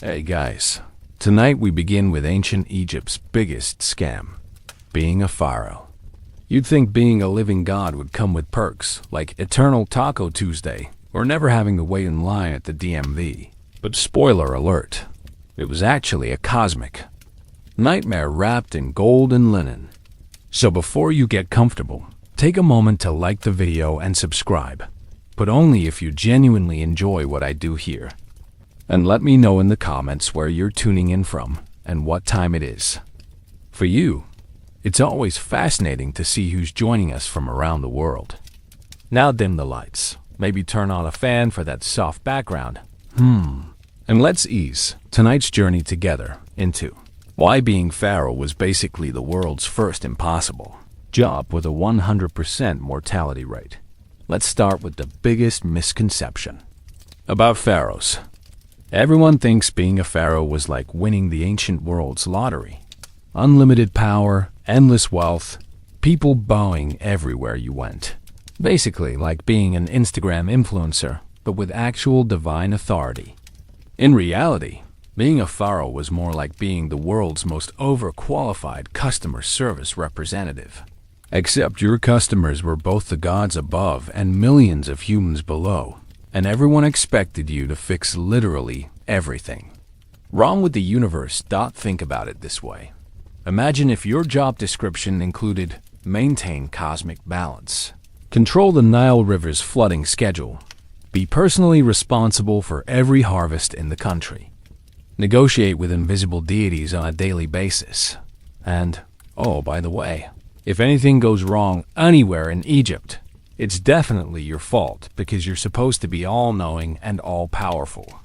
Hey guys, tonight we begin with ancient Egypt's biggest scam, being a pharaoh. You'd think being a living god would come with perks, like Eternal Taco Tuesday, or never having to wait in line at the DMV. But spoiler alert, it was actually a cosmic nightmare wrapped in gold and linen. So before you get comfortable, take a moment to like the video and subscribe, but only if you genuinely enjoy what I do here. And let me know in the comments where you're tuning in from and what time it is. For you, it's always fascinating to see who's joining us from around the world. Now dim the lights, maybe turn on a fan for that soft background. And let's ease tonight's journey together into why being pharaoh was basically the world's first impossible job with a 100% mortality rate. Let's start with the biggest misconception about pharaohs. Everyone thinks being a pharaoh was like winning the ancient world's lottery. Unlimited power, endless wealth, people bowing everywhere you went. Basically like being an Instagram influencer, but with actual divine authority. In reality, being a pharaoh was more like being the world's most overqualified customer service representative. Except your customers were both the gods above and millions of humans below, and everyone expected you to fix literally everything. Wrong with the universe. Think about it this way. Imagine if your job description included maintain cosmic balance, control the Nile River's flooding schedule, be personally responsible for every harvest in the country, negotiate with invisible deities on a daily basis, and, oh, by the way, if anything goes wrong anywhere in Egypt, it's definitely your fault because you're supposed to be all-knowing and all-powerful.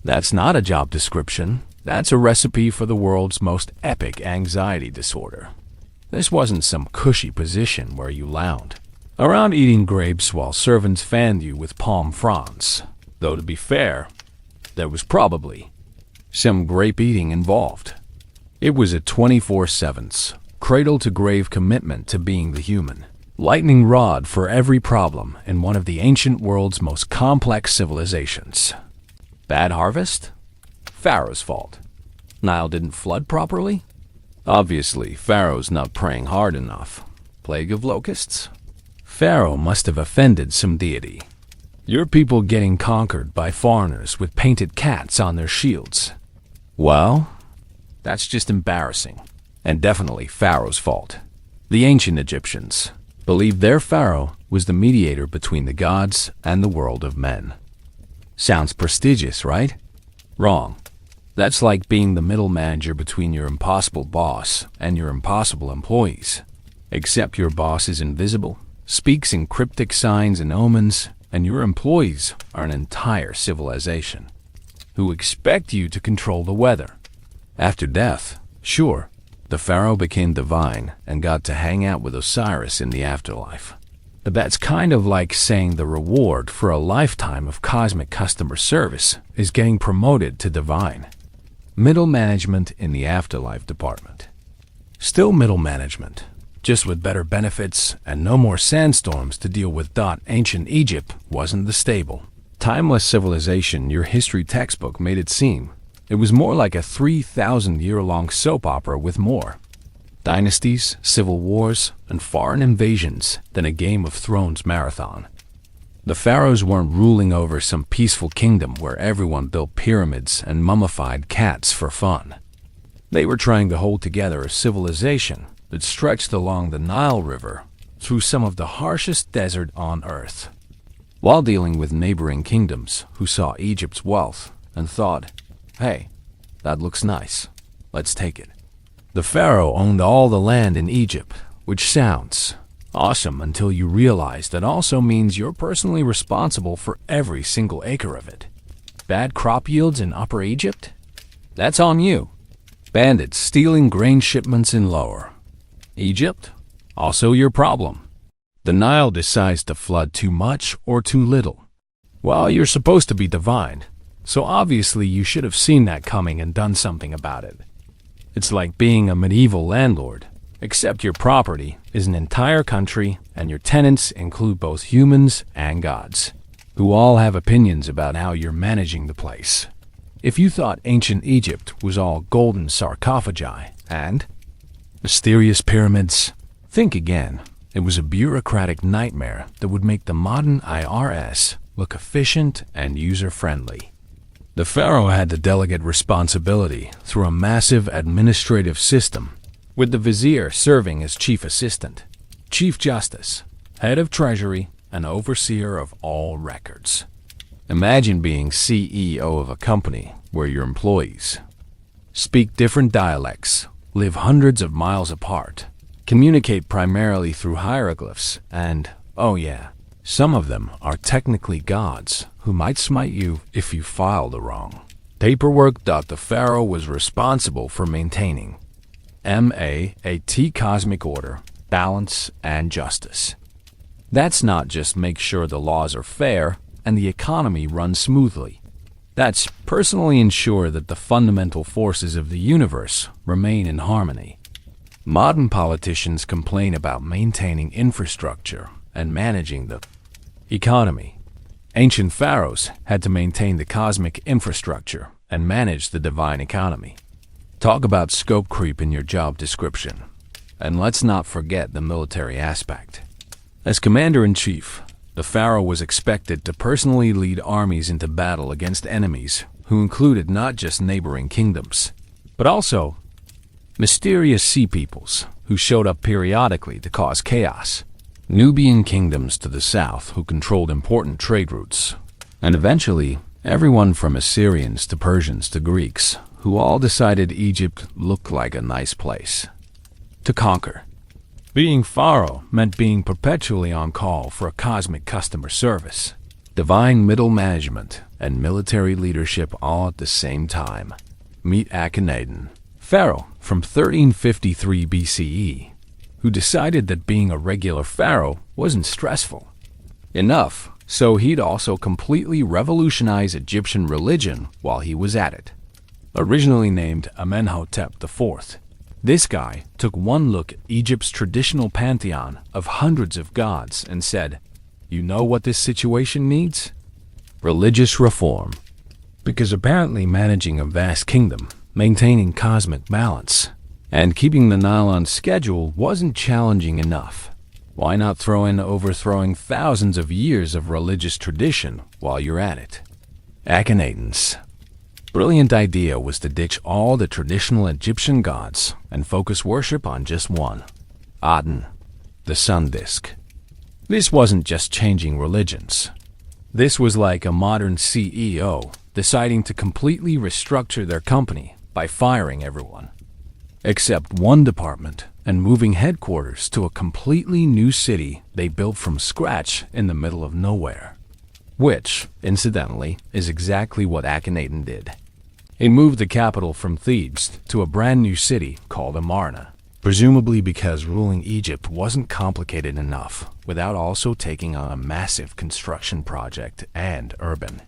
That's not a job description. That's a recipe for the world's most epic anxiety disorder. This wasn't some cushy position where you lounged around eating grapes while servants fanned you with palm fronds. Though to be fair, there was probably some grape eating involved. It was a 24/7, cradle-to-grave commitment to being the human lightning rod for every problem in one of the ancient world's most complex civilizations. Bad harvest? Pharaoh's fault. Nile didn't flood properly? Obviously, Pharaoh's not praying hard enough. Plague of locusts? Pharaoh must have offended some deity. Your people getting conquered by foreigners with painted cats on their shields. Well, that's just embarrassing, and definitely Pharaoh's fault. The ancient Egyptians believed their pharaoh was the mediator between the gods and the world of men. Sounds prestigious, right? Wrong. That's like being the middle manager between your impossible boss and your impossible employees. Except your boss is invisible, speaks in cryptic signs and omens, and your employees are an entire civilization who expect you to control the weather. After death, sure, the pharaoh became divine and got to hang out with Osiris in the afterlife. But that's kind of like saying the reward for a lifetime of cosmic customer service is getting promoted to divine. Middle management in the afterlife department. Still middle management, just with better benefits and no more sandstorms to deal with. Ancient Egypt wasn't the stable, timeless civilization your history textbook made it seem. It was more like a 3,000-year-long soap opera with more dynasties, civil wars, and foreign invasions than a Game of Thrones marathon. The pharaohs weren't ruling over some peaceful kingdom where everyone built pyramids and mummified cats for fun. They were trying to hold together a civilization that stretched along the Nile River through some of the harshest desert on earth, while dealing with neighboring kingdoms who saw Egypt's wealth and thought, hey, that looks nice, let's take it. The pharaoh owned all the land in Egypt, which sounds awesome until you realize that also means you're personally responsible for every single acre of it. Bad crop yields in Upper Egypt? That's on you. Bandits stealing grain shipments in Lower Egypt? Also your problem. The Nile decides to flood too much or too little. Well, you're supposed to be divine, so obviously you should have seen that coming and done something about it. It's like being a medieval landlord, except your property is an entire country and your tenants include both humans and gods, who all have opinions about how you're managing the place. If you thought ancient Egypt was all golden sarcophagi and mysterious pyramids, think again. It was a bureaucratic nightmare that would make the modern IRS look efficient and user-friendly. The pharaoh had the delegate responsibility through a massive administrative system, with the vizier serving as chief assistant, chief justice, head of treasury, and overseer of all records. Imagine being CEO of a company where your employees speak different dialects, live hundreds of miles apart, communicate primarily through hieroglyphs, and, oh yeah, some of them are technically gods who might smite you if you filed the wrong paperwork. The pharaoh was responsible for maintaining MAAT cosmic order, balance, and justice. That's not just make sure the laws are fair and the economy runs smoothly. That's personally ensure that the fundamental forces of the universe remain in harmony. Modern politicians complain about maintaining infrastructure and managing the economy. Ancient pharaohs had to maintain the cosmic infrastructure and manage the divine economy. Talk about scope creep in your job description. And let's not forget the military aspect. As commander-in-chief, the pharaoh was expected to personally lead armies into battle against enemies who included not just neighboring kingdoms, but also mysterious sea peoples who showed up periodically to cause chaos, Nubian kingdoms to the south who controlled important trade routes, and eventually everyone from Assyrians to Persians to Greeks who all decided Egypt looked like a nice place to conquer. Being pharaoh meant being perpetually on call for a cosmic customer service, divine middle management, and military leadership all at the same time. Meet Akhenaten, pharaoh from 1353 BCE, who decided that being a regular pharaoh wasn't stressful enough, so he'd also completely revolutionize Egyptian religion while he was at it. Originally named Amenhotep IV, this guy took one look at Egypt's traditional pantheon of hundreds of gods and said, "You know what this situation needs? Religious reform." Because apparently managing a vast kingdom, maintaining cosmic balance, and keeping the Nile on schedule wasn't challenging enough. Why not throw in overthrowing thousands of years of religious tradition while you're at it? Akhenaten's brilliant idea was to ditch all the traditional Egyptian gods and focus worship on just one, Aten, the sun disk. This wasn't just changing religions. This was like a modern CEO deciding to completely restructure their company by firing everyone except one department and moving headquarters to a completely new city they built from scratch in the middle of nowhere. Which, incidentally, is exactly what Akhenaten did. He moved the capital from Thebes to a brand new city called Amarna, presumably because ruling Egypt wasn't complicated enough without also taking on a massive construction project and urban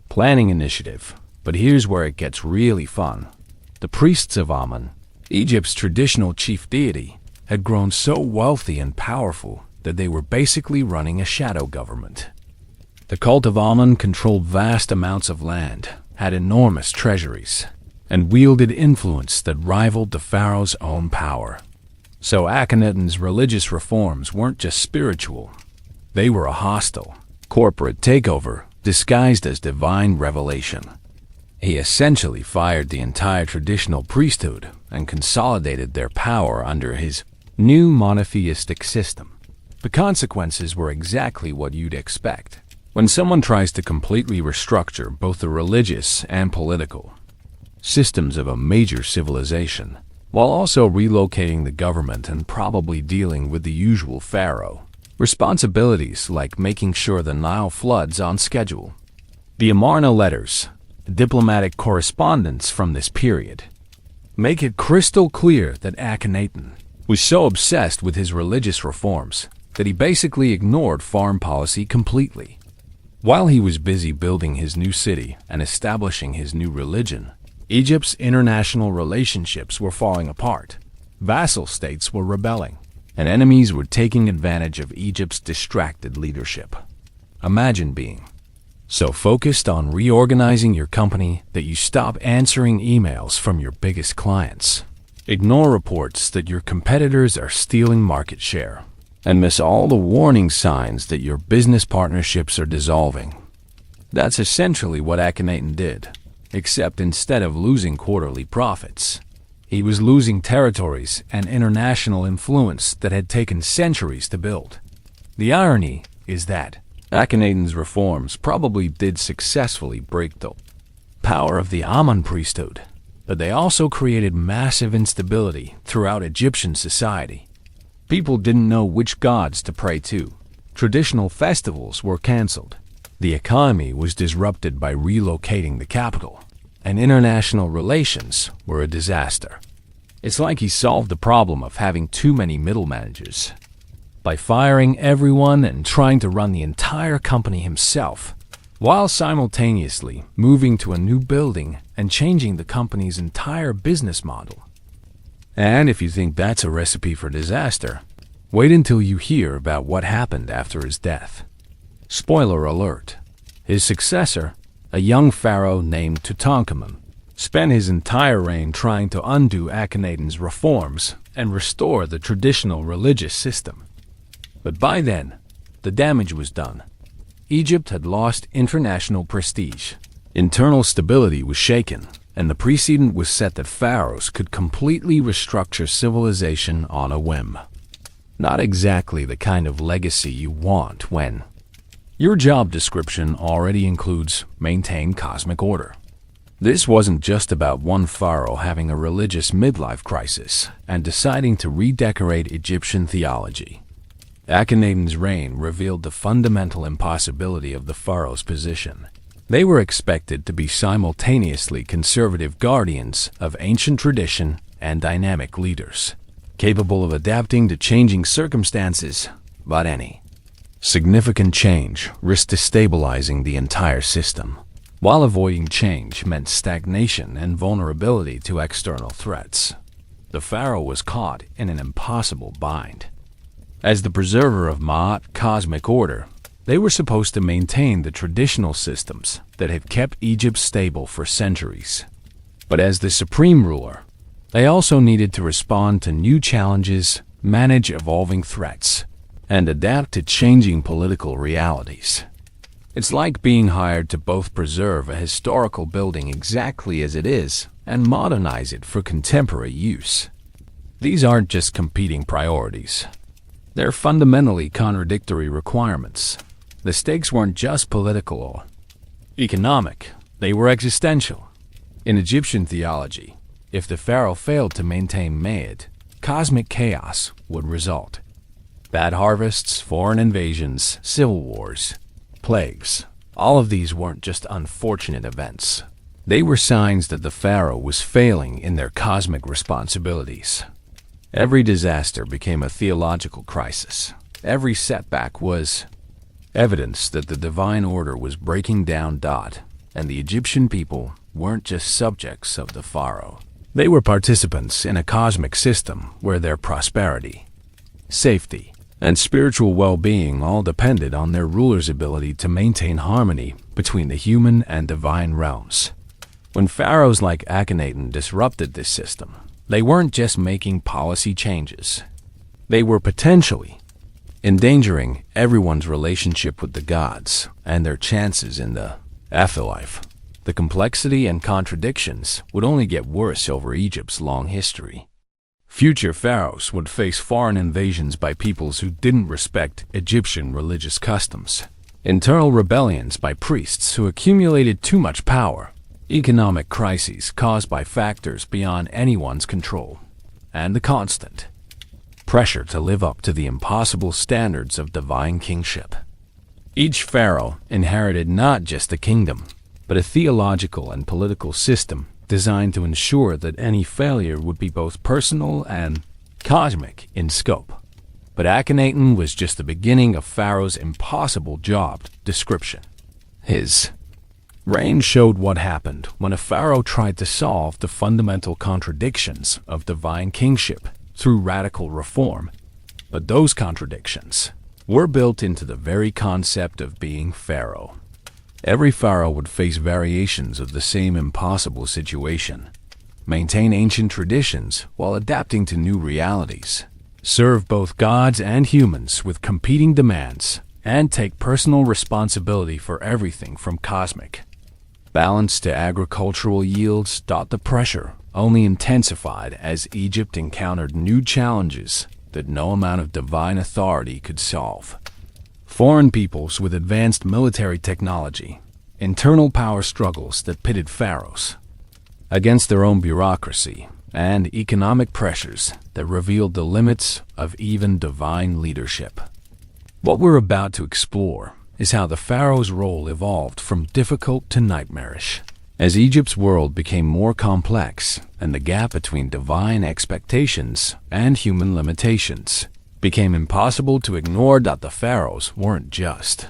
planning initiative. But here's where it gets really fun. The priests of Amun, Egypt's traditional chief deity, had grown so wealthy and powerful that they were basically running a shadow government. The cult of Amun controlled vast amounts of land, had enormous treasuries, and wielded influence that rivaled the pharaoh's own power. So Akhenaten's religious reforms weren't just spiritual. They were a hostile, corporate takeover disguised as divine revelation. He essentially fired the entire traditional priesthood and consolidated their power under his new monotheistic system. The consequences were exactly what you'd expect when someone tries to completely restructure both the religious and political systems of a major civilization, while also relocating the government and probably dealing with the usual pharaoh responsibilities like making sure the Nile floods on schedule. The Amarna letters, diplomatic correspondence from this period, make it crystal clear that Akhenaten was so obsessed with his religious reforms that he basically ignored foreign policy completely. While he was busy building his new city and establishing his new religion, Egypt's international relationships were falling apart. Vassal states were rebelling, and enemies were taking advantage of Egypt's distracted leadership. Imagine being So focused on reorganizing your company that you stop answering emails from your biggest clients, ignore reports that your competitors are stealing market share, and miss all the warning signs that your business partnerships are dissolving. That's essentially what Akhenaten did, except instead of losing quarterly profits, he was losing territories and international influence that had taken centuries to build. The irony is that Akhenaten's reforms probably did successfully break the power of the Amun priesthood, but they also created massive instability throughout Egyptian society. People didn't know which gods to pray to. Traditional festivals were cancelled. The economy was disrupted by relocating the capital, and international relations were a disaster. It's like he solved the problem of having too many middle managers by firing everyone and trying to run the entire company himself, while simultaneously moving to a new building and changing the company's entire business model. And if you think that's a recipe for disaster, wait until you hear about what happened after his death. Spoiler alert, his successor, a young pharaoh named Tutankhamun, spent his entire reign trying to undo Akhenaten's reforms and restore the traditional religious system. But by then, the damage was done. Egypt had lost international prestige. Internal stability was shaken, and the precedent was set that pharaohs could completely restructure civilization on a whim. Not exactly the kind of legacy you want when your job description already includes maintain cosmic order. This wasn't just about one pharaoh having a religious midlife crisis and deciding to redecorate Egyptian theology. Akhenaten's reign revealed the fundamental impossibility of the pharaoh's position. They were expected to be simultaneously conservative guardians of ancient tradition and dynamic leaders, capable of adapting to changing circumstances, but any significant change risked destabilizing the entire system, while avoiding change meant stagnation and vulnerability to external threats. The pharaoh was caught in an impossible bind. As the preserver of Maat cosmic order, they were supposed to maintain the traditional systems that had kept Egypt stable for centuries. But as the supreme ruler, they also needed to respond to new challenges, manage evolving threats, and adapt to changing political realities. It's like being hired to both preserve a historical building exactly as it is and modernize it for contemporary use. These aren't just competing priorities. They're fundamentally contradictory requirements. The stakes weren't just political or economic, they were existential. In Egyptian theology, if the pharaoh failed to maintain Maat, cosmic chaos would result. Bad harvests, foreign invasions, civil wars, plagues, all of these weren't just unfortunate events. They were signs that the pharaoh was failing in their cosmic responsibilities. Every disaster became a theological crisis. Every setback was evidence that the divine order was breaking down. And the Egyptian people weren't just subjects of the pharaoh. They were participants in a cosmic system where their prosperity, safety, and spiritual well-being all depended on their ruler's ability to maintain harmony between the human and divine realms. When pharaohs like Akhenaten disrupted this system, they weren't just making policy changes. They were potentially endangering everyone's relationship with the gods and their chances in the afterlife. The complexity and contradictions would only get worse over Egypt's long history. Future pharaohs would face foreign invasions by peoples who didn't respect Egyptian religious customs, internal rebellions by priests who accumulated too much power, economic crises caused by factors beyond anyone's control, and the constant pressure to live up to the impossible standards of divine kingship. Each pharaoh inherited not just a kingdom, but a theological and political system designed to ensure that any failure would be both personal and cosmic in scope. But Akhenaten was just the beginning of Pharaoh's impossible job description. His reign showed what happened when a pharaoh tried to solve the fundamental contradictions of divine kingship through radical reform. But those contradictions were built into the very concept of being pharaoh. Every pharaoh would face variations of the same impossible situation, maintain ancient traditions while adapting to new realities, serve both gods and humans with competing demands, and take personal responsibility for everything from cosmic balance to agricultural yields. The pressure only intensified as Egypt encountered new challenges that no amount of divine authority could solve. Foreign peoples with advanced military technology, internal power struggles that pitted pharaohs against their own bureaucracy, and economic pressures that revealed the limits of even divine leadership. What we're about to explore is how the pharaoh's role evolved from difficult to nightmarish. As Egypt's world became more complex and the gap between divine expectations and human limitations became impossible to ignore, the pharaohs weren't just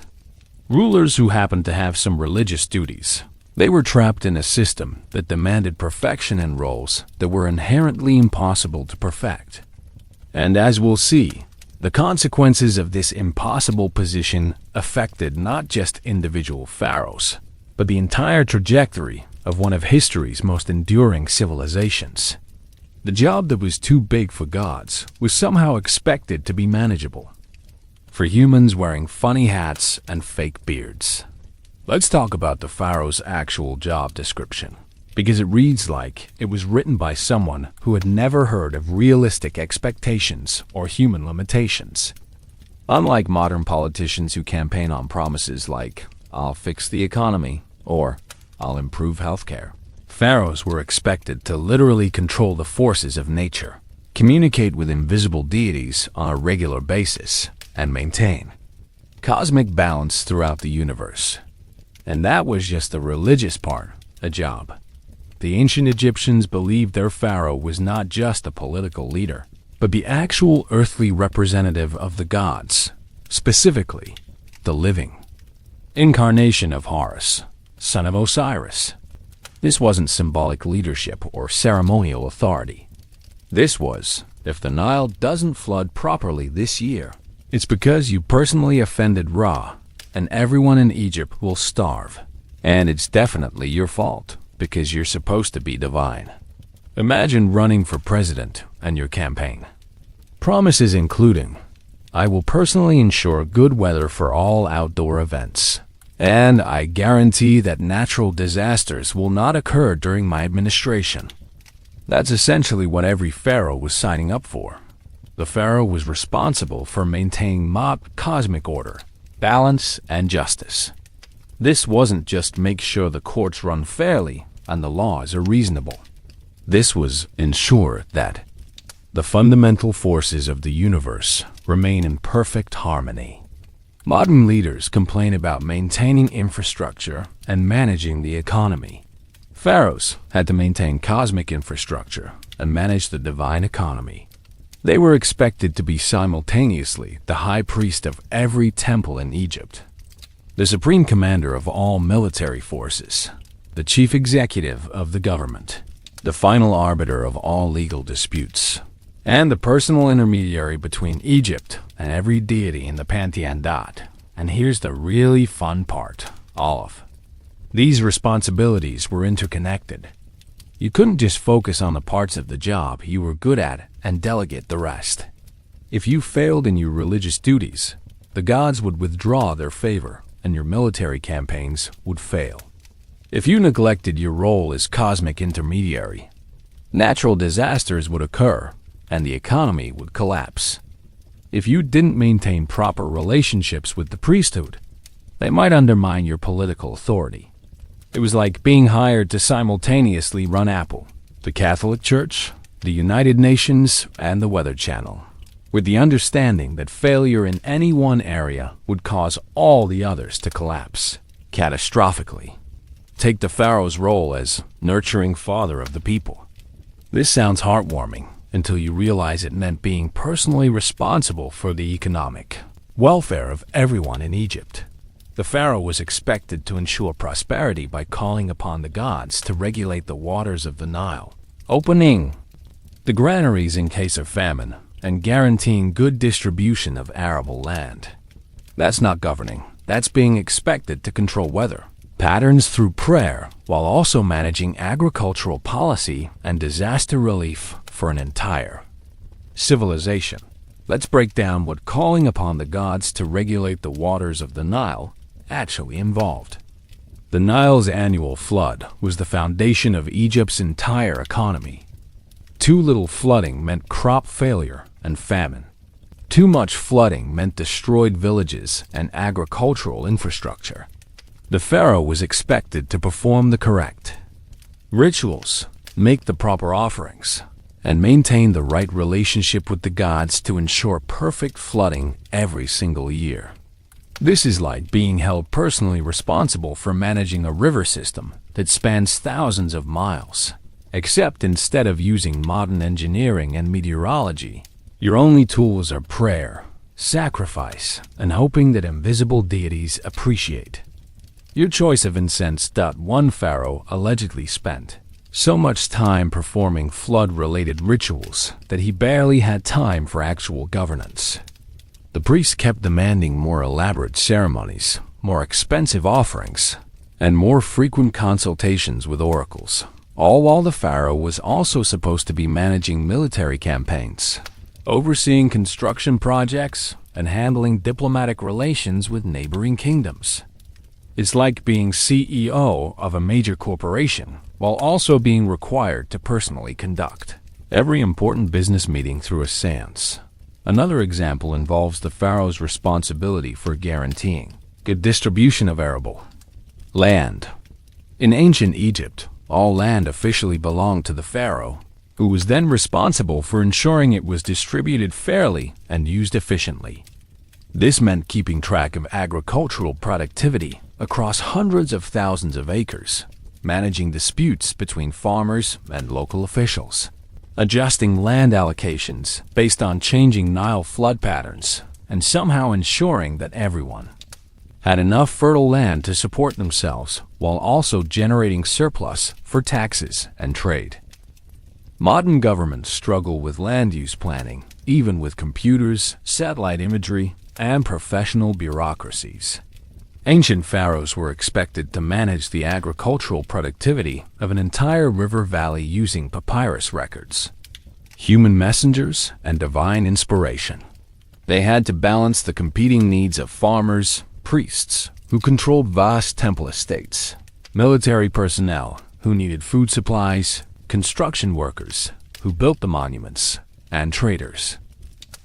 rulers who happened to have some religious duties. They were trapped in a system that demanded perfection in roles that were inherently impossible to perfect. And as we'll see, the consequences of this impossible position affected not just individual pharaohs, but the entire trajectory of one of history's most enduring civilizations. The job that was too big for gods was somehow expected to be manageable for humans wearing funny hats and fake beards. Let's talk about the pharaoh's actual job description, because it reads like it was written by someone who had never heard of realistic expectations or human limitations. Unlike modern politicians who campaign on promises like, "I'll fix the economy," or "I'll improve healthcare," pharaohs were expected to literally control the forces of nature, communicate with invisible deities on a regular basis, and maintain cosmic balance throughout the universe. And that was just the religious part, a job. The ancient Egyptians believed their pharaoh was not just a political leader, but the actual earthly representative of the gods, specifically the living incarnation of Horus, son of Osiris. This wasn't symbolic leadership or ceremonial authority. This was, if the Nile doesn't flood properly this year, it's because you personally offended Ra, and everyone in Egypt will starve. And it's definitely your fault, because you're supposed to be divine. Imagine running for president and your campaign promises including, "I will personally ensure good weather for all outdoor events, and I guarantee that natural disasters will not occur during my administration." That's essentially what every pharaoh was signing up for. The pharaoh was responsible for maintaining Maat cosmic order, balance, and justice. This wasn't just make sure the courts run fairly and the laws are reasonable. This was ensure that the fundamental forces of the universe remain in perfect harmony. Modern leaders complain about maintaining infrastructure and managing the economy. Pharaohs had to maintain cosmic infrastructure and manage the divine economy. They were expected to be simultaneously the high priest of every temple in Egypt, the supreme commander of all military forces, the chief executive of the government, the final arbiter of all legal disputes, and the personal intermediary between Egypt and every deity in the pantheon. And here's the really fun part, all of these responsibilities were interconnected. You couldn't just focus on the parts of the job you were good at and delegate the rest. If you failed in your religious duties, the gods would withdraw their favor and your military campaigns would fail. If you neglected your role as cosmic intermediary, natural disasters would occur and the economy would collapse. If you didn't maintain proper relationships with the priesthood, they might undermine your political authority. It was like being hired to simultaneously run Apple, the Catholic Church, the United Nations, and the Weather Channel, with the understanding that failure in any one area would cause all the others to collapse, catastrophically. Take the pharaoh's role as nurturing father of the people. This sounds heartwarming until you realize it meant being personally responsible for the economic welfare of everyone in Egypt. The pharaoh was expected to ensure prosperity by calling upon the gods to regulate the waters of the Nile, opening the granaries in case of famine, and guaranteeing good distribution of arable land. That's not governing. That's being expected to control weather. patterns through prayer, while also managing agricultural policy and disaster relief for an entire civilization. Let's break down what calling upon the gods to regulate the waters of the Nile actually involved. The Nile's annual flood was the foundation of Egypt's entire economy. Too little flooding meant crop failure and famine. Too much flooding meant destroyed villages and agricultural infrastructure. The pharaoh was expected to perform the correct rituals, make the proper offerings, and maintain the right relationship with the gods to ensure perfect flooding every single year. This is like being held personally responsible for managing a river system that spans thousands of miles. Except instead of using modern engineering and meteorology, your only tools are prayer, sacrifice, and hoping that invisible deities appreciate your choice of incense. One pharaoh allegedly spent so much time performing flood-related rituals that he barely had time for actual governance. The priests kept demanding more elaborate ceremonies, more expensive offerings, and more frequent consultations with oracles, all while the pharaoh was also supposed to be managing military campaigns, overseeing construction projects, and handling diplomatic relations with neighboring kingdoms. It's like being CEO of a major corporation while also being required to personally conduct every important business meeting through a seance. Another example involves the pharaoh's responsibility for guaranteeing good distribution of arable land. In ancient Egypt, all land officially belonged to the pharaoh, who was then responsible for ensuring it was distributed fairly and used efficiently. This meant keeping track of agricultural productivity across hundreds of thousands of acres, managing disputes between farmers and local officials, adjusting land allocations based on changing Nile flood patterns, and somehow ensuring that everyone had enough fertile land to support themselves while also generating surplus for taxes and trade. Modern governments struggle with land use planning, even with computers, satellite imagery, and professional bureaucracies. Ancient pharaohs were expected to manage the agricultural productivity of an entire river valley using papyrus records, human messengers, and divine inspiration. They had to balance the competing needs of farmers, priests, who controlled vast temple estates, military personnel, who needed food supplies, construction workers, who built the monuments, and traders,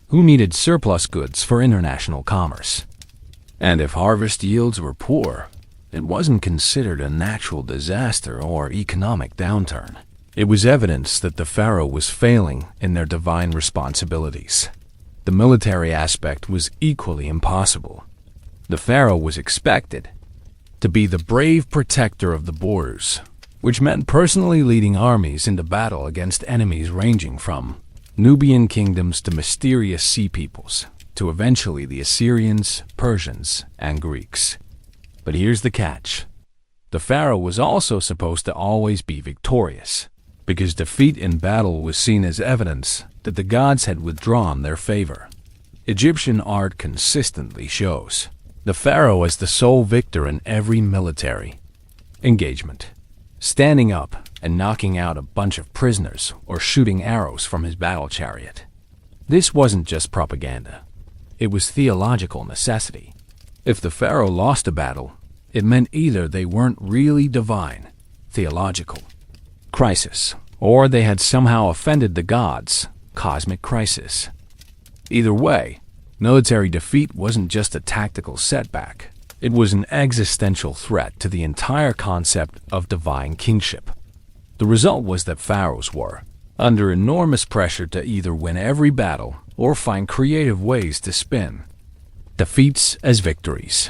who needed surplus goods for international commerce. And if harvest yields were poor, it wasn't considered a natural disaster or economic downturn. It was evidence that the pharaoh was failing in their divine responsibilities. The military aspect was equally impossible. The pharaoh was expected to be the brave protector of the borders, which meant personally leading armies into battle against enemies ranging from Nubian kingdoms to mysterious sea peoples, to eventually the Assyrians, Persians, and Greeks. But here's the catch. The pharaoh was also supposed to always be victorious, because defeat in battle was seen as evidence that the gods had withdrawn their favor. Egyptian art consistently shows the pharaoh as the sole victor in every military engagement, standing up and knocking out a bunch of prisoners or shooting arrows from his battle chariot. This wasn't just propaganda. It was theological necessity. If the pharaoh lost a battle, it meant either they weren't really divine, theological crisis, or they had somehow offended the gods, cosmic crisis. Either way, military defeat wasn't just a tactical setback. It was an existential threat to the entire concept of divine kingship. The result was that pharaohs were under enormous pressure to either win every battle or find creative ways to spin defeats as victories.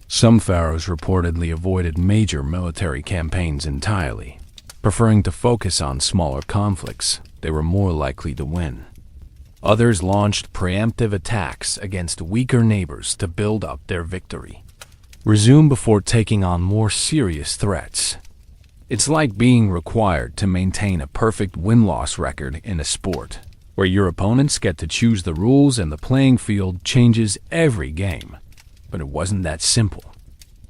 Some pharaohs reportedly avoided major military campaigns entirely, preferring to focus on smaller conflicts they were more likely to win. Others launched preemptive attacks against weaker neighbors to build up their victory, resume before taking on more serious threats. It's like being required to maintain a perfect win-loss record in a sport, where your opponents get to choose the rules and the playing field changes every game. But it wasn't that simple.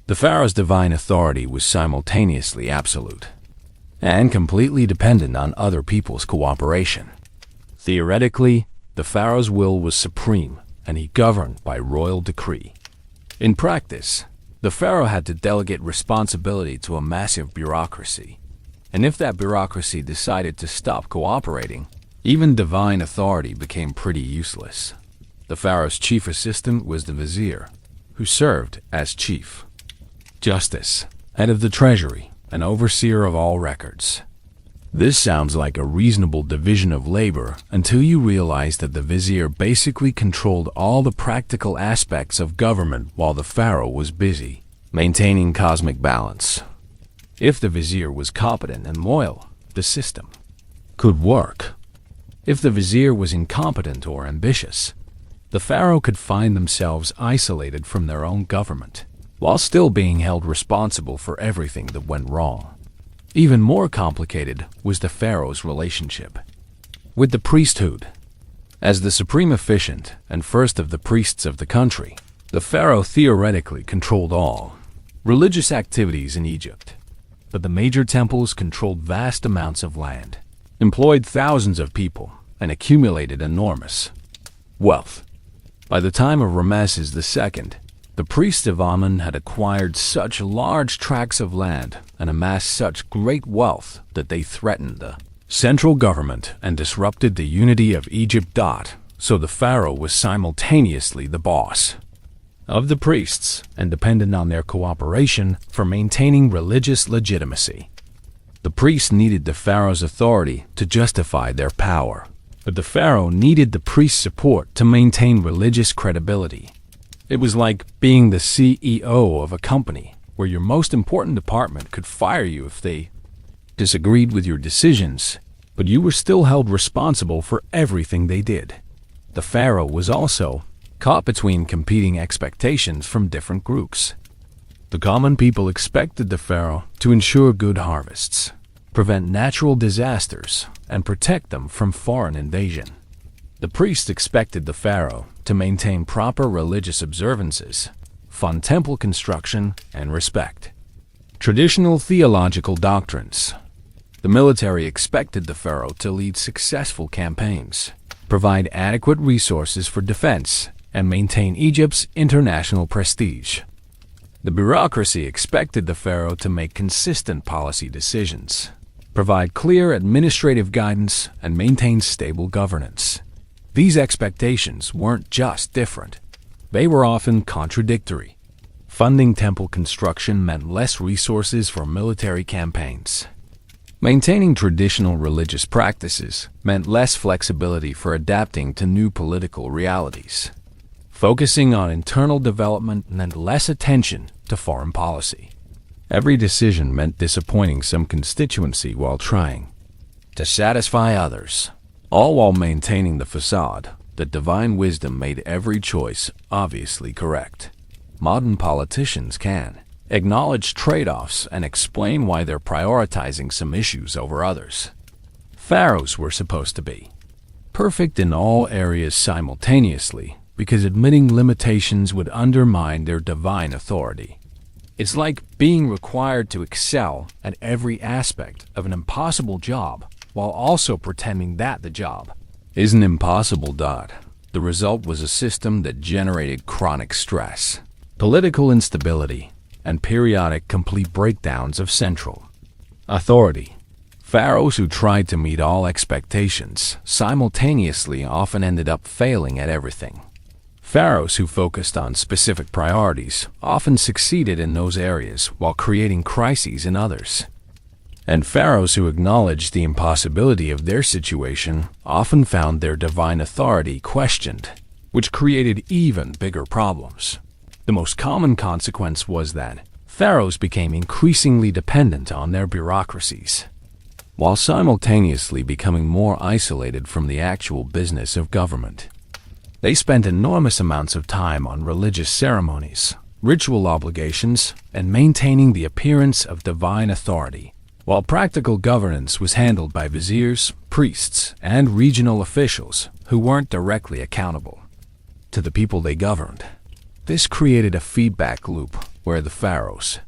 The pharaoh's divine authority was simultaneously absolute and completely dependent on other people's cooperation. Theoretically, the pharaoh's will was supreme, and he governed by royal decree. In practice, the pharaoh had to delegate responsibility to a massive bureaucracy, and if that bureaucracy decided to stop cooperating, even divine authority became pretty useless. The pharaoh's chief assistant was the vizier, who served as chief justice, head of the treasury, and overseer of all records. This sounds like a reasonable division of labor until you realize that the vizier basically controlled all the practical aspects of government while the pharaoh was busy maintaining cosmic balance. If the vizier was competent and loyal, the system could work. If the vizier was incompetent or ambitious, the pharaoh could find themselves isolated from their own government, while still being held responsible for everything that went wrong. Even more complicated was the pharaoh's relationship with the priesthood. As the supreme officiant and first of the priests of the country, the pharaoh theoretically controlled all religious activities in Egypt. But the major temples controlled vast amounts of land, employed thousands of people, and accumulated enormous wealth. By the time of Ramesses II, the priests of Amun had acquired such large tracts of land and amassed such great wealth that they threatened the central government and disrupted the unity of Egypt. So the pharaoh was simultaneously the boss of the priests and dependent on their cooperation for maintaining religious legitimacy. The priests needed the pharaoh's authority to justify their power, but the pharaoh needed the priest's support to maintain religious credibility. It was like being the CEO of a company where your most important department could fire you if they disagreed with your decisions, but you were still held responsible for everything they did. The pharaoh was also caught between competing expectations from different groups. The common people expected the pharaoh to ensure good harvests, prevent natural disasters, and protect them from foreign invasion. The priests expected the pharaoh to maintain proper religious observances, fund temple construction, and respect traditional theological doctrines. The military expected the pharaoh to lead successful campaigns, provide adequate resources for defense, and maintain Egypt's international prestige. The bureaucracy expected the pharaoh to make consistent policy decisions, provide clear administrative guidance, and maintain stable governance. These expectations weren't just different, they were often contradictory. Funding temple construction meant less resources for military campaigns. Maintaining traditional religious practices meant less flexibility for adapting to new political realities. Focusing on internal development meant less attention to foreign policy. Every decision meant disappointing some constituency while trying to satisfy others, all while maintaining the facade that divine wisdom made every choice obviously correct. Modern politicians can acknowledge trade-offs and explain why they're prioritizing some issues over others. Pharaohs were supposed to be perfect in all areas simultaneously because admitting limitations would undermine their divine authority. It's like being required to excel at every aspect of an impossible job while also pretending that the job isn't impossible. The result was a system that generated chronic stress, political instability, and periodic complete breakdowns of central authority. Pharaohs who tried to meet all expectations simultaneously often ended up failing at everything. Pharaohs who focused on specific priorities often succeeded in those areas while creating crises in others. And pharaohs who acknowledged the impossibility of their situation often found their divine authority questioned, which created even bigger problems. The most common consequence was that pharaohs became increasingly dependent on their bureaucracies, while simultaneously becoming more isolated from the actual business of government. They spent enormous amounts of time on religious ceremonies, ritual obligations, and maintaining the appearance of divine authority, while practical governance was handled by viziers, priests, and regional officials who weren't directly accountable to the people they governed. This created a feedback loop were the pharaohs.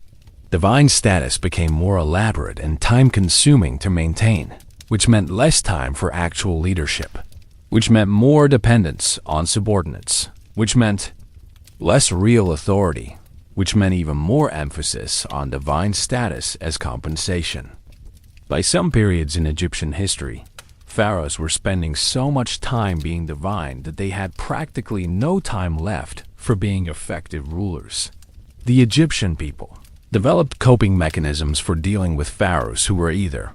Divine status became more elaborate and time-consuming to maintain, which meant less time for actual leadership, which meant more dependence on subordinates, which meant less real authority, which meant even more emphasis on divine status as compensation. By some periods in Egyptian history, pharaohs were spending so much time being divine that they had practically no time left for being effective rulers. The Egyptian people developed coping mechanisms for dealing with pharaohs who were either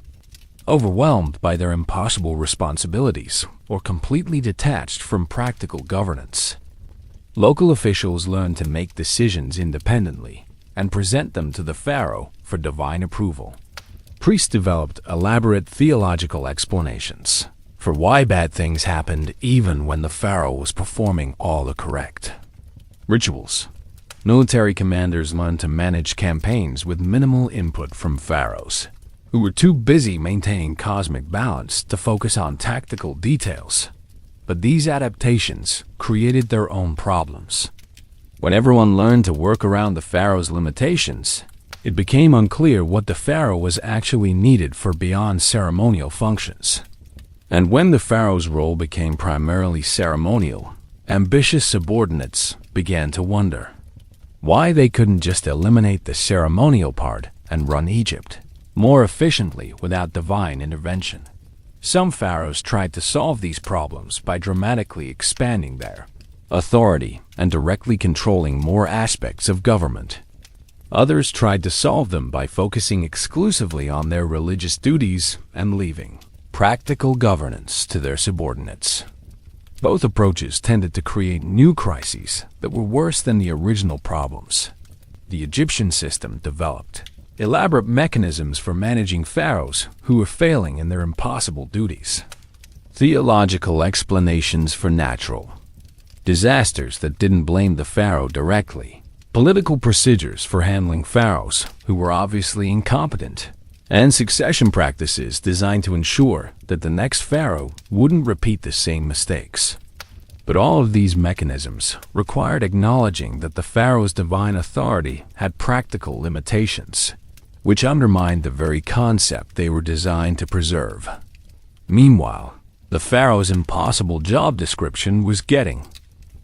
overwhelmed by their impossible responsibilities or completely detached from practical governance. Local officials learned to make decisions independently and present them to the pharaoh for divine approval. Priests developed elaborate theological explanations for why bad things happened even when the pharaoh was performing all the correct rituals. Military commanders learned to manage campaigns with minimal input from pharaohs, who were too busy maintaining cosmic balance to focus on tactical details. But these adaptations created their own problems. When everyone learned to work around the pharaoh's limitations, it became unclear what the pharaoh was actually needed for beyond ceremonial functions. And when the pharaoh's role became primarily ceremonial, ambitious subordinates began to wonder why they couldn't just eliminate the ceremonial part and run Egypt more efficiently without divine intervention. Some pharaohs tried to solve these problems by dramatically expanding their authority and directly controlling more aspects of government. Others tried to solve them by focusing exclusively on their religious duties and leaving practical governance to their subordinates. Both approaches tended to create new crises that were worse than the original problems. The Egyptian system developed elaborate mechanisms for managing pharaohs who were failing in their impossible duties. Theological explanations for natural disasters that didn't blame the pharaoh directly. Political procedures for handling pharaohs who were obviously incompetent. And succession practices designed to ensure that the next pharaoh wouldn't repeat the same mistakes. But all of these mechanisms required acknowledging that the pharaoh's divine authority had practical limitations, which undermined the very concept they were designed to preserve. Meanwhile, the pharaoh's impossible job description was getting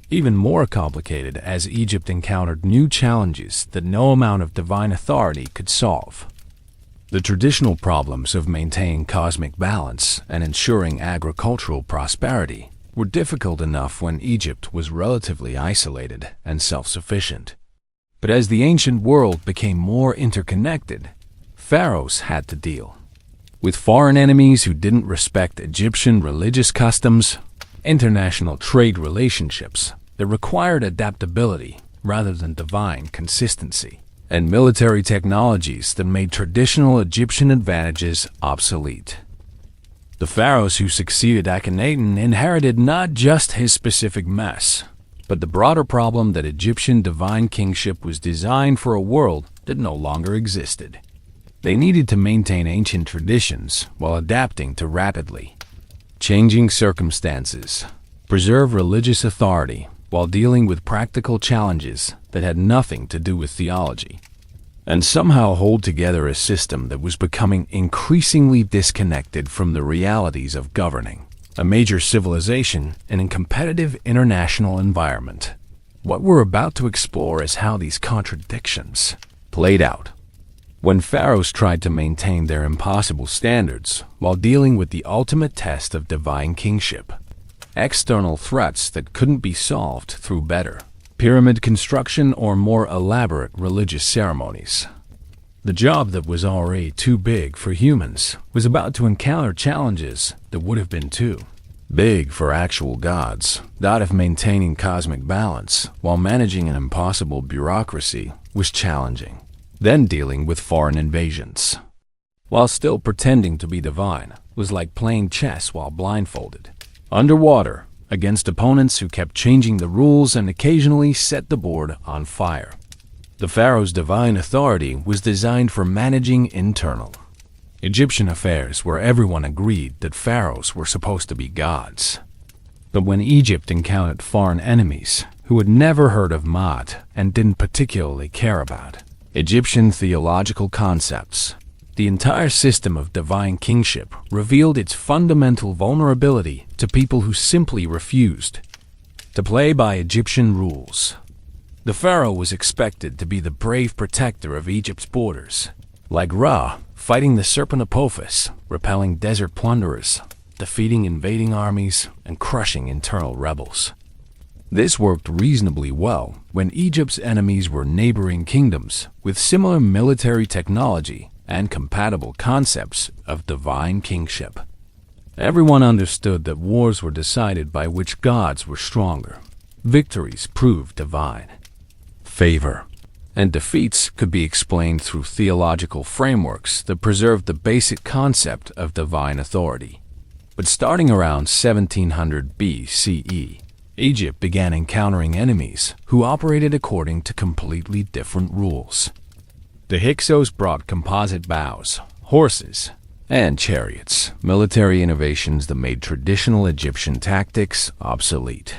even more complicated as Egypt encountered new challenges that no amount of divine authority could solve. The traditional problems of maintaining cosmic balance and ensuring agricultural prosperity were difficult enough when Egypt was relatively isolated and self-sufficient. But as the ancient world became more interconnected, pharaohs had to deal with foreign enemies who didn't respect Egyptian religious customs, international trade relationships that required adaptability rather than divine consistency, and military technologies that made traditional Egyptian advantages obsolete. The pharaohs who succeeded Akhenaten inherited not just his specific mess, but the broader problem that Egyptian divine kingship was designed for a world that no longer existed. They needed to maintain ancient traditions while adapting to rapidly changing circumstances, preserve religious authority while dealing with practical challenges that had nothing to do with theology, and somehow hold together a system that was becoming increasingly disconnected from the realities of governing a major civilization in a competitive international environment. What we're about to explore is how these contradictions played out when pharaohs tried to maintain their impossible standards while dealing with the ultimate test of divine kingship. External threats that couldn't be solved through better pyramid construction or more elaborate religious ceremonies. The job that was already too big for humans was about to encounter challenges that would have been too big for actual gods. That of maintaining cosmic balance while managing an impossible bureaucracy was challenging. Then dealing with foreign invasions while still pretending to be divine was like playing chess while blindfolded, underwater, against opponents who kept changing the rules and occasionally set the board on fire. The pharaoh's divine authority was designed for managing internal Egyptian affairs where everyone agreed that pharaohs were supposed to be gods. But when Egypt encountered foreign enemies who had never heard of Maat and didn't particularly care about Egyptian theological concepts. The entire system of divine kingship revealed its fundamental vulnerability to people who simply refused to play by Egyptian rules. The pharaoh was expected to be the brave protector of Egypt's borders, like Ra, fighting the serpent Apophis, repelling desert plunderers, defeating invading armies, and crushing internal rebels. This worked reasonably well when Egypt's enemies were neighboring kingdoms with similar military technology and compatible concepts of divine kingship. Everyone understood that wars were decided by which gods were stronger. Victories proved divine favor, and defeats could be explained through theological frameworks that preserved the basic concept of divine authority. But starting around 1700 BCE, Egypt began encountering enemies who operated according to completely different rules. The Hyksos brought composite bows, horses, and chariots, military innovations that made traditional Egyptian tactics obsolete.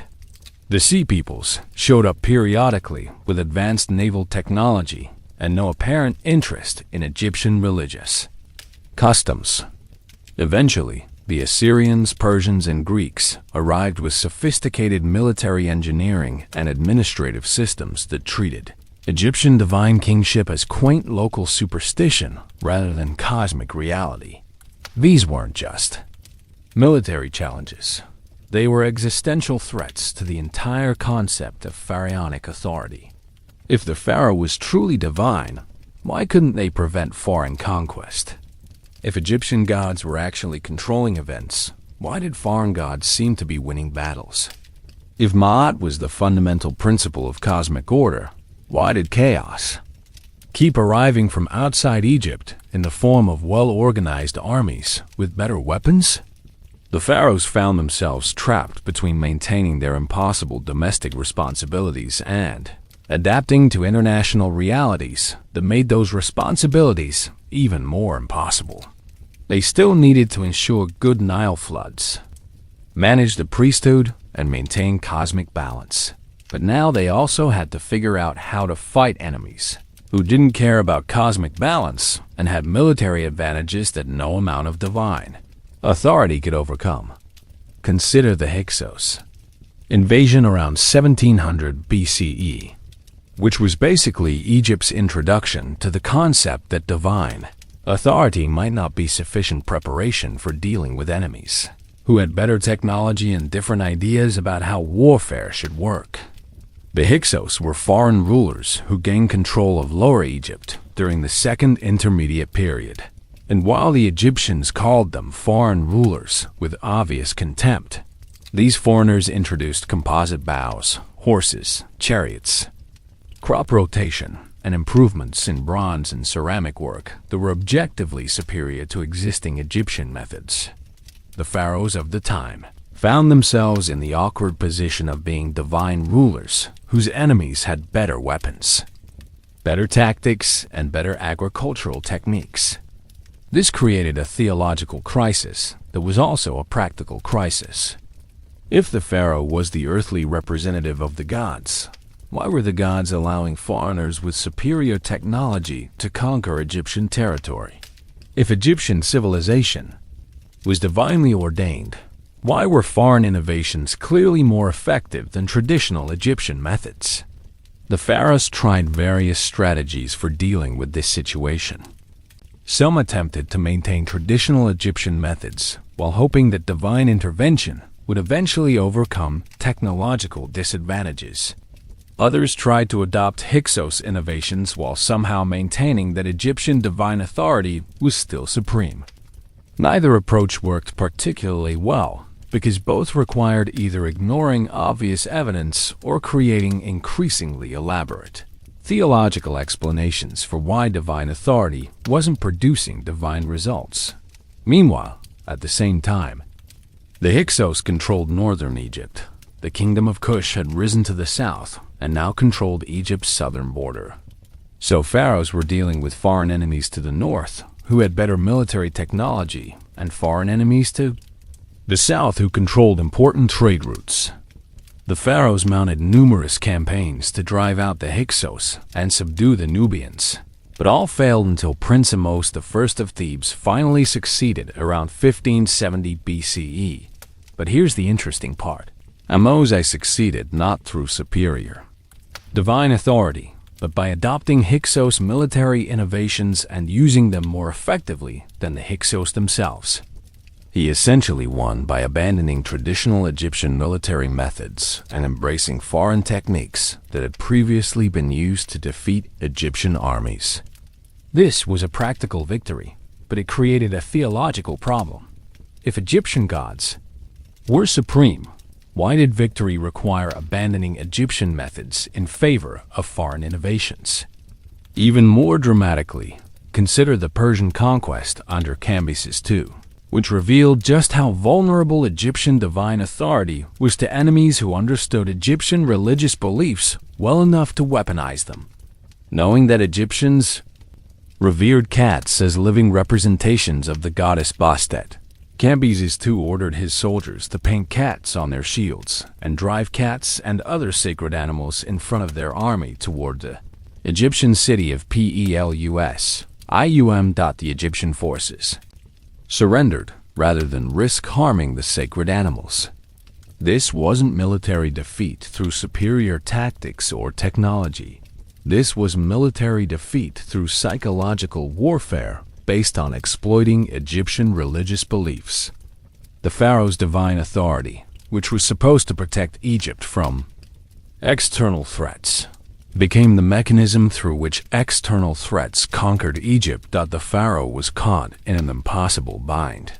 The Sea Peoples showed up periodically with advanced naval technology and no apparent interest in Egyptian religious customs. Eventually, the Assyrians, Persians, and Greeks arrived with sophisticated military engineering and administrative systems that treated Egyptian divine kingship as quaint local superstition rather than cosmic reality. These weren't just military challenges. They were existential threats to the entire concept of pharaonic authority. If the pharaoh was truly divine, why couldn't they prevent foreign conquest? If Egyptian gods were actually controlling events, why did foreign gods seem to be winning battles? If Maat was the fundamental principle of cosmic order, why did chaos keep arriving from outside Egypt in the form of well-organized armies with better weapons? The pharaohs found themselves trapped between maintaining their impossible domestic responsibilities and adapting to international realities that made those responsibilities even more impossible. They still needed to ensure good Nile floods, manage the priesthood, and maintain cosmic balance. But now they also had to figure out how to fight enemies who didn't care about cosmic balance and had military advantages that no amount of divine authority could overcome. Consider the Hyksos invasion around 1700 BCE, which was basically Egypt's introduction to the concept that divine authority might not be sufficient preparation for dealing with enemies who had better technology and different ideas about how warfare should work. The Hyksos were foreign rulers who gained control of Lower Egypt during the Second Intermediate Period. And while the Egyptians called them foreign rulers with obvious contempt, these foreigners introduced composite bows, horses, chariots, crop rotation, and improvements in bronze and ceramic work that were objectively superior to existing Egyptian methods. The pharaohs of the time found themselves in the awkward position of being divine rulers whose enemies had better weapons, better tactics, and better agricultural techniques. This created a theological crisis that was also a practical crisis. If the pharaoh was the earthly representative of the gods, why were the gods allowing foreigners with superior technology to conquer Egyptian territory? If Egyptian civilization was divinely ordained, why were foreign innovations clearly more effective than traditional Egyptian methods? The pharaohs tried various strategies for dealing with this situation. Some attempted to maintain traditional Egyptian methods while hoping that divine intervention would eventually overcome technological disadvantages. Others tried to adopt Hyksos innovations while somehow maintaining that Egyptian divine authority was still supreme. Neither approach worked particularly well because both required either ignoring obvious evidence or creating increasingly elaborate theological explanations for why divine authority wasn't producing divine results. Meanwhile, at the same time, the Hyksos controlled northern Egypt. The kingdom of Kush had risen to the south and now controlled Egypt's southern border. So pharaohs were dealing with foreign enemies to the north who had better military technology and foreign enemies to the south who controlled important trade routes. The pharaohs mounted numerous campaigns to drive out the Hyksos and subdue the Nubians, but all failed until Prince Ahmose I of Thebes finally succeeded around 1570 BCE. But here's the interesting part. Ahmose I succeeded not through superior divine authority, but by adopting Hyksos military innovations and using them more effectively than the Hyksos themselves. He essentially won by abandoning traditional Egyptian military methods and embracing foreign techniques that had previously been used to defeat Egyptian armies. This was a practical victory, but it created a theological problem. If Egyptian gods were supreme, why did victory require abandoning Egyptian methods in favor of foreign innovations? Even more dramatically, consider the Persian conquest under Cambyses II, which revealed just how vulnerable Egyptian divine authority was to enemies who understood Egyptian religious beliefs well enough to weaponize them. Knowing that Egyptians revered cats as living representations of the goddess Bastet, Cambyses II ordered his soldiers to paint cats on their shields and drive cats and other sacred animals in front of their army toward the Egyptian city of Pelus. The Egyptian forces surrendered rather than risk harming the sacred animals. This wasn't military defeat through superior tactics or technology. This was military defeat through psychological warfare based on exploiting Egyptian religious beliefs. The pharaoh's divine authority, which was supposed to protect Egypt from external threats, became the mechanism through which external threats conquered Egypt. The pharaoh was caught in an impossible bind.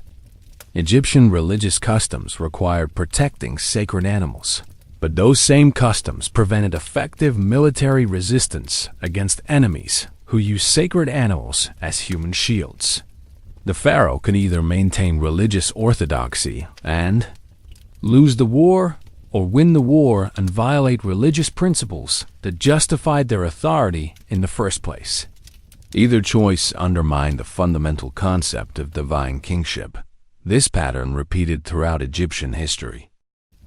Egyptian religious customs required protecting sacred animals, but those same customs prevented effective military resistance against enemies who used sacred animals as human shields. The pharaoh could either maintain religious orthodoxy and lose the war, or win the war and violate religious principles that justified their authority in the first place. Either choice undermined the fundamental concept of divine kingship. This pattern repeated throughout Egyptian history.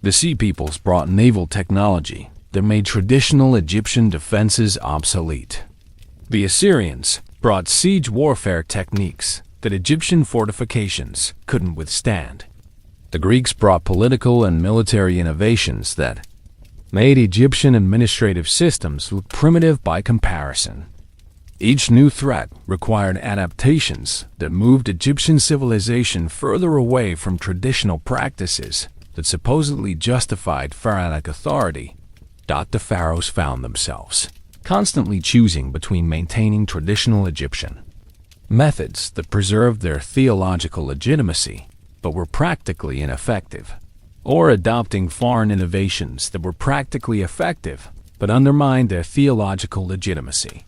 The Sea Peoples brought naval technology that made traditional Egyptian defenses obsolete. The Assyrians brought siege warfare techniques that Egyptian fortifications couldn't withstand. The Greeks brought political and military innovations that made Egyptian administrative systems look primitive by comparison. Each new threat required adaptations that moved Egyptian civilization further away from traditional practices that supposedly justified pharaonic authority. The pharaohs found themselves constantly choosing between maintaining traditional Egyptian methods that preserved their theological legitimacy but were practically ineffective, or adopting foreign innovations that were practically effective but undermined their theological legitimacy.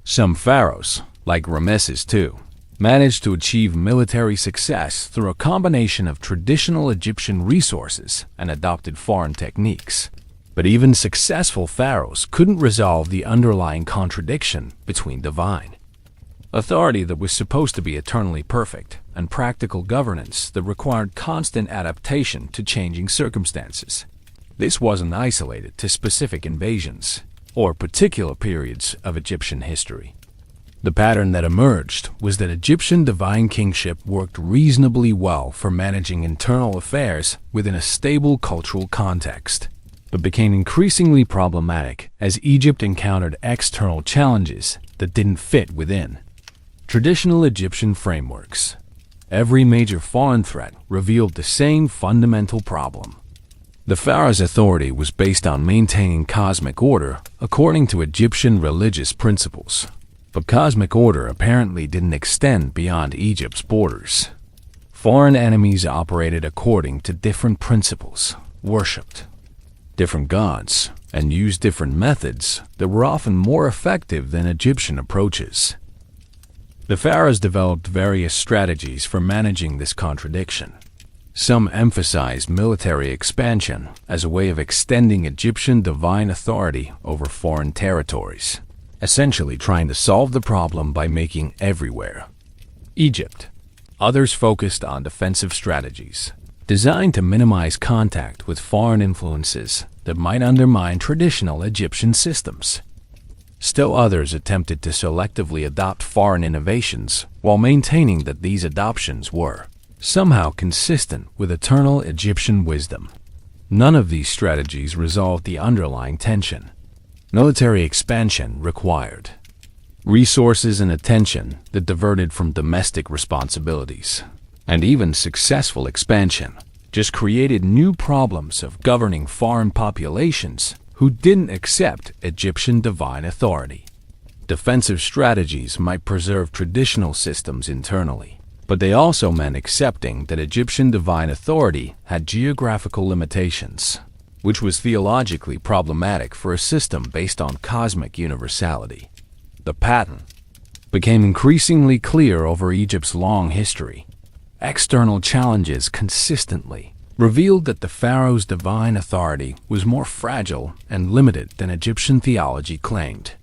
Some pharaohs, like Ramesses II, managed to achieve military success through a combination of traditional Egyptian resources and adopted foreign techniques. But even successful pharaohs couldn't resolve the underlying contradiction between divine authority that was supposed to be eternally perfect and practical governance that required constant adaptation to changing circumstances. This wasn't isolated to specific invasions or particular periods of Egyptian history. The pattern that emerged was that Egyptian divine kingship worked reasonably well for managing internal affairs within a stable cultural context, but became increasingly problematic as Egypt encountered external challenges that didn't fit within traditional Egyptian frameworks. Every major foreign threat revealed the same fundamental problem. The pharaoh's authority was based on maintaining cosmic order according to Egyptian religious principles, but cosmic order apparently didn't extend beyond Egypt's borders. Foreign enemies operated according to different principles, worshipped different gods, and used different methods that were often more effective than Egyptian approaches. The pharaohs developed various strategies for managing this contradiction. Some emphasized military expansion as a way of extending Egyptian divine authority over foreign territories, essentially trying to solve the problem by making everywhere Egypt. Others focused on defensive strategies, designed to minimize contact with foreign influences that might undermine traditional Egyptian systems. Still others attempted to selectively adopt foreign innovations while maintaining that these adoptions were somehow consistent with eternal Egyptian wisdom. None of these strategies resolved the underlying tension. Military expansion required resources and attention that diverted from domestic responsibilities, and even successful expansion just created new problems of governing foreign populations who didn't accept Egyptian divine authority. Defensive strategies might preserve traditional systems internally, but they also meant accepting that Egyptian divine authority had geographical limitations, which was theologically problematic for a system based on cosmic universality. The pattern became increasingly clear over Egypt's long history. External challenges consistently revealed that the pharaoh's divine authority was more fragile and limited than Egyptian theology claimed.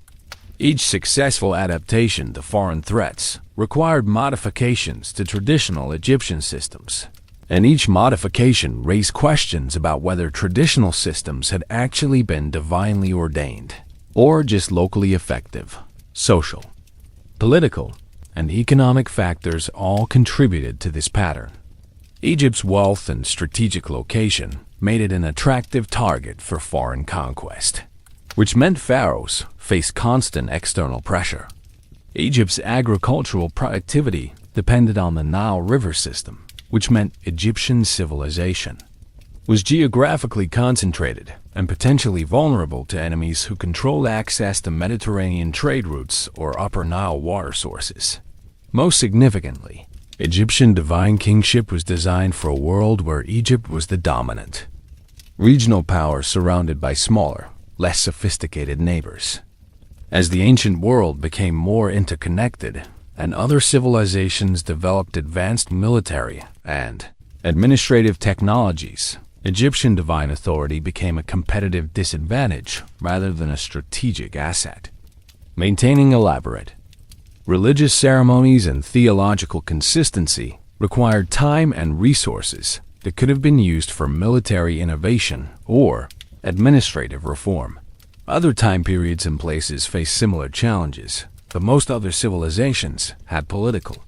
Each successful adaptation to foreign threats required modifications to traditional Egyptian systems, and each modification raised questions about whether traditional systems had actually been divinely ordained or just locally effective. Social, political, and economic factors all contributed to this pattern. Egypt's wealth and strategic location made it an attractive target for foreign conquest, which meant pharaohs faced constant external pressure. Egypt's agricultural productivity depended on the Nile River system, which meant Egyptian civilization was geographically concentrated and potentially vulnerable to enemies who controlled access to Mediterranean trade routes or Upper Nile water sources. Most significantly, Egyptian divine kingship was designed for a world where Egypt was the dominant regional power surrounded by smaller, less sophisticated neighbors. As the ancient world became more interconnected and other civilizations developed advanced military and administrative technologies, Egyptian divine authority became a competitive disadvantage rather than a strategic asset. Maintaining elaborate religious ceremonies and theological consistency required time and resources that could have been used for military innovation or administrative reform. Other time periods and places faced similar challenges, but most other civilizations had political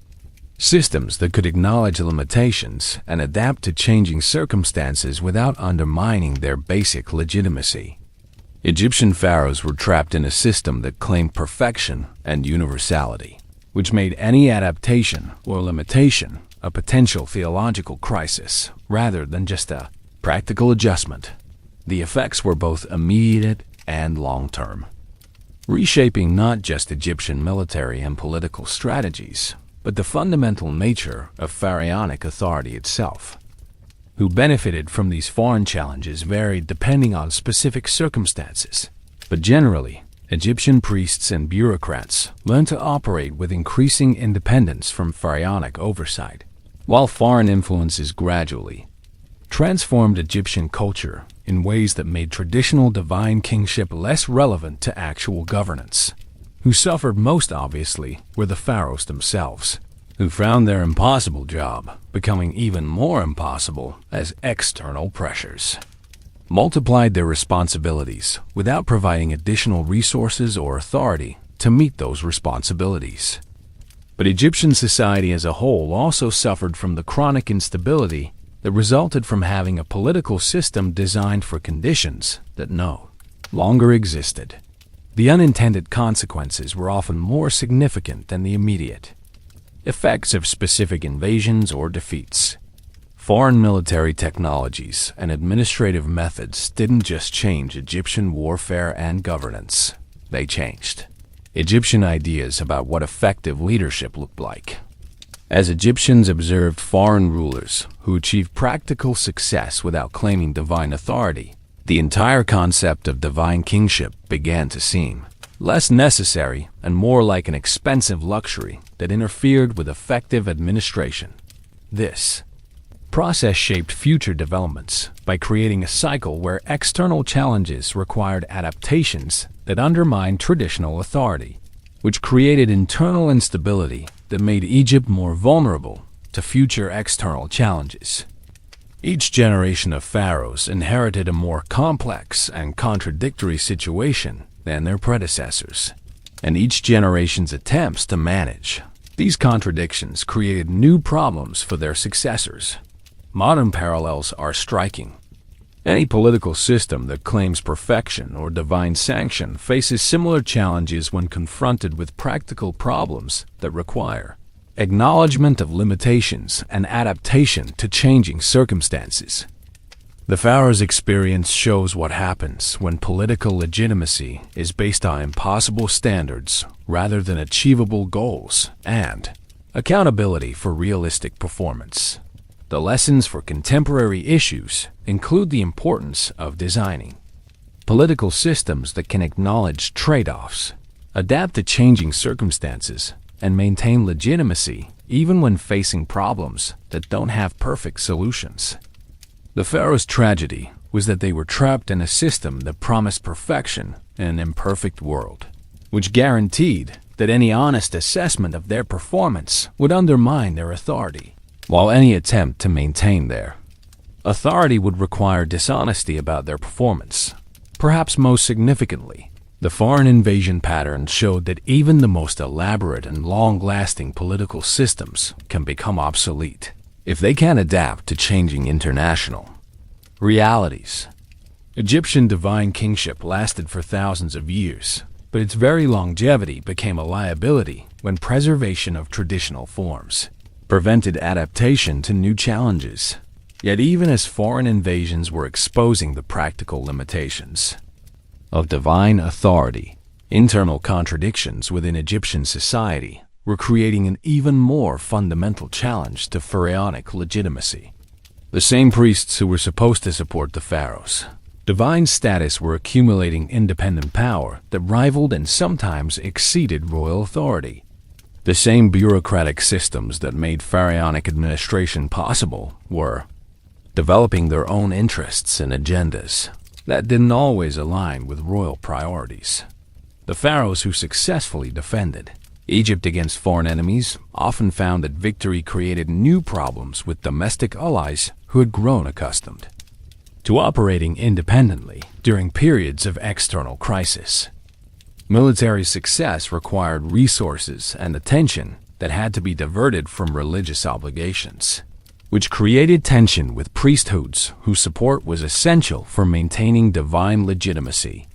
systems that could acknowledge limitations and adapt to changing circumstances without undermining their basic legitimacy. Egyptian pharaohs were trapped in a system that claimed perfection and universality, which made any adaptation or limitation a potential theological crisis rather than just a practical adjustment. The effects were both immediate and long-term, reshaping not just Egyptian military and political strategies, but the fundamental nature of pharaonic authority itself. Who benefited from these foreign challenges varied depending on specific circumstances, but generally, Egyptian priests and bureaucrats learned to operate with increasing independence from pharaonic oversight, while foreign influences gradually transformed Egyptian culture in ways that made traditional divine kingship less relevant to actual governance. Who suffered most obviously were the pharaohs themselves, who found their impossible job becoming even more impossible as external pressures multiplied their responsibilities without providing additional resources or authority to meet those responsibilities. But Egyptian society as a whole also suffered from the chronic instability that resulted from having a political system designed for conditions that no longer existed. The unintended consequences were often more significant than the immediate effects of specific invasions or defeats. Foreign military technologies and administrative methods didn't just change Egyptian warfare and governance. They changed Egyptian ideas about what effective leadership looked like. As Egyptians observed foreign rulers who achieved practical success without claiming divine authority, the entire concept of divine kingship began to seem less necessary and more like an expensive luxury that interfered with effective administration. This process shaped future developments by creating a cycle where external challenges required adaptations that undermined traditional authority, which created internal instability that made Egypt more vulnerable to future external challenges. Each generation of pharaohs inherited a more complex and contradictory situation than their predecessors, and each generation's attempts to manage these contradictions created new problems for their successors. Modern parallels are striking. Any political system that claims perfection or divine sanction faces similar challenges when confronted with practical problems that require acknowledgement of limitations and adaptation to changing circumstances. The pharaoh's experience shows what happens when political legitimacy is based on impossible standards rather than achievable goals, and accountability for realistic performance. The lessons for contemporary issues include the importance of designing political systems that can acknowledge trade-offs, adapt to changing circumstances, and maintain legitimacy even when facing problems that don't have perfect solutions. The pharaoh's tragedy was that they were trapped in a system that promised perfection in an imperfect world, which guaranteed that any honest assessment of their performance would undermine their authority, while any attempt to maintain their authority would require dishonesty about their performance. Perhaps most significantly, the foreign invasion pattern showed that even the most elaborate and long-lasting political systems can become obsolete if they can't adapt to changing international realities. Egyptian divine kingship lasted for thousands of years, but its very longevity became a liability when preservation of traditional forms prevented adaptation to new challenges. Yet even as foreign invasions were exposing the practical limitations of divine authority, internal contradictions within Egyptian society were creating an even more fundamental challenge to pharaonic legitimacy. The same priests who were supposed to support the pharaohs' divine status were accumulating independent power that rivaled and sometimes exceeded royal authority. The same bureaucratic systems that made pharaonic administration possible were developing their own interests and agendas that didn't always align with royal priorities. The pharaohs who successfully defended Egypt against foreign enemies often found that victory created new problems with domestic allies who had grown accustomed to operating independently during periods of external crisis. Military success required resources and attention that had to be diverted from religious obligations, which created tension with priesthoods whose support was essential for maintaining divine legitimacy.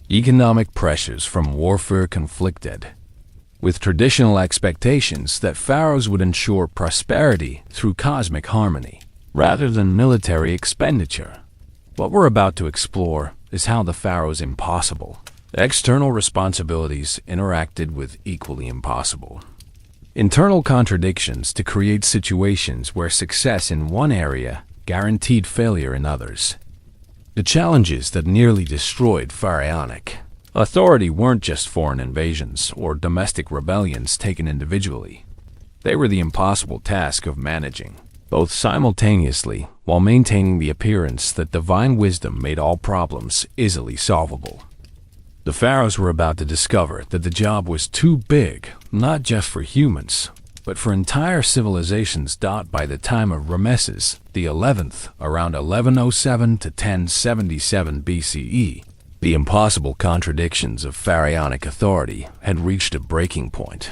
Economic pressures from warfare conflicted with traditional expectations that pharaohs would ensure prosperity through cosmic harmony, rather than military expenditure. What we're about to explore is how the pharaoh's impossible external responsibilities interacted with equally impossible internal contradictions to create situations where success in one area guaranteed failure in others. The challenges that nearly destroyed pharaonic authority weren't just foreign invasions or domestic rebellions taken individually. They were the impossible task of managing both simultaneously while maintaining the appearance that divine wisdom made all problems easily solvable. The pharaohs were about to discover that the job was too big, not just for humans, but for entire civilizations. By the time of Ramesses the 11th, around 1107 to 1077 BCE, the impossible contradictions of pharaonic authority had reached a breaking point.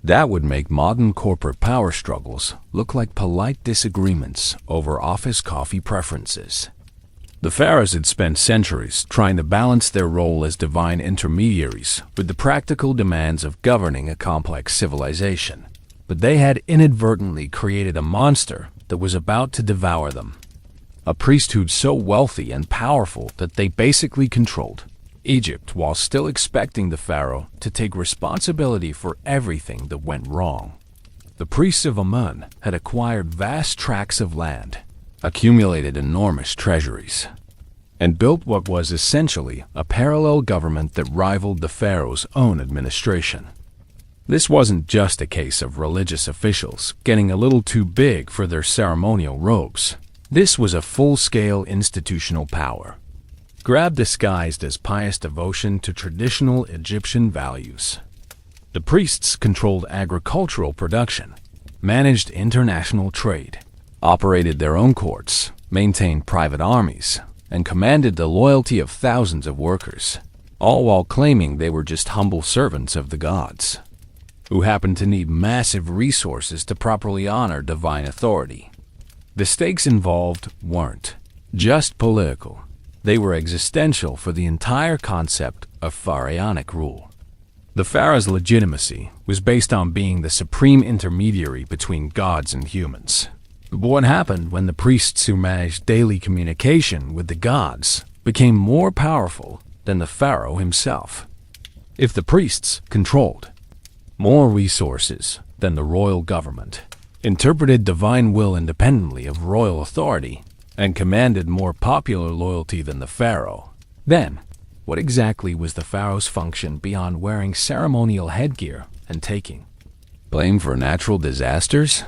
That would make modern corporate power struggles look like polite disagreements over office coffee preferences. The pharaohs had spent centuries trying to balance their role as divine intermediaries with the practical demands of governing a complex civilization, but they had inadvertently created a monster that was about to devour them. A priesthood so wealthy and powerful that they basically controlled Egypt while still expecting the pharaoh to take responsibility for everything that went wrong. The priests of Amun had acquired vast tracts of land, accumulated enormous treasuries, and built what was essentially a parallel government that rivaled the pharaoh's own administration. This wasn't just a case of religious officials getting a little too big for their ceremonial robes. This was a full-scale institutional power, disguised as pious devotion to traditional Egyptian values. The priests controlled agricultural production, managed international trade, operated their own courts, maintained private armies, and commanded the loyalty of thousands of workers, all while claiming they were just humble servants of the gods, who happened to need massive resources to properly honor divine authority. The stakes involved weren't just political. They were existential for the entire concept of pharaonic rule. The pharaoh's legitimacy was based on being the supreme intermediary between gods and humans. But what happened when the priests who managed daily communication with the gods became more powerful than the pharaoh himself? If the priests controlled more resources than the royal government, interpreted divine will independently of royal authority, and commanded more popular loyalty than the pharaoh, then what exactly was the pharaoh's function beyond wearing ceremonial headgear and taking blame for natural disasters?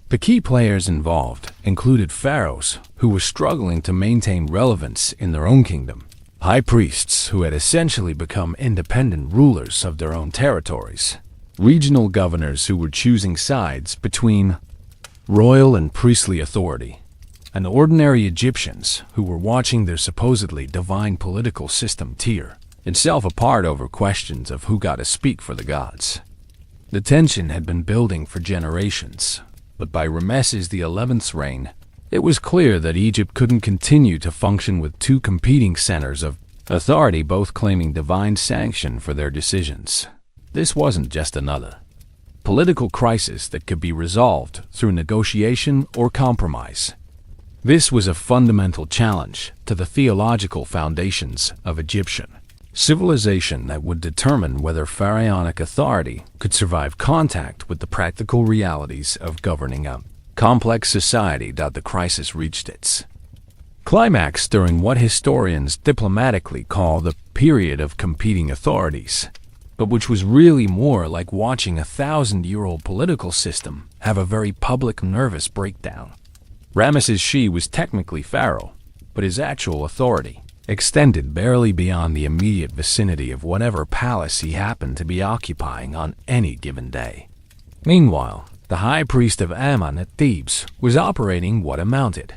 The key players involved included pharaohs who were struggling to maintain relevance in their own kingdom, high priests who had essentially become independent rulers of their own territories, regional governors who were choosing sides between royal and priestly authority, and ordinary Egyptians who were watching their supposedly divine political system tear itself apart over questions of who got to speak for the gods. The tension had been building for generations, but by Ramesses XI's reign, it was clear that Egypt couldn't continue to function with two competing centers of authority both claiming divine sanction for their decisions. This wasn't just another political crisis that could be resolved through negotiation or compromise. This was a fundamental challenge to the theological foundations of Egyptian civilization that would determine whether pharaonic authority could survive contact with the practical realities of governing a complex society. The crisis reached its climax during what historians diplomatically call the period of competing authorities, but which was really more like watching a 1,000-year-old political system have a very public nervous breakdown. Ramesses Shi was technically pharaoh, but his actual authority extended barely beyond the immediate vicinity of whatever palace he happened to be occupying on any given day. Meanwhile, the high priest of Ammon at Thebes was operating what amounted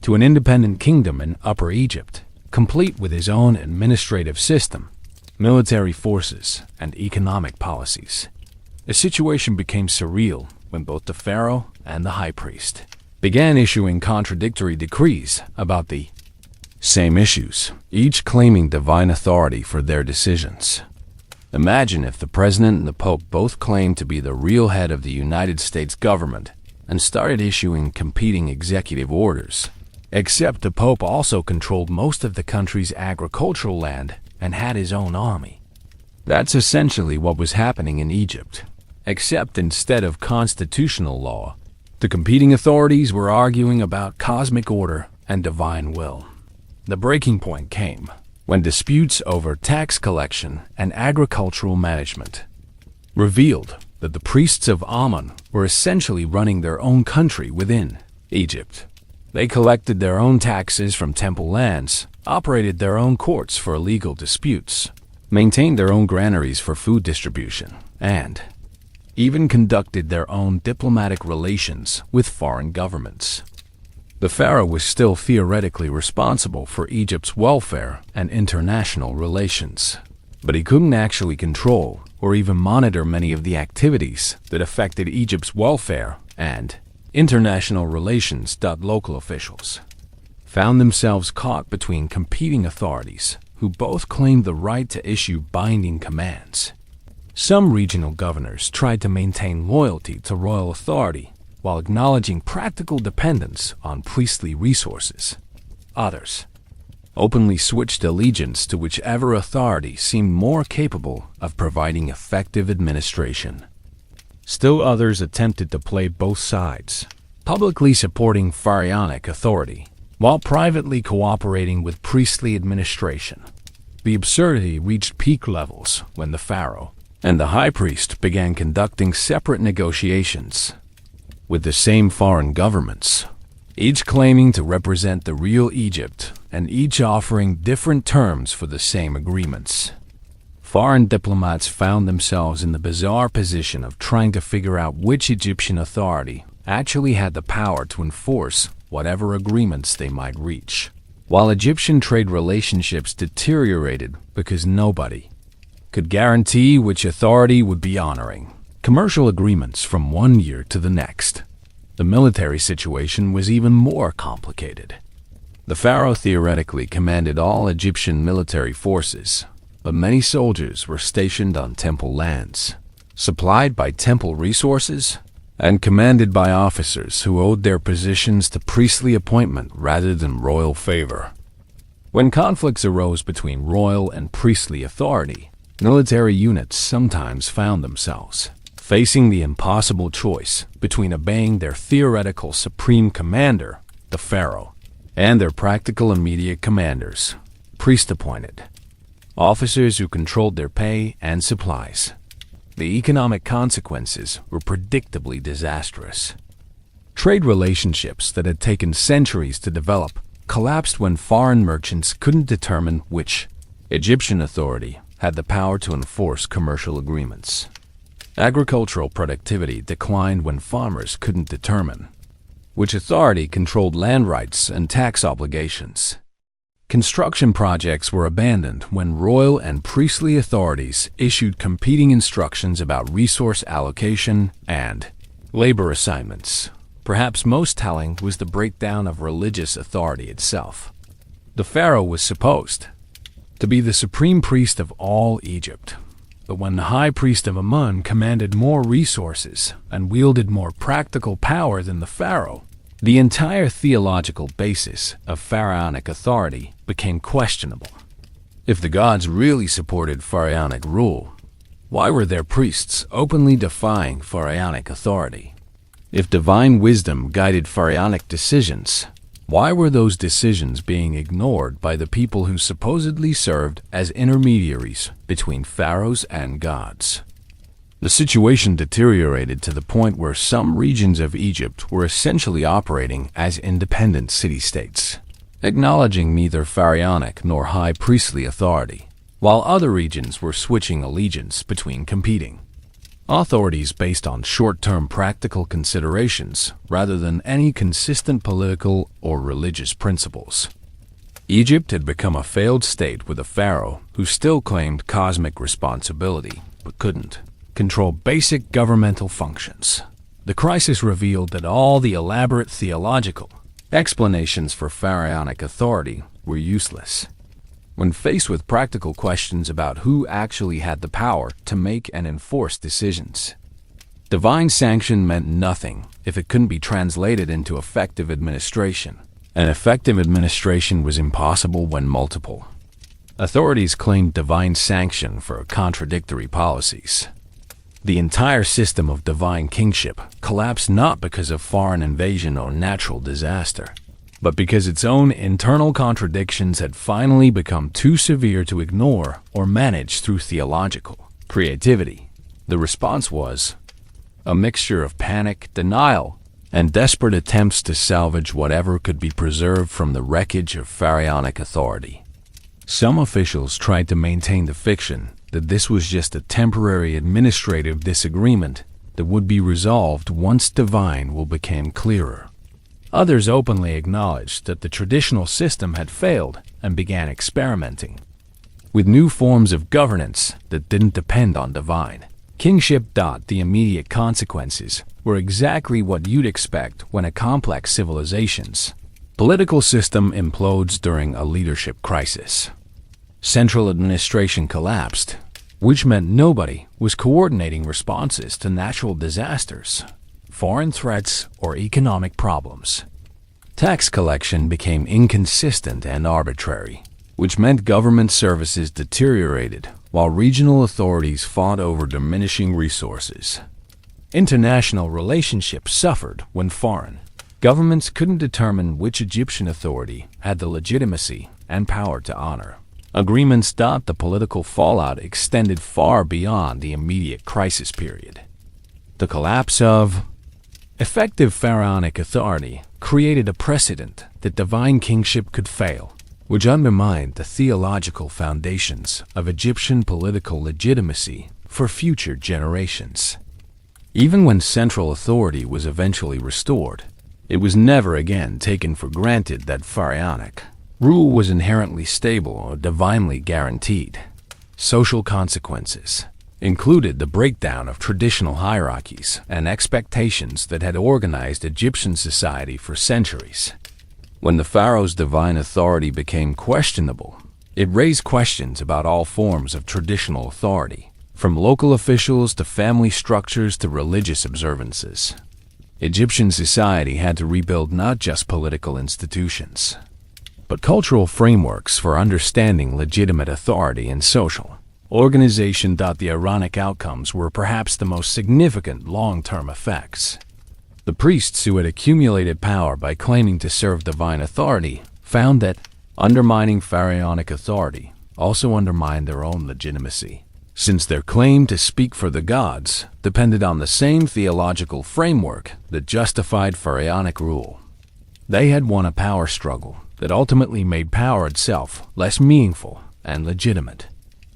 to an independent kingdom in Upper Egypt, complete with his own administrative system, military forces, and economic policies. The situation became surreal when both the pharaoh and the high priest began issuing contradictory decrees about the same issues, each claiming divine authority for their decisions. Imagine if the president and the pope both claimed to be the real head of the United States government and started issuing competing executive orders, except the pope also controlled most of the country's agricultural land and had his own army. That's essentially what was happening in Egypt, except instead of constitutional law, the competing authorities were arguing about cosmic order and divine will. The breaking point came when disputes over tax collection and agricultural management revealed that the priests of Ammon were essentially running their own country within Egypt. They collected their own taxes from temple lands, operated their own courts for legal disputes, maintained their own granaries for food distribution, and even conducted their own diplomatic relations with foreign governments. The pharaoh was still theoretically responsible for Egypt's welfare and international relations, but he couldn't actually control or even monitor many of the activities that affected Egypt's welfare and international relations. Local officials found themselves caught between competing authorities who both claimed the right to issue binding commands. Some regional governors tried to maintain loyalty to royal authority while acknowledging practical dependence on priestly resources. Others openly switched allegiance to whichever authority seemed more capable of providing effective administration. Still others attempted to play both sides, publicly supporting pharaonic authority while privately cooperating with priestly administration. The absurdity reached peak levels when the pharaoh and the high priest began conducting separate negotiations with the same foreign governments, each claiming to represent the real Egypt and each offering different terms for the same agreements. Foreign diplomats found themselves in the bizarre position of trying to figure out which Egyptian authority actually had the power to enforce whatever agreements they might reach, while Egyptian trade relationships deteriorated because nobody could guarantee which authority would be honoring commercial agreements from one year to the next. The military situation was even more complicated. The pharaoh theoretically commanded all Egyptian military forces, but many soldiers were stationed on temple lands, supplied by temple resources, and commanded by officers who owed their positions to priestly appointment rather than royal favor. When conflicts arose between royal and priestly authority, military units sometimes found themselves facing the impossible choice between obeying their theoretical supreme commander, the pharaoh, and their practical immediate commanders, priest-appointed officers who controlled their pay and supplies. The economic consequences were predictably disastrous. Trade relationships that had taken centuries to develop collapsed when foreign merchants couldn't determine which Egyptian authority had the power to enforce commercial agreements. Agricultural productivity declined when farmers couldn't determine which authority controlled land rights and tax obligations. Construction projects were abandoned when royal and priestly authorities issued competing instructions about resource allocation and labor assignments. Perhaps most telling was the breakdown of religious authority itself. The pharaoh was supposed to be the supreme priest of all Egypt, but when the high priest of Amun commanded more resources and wielded more practical power than the pharaoh, the entire theological basis of pharaonic authority became questionable. If the gods really supported pharaonic rule, why were their priests openly defying pharaonic authority? If divine wisdom guided pharaonic decisions, why were those decisions being ignored by the people who supposedly served as intermediaries between pharaohs and gods? The situation deteriorated to the point where some regions of Egypt were essentially operating as independent city-states, acknowledging neither pharaonic nor high priestly authority, while other regions were switching allegiance between competing authorities based on short-term practical considerations rather than any consistent political or religious principles. Egypt had become a failed state with a pharaoh who still claimed cosmic responsibility but couldn't control basic governmental functions. The crisis revealed that all the elaborate theological explanations for pharaonic authority were useless. When faced with practical questions about who actually had the power to make and enforce decisions, divine sanction meant nothing if it couldn't be translated into effective administration. And effective administration was impossible when multiple authorities claimed divine sanction for contradictory policies. The entire system of divine kingship collapsed not because of foreign invasion or natural disaster, but because its own internal contradictions had finally become too severe to ignore or manage through theological creativity. The response was a mixture of panic, denial, and desperate attempts to salvage whatever could be preserved from the wreckage of pharaonic authority. Some officials tried to maintain the fiction that this was just a temporary administrative disagreement that would be resolved once divine will became clearer. Others openly acknowledged that the traditional system had failed and began experimenting with new forms of governance that didn't depend on divine kingship. The immediate consequences were exactly what you'd expect when a complex civilization's political system implodes during a leadership crisis. Central administration collapsed, which meant nobody was coordinating responses to natural disasters, foreign threats, or economic problems. Tax collection became inconsistent and arbitrary, which meant government services deteriorated while regional authorities fought over diminishing resources. International relationships suffered when foreign governments couldn't determine which Egyptian authority had the legitimacy and power to honor agreements. The political fallout extended far beyond the immediate crisis period. The collapse of effective pharaonic authority created a precedent that divine kingship could fail, which undermined the theological foundations of Egyptian political legitimacy for future generations. Even when central authority was eventually restored, it was never again taken for granted that pharaonic rule was inherently stable or divinely guaranteed. Social consequences included the breakdown of traditional hierarchies and expectations that had organized Egyptian society for centuries. When the pharaoh's divine authority became questionable, it raised questions about all forms of traditional authority, from local officials to family structures to religious observances. Egyptian society had to rebuild not just political institutions, but cultural frameworks for understanding legitimate authority and social organization. The ironic outcomes were perhaps the most significant long-term effects. The priests who had accumulated power by claiming to serve divine authority found that undermining pharaonic authority also undermined their own legitimacy, since their claim to speak for the gods depended on the same theological framework that justified pharaonic rule. They had won a power struggle that ultimately made power itself less meaningful and legitimate.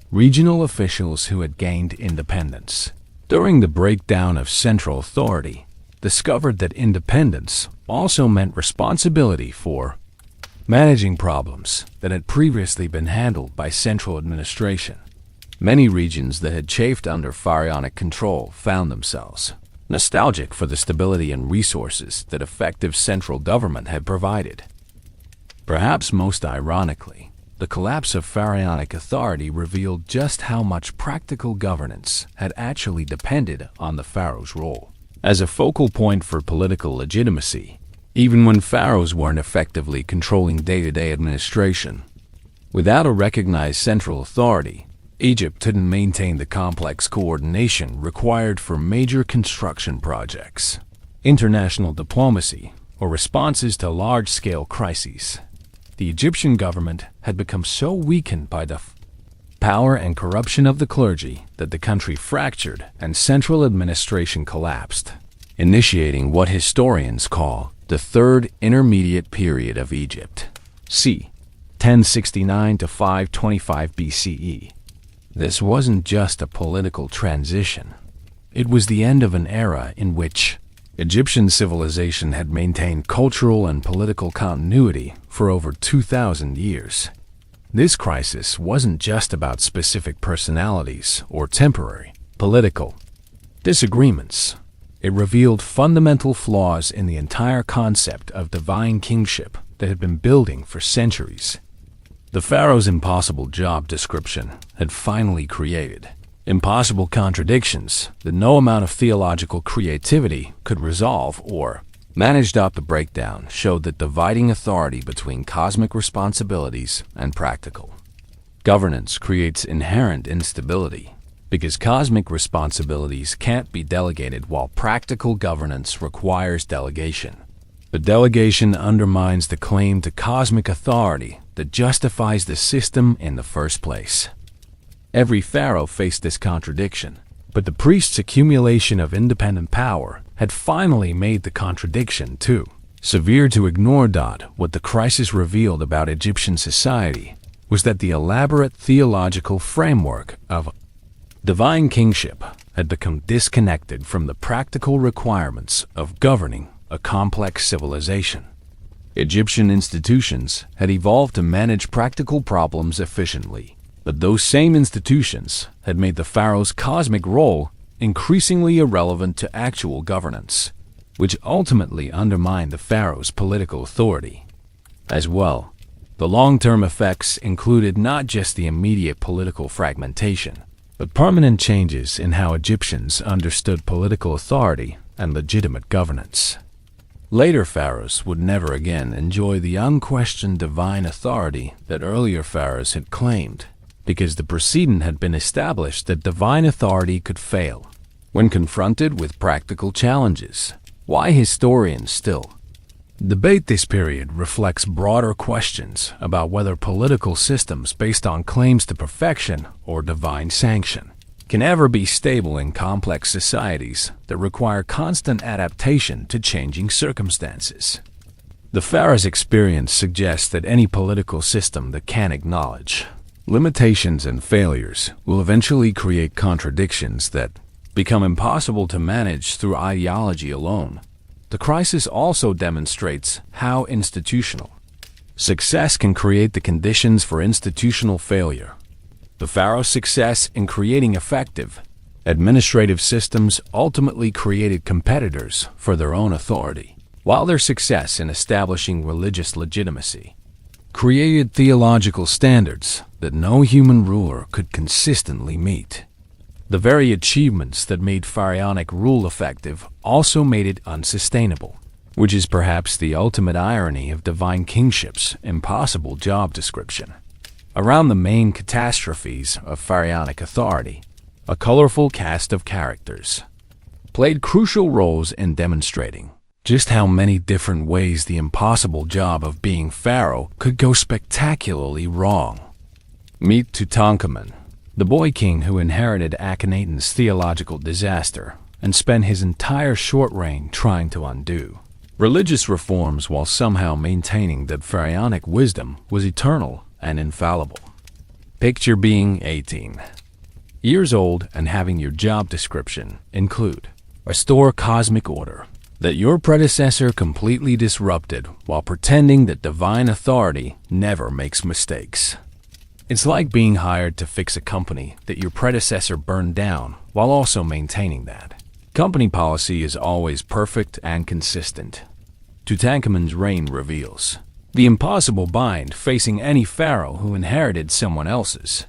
Regional officials who had gained independence during the breakdown of central authority discovered that independence also meant responsibility for managing problems that had previously been handled by central administration. Many regions that had chafed under pharaonic control found themselves nostalgic for the stability and resources that effective central government had provided. Perhaps most ironically, the collapse of pharaonic authority revealed just how much practical governance had actually depended on the pharaoh's role as a focal point for political legitimacy, even when pharaohs weren't effectively controlling day-to-day administration. Without a recognized central authority, Egypt didn't maintain the complex coordination required for major construction projects, international diplomacy, or responses to large-scale crises. The Egyptian government had become so weakened by the power and corruption of the clergy that the country fractured and central administration collapsed, initiating what historians call the Third Intermediate Period of Egypt, c. 1069 to 525 BCE. This wasn't just a political transition. It was the end of an era in which Egyptian civilization had maintained cultural and political continuity for over 2,000 years. This crisis wasn't just about specific personalities or temporary political disagreements. It revealed fundamental flaws in the entire concept of divine kingship that had been building for centuries. The pharaoh's impossible job description had finally created impossible contradictions that no amount of theological creativity could resolve or manage. The breakdown showed that dividing authority between cosmic responsibilities and practical governance creates inherent instability, because cosmic responsibilities can't be delegated while practical governance requires delegation. But delegation undermines the claim to cosmic authority that justifies the system in the first place. Every pharaoh faced this contradiction, but the priest's accumulation of independent power had finally made the contradiction too severe to ignore. What the crisis revealed about Egyptian society was that the elaborate theological framework of divine kingship had become disconnected from the practical requirements of governing a complex civilization. Egyptian institutions had evolved to manage practical problems efficiently, but those same institutions had made the pharaoh's cosmic role increasingly irrelevant to actual governance, which ultimately undermined the pharaoh's political authority. As well, the long-term effects included not just the immediate political fragmentation, but permanent changes in how Egyptians understood political authority and legitimate governance. Later pharaohs would never again enjoy the unquestioned divine authority that earlier pharaohs had claimed, because the precedent had been established that divine authority could fail when confronted with practical challenges. Why historians still debate this period reflects broader questions about whether political systems based on claims to perfection or divine sanction can ever be stable in complex societies that require constant adaptation to changing circumstances. The pharaoh's experience suggests that any political system that can acknowledge limitations and failures will eventually create contradictions that become impossible to manage through ideology alone. The crisis also demonstrates how institutional success can create the conditions for institutional failure. The pharaoh's success in creating effective administrative systems ultimately created competitors for their own authority, while their success in establishing religious legitimacy created theological standards that no human ruler could consistently meet. The very achievements that made pharaonic rule effective also made it unsustainable, which is perhaps the ultimate irony of divine kingship's impossible job description. Around the main catastrophes of pharaonic authority, a colorful cast of characters played crucial roles in demonstrating just how many different ways the impossible job of being pharaoh could go spectacularly wrong. Meet Tutankhamun, the boy king who inherited Akhenaten's theological disaster and spent his entire short reign trying to undo religious reforms while somehow maintaining that pharaonic wisdom was eternal and infallible. Picture being 18 years old and having your job description include restore cosmic order that your predecessor completely disrupted while pretending that divine authority never makes mistakes. It's like being hired to fix a company that your predecessor burned down while also maintaining that company policy is always perfect and consistent. Tutankhamun's reign reveals the impossible bind facing any pharaoh who inherited someone else's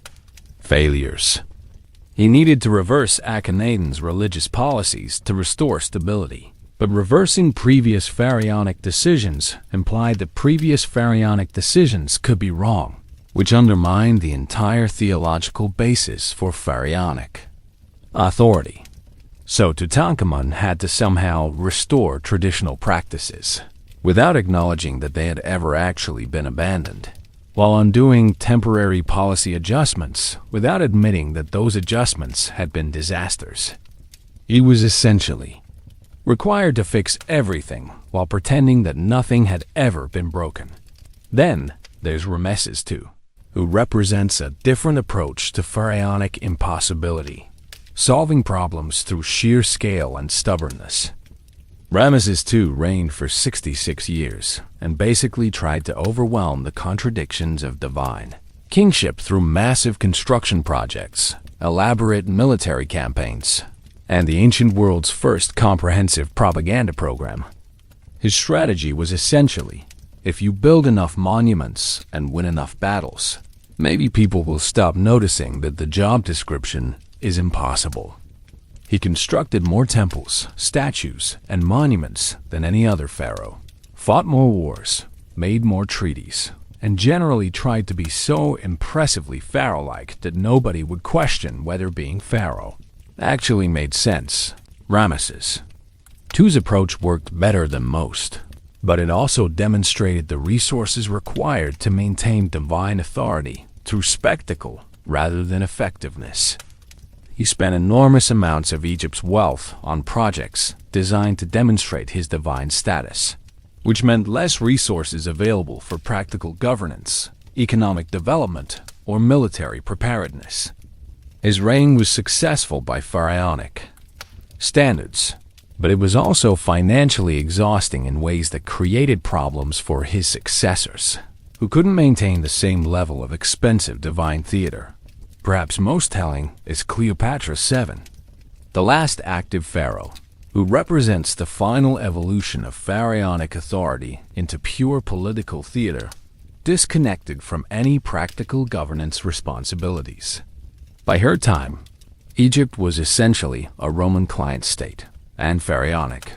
failures. He needed to reverse Akhenaten's religious policies to restore stability, but reversing previous pharaonic decisions implied that previous pharaonic decisions could be wrong, which undermined the entire theological basis for pharaonic authority. So Tutankhamun had to somehow restore traditional practices, without acknowledging that they had ever actually been abandoned, while undoing temporary policy adjustments without admitting that those adjustments had been disasters. He was essentially required to fix everything while pretending that nothing had ever been broken. Then there's Ramesses II, who represents a different approach to pharaonic impossibility, solving problems through sheer scale and stubbornness. Ramesses II reigned for 66 years and basically tried to overwhelm the contradictions of divine kingship through massive construction projects, elaborate military campaigns, and the ancient world's first comprehensive propaganda program. His strategy was essentially, if you build enough monuments and win enough battles, maybe people will stop noticing that the job description is impossible. He constructed more temples, statues, and monuments than any other pharaoh, fought more wars, made more treaties, and generally tried to be so impressively pharaoh-like that nobody would question whether being pharaoh actually made sense. Ramesses II's approach worked better than most, but it also demonstrated the resources required to maintain divine authority through spectacle rather than effectiveness. He spent enormous amounts of Egypt's wealth on projects designed to demonstrate his divine status, which meant less resources available for practical governance, economic development, or military preparedness. His reign was successful by pharaonic standards, but it was also financially exhausting in ways that created problems for his successors, who couldn't maintain the same level of expensive divine theater. Perhaps most telling is Cleopatra VII, the last active pharaoh, who represents the final evolution of pharaonic authority into pure political theater, disconnected from any practical governance responsibilities. By her time, Egypt was essentially a Roman client state and pharaonic